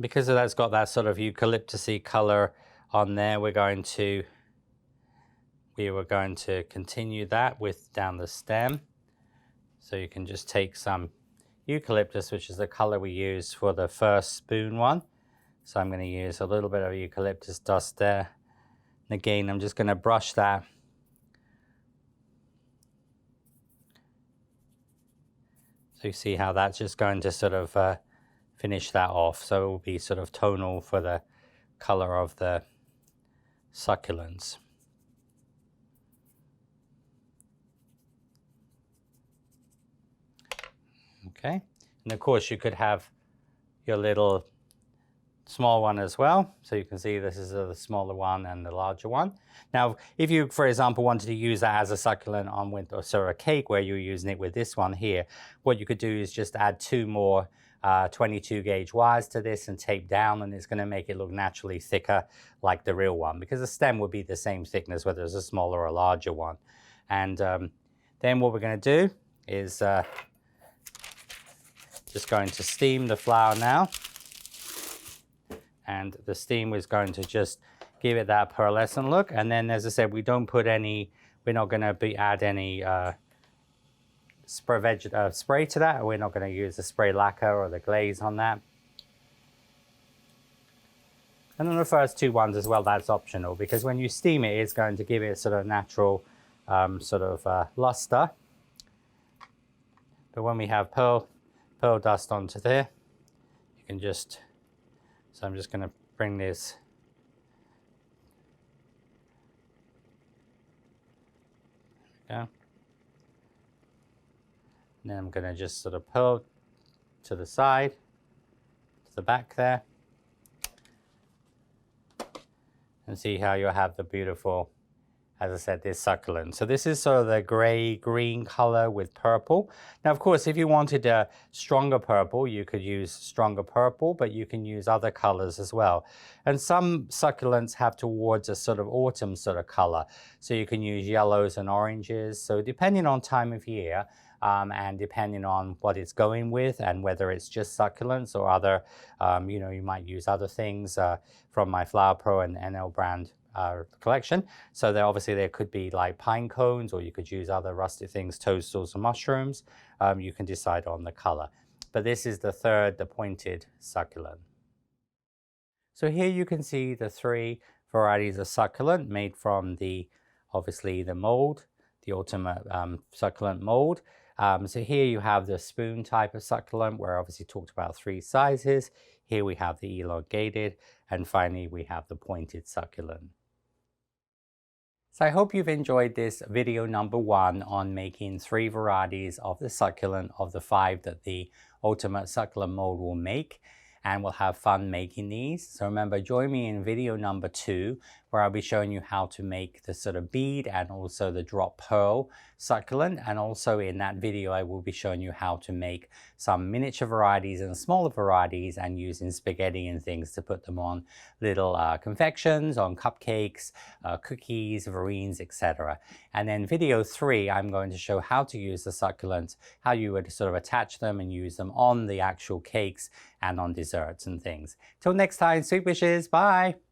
Because that's got that sort of eucalyptusy color on there, we were going to continue that down the stem. So you can just take some eucalyptus, which is the color we used for the first spoon one. So I'm going to use a little bit of eucalyptus dust there. And again, I'm just going to brush that. So you see how that's just going to sort of finish that off. So it will be sort of tonal for the color of the succulents. Okay, and of course you could have your little small one as well. So you can see this is the smaller one and the larger one. Now, if you, for example, wanted to use that as a succulent on with a cake where you're using it with this one here, what you could do is just add 2 more 22 gauge wires to this and tape down, and it's going to make it look naturally thicker like the real one, because the stem would be the same thickness whether it's a smaller or a larger one. And then what we're going to do is just going to steam the flower now, and the steam is going to just give it that pearlescent look. And then, as I said, we're not going to add any spray to that. We're not going to use the spray lacquer or the glaze on that. And on the first 2 ones as well, that's optional, because when you steam it, it's going to give it sort of natural luster. But when we have pearl dust onto there, you can just, so I'm just going to bring this and then I'm going to just sort of pull to the side, to the back there, and see how you'll have the beautiful, as I said, this succulent. So this is sort of the gray-green color with purple. Now, of course, if you wanted a stronger purple, you could use stronger purple, but you can use other colors as well. And some succulents have towards a sort of autumn sort of color. So you can use yellows and oranges. So depending on time of year, and depending on what it's going with and whether it's just succulents or other, you might use other things from my Flower Pro and NL brand collection. So there could be like pine cones, or you could use other rustic things, toadstools and mushrooms. You can decide on the color. But this is the pointed succulent. So here you can see the 3 varieties of succulent made from obviously the mold, the ultimate succulent mold. So here you have the spoon type of succulent, where I obviously talked about 3 sizes. Here we have the elongated, and finally we have the pointed succulent. So I hope you've enjoyed this video number 1 on making 3 varieties of the succulent of the 5 that the ultimate succulent mold will make. And we'll have fun making these. So remember, join me in video number 2, where I'll be showing you how to make the sort of bead and also the drop pearl succulent. And also in that video, I will be showing you how to make some miniature varieties and smaller varieties and using spaghetti and things to put them on little confections, on cupcakes, cookies, verines, etc. And then video 3, I'm going to show how to use the succulents, how you would sort of attach them and use them on the actual cakes and on desserts and things. Till next time, sweet wishes, bye!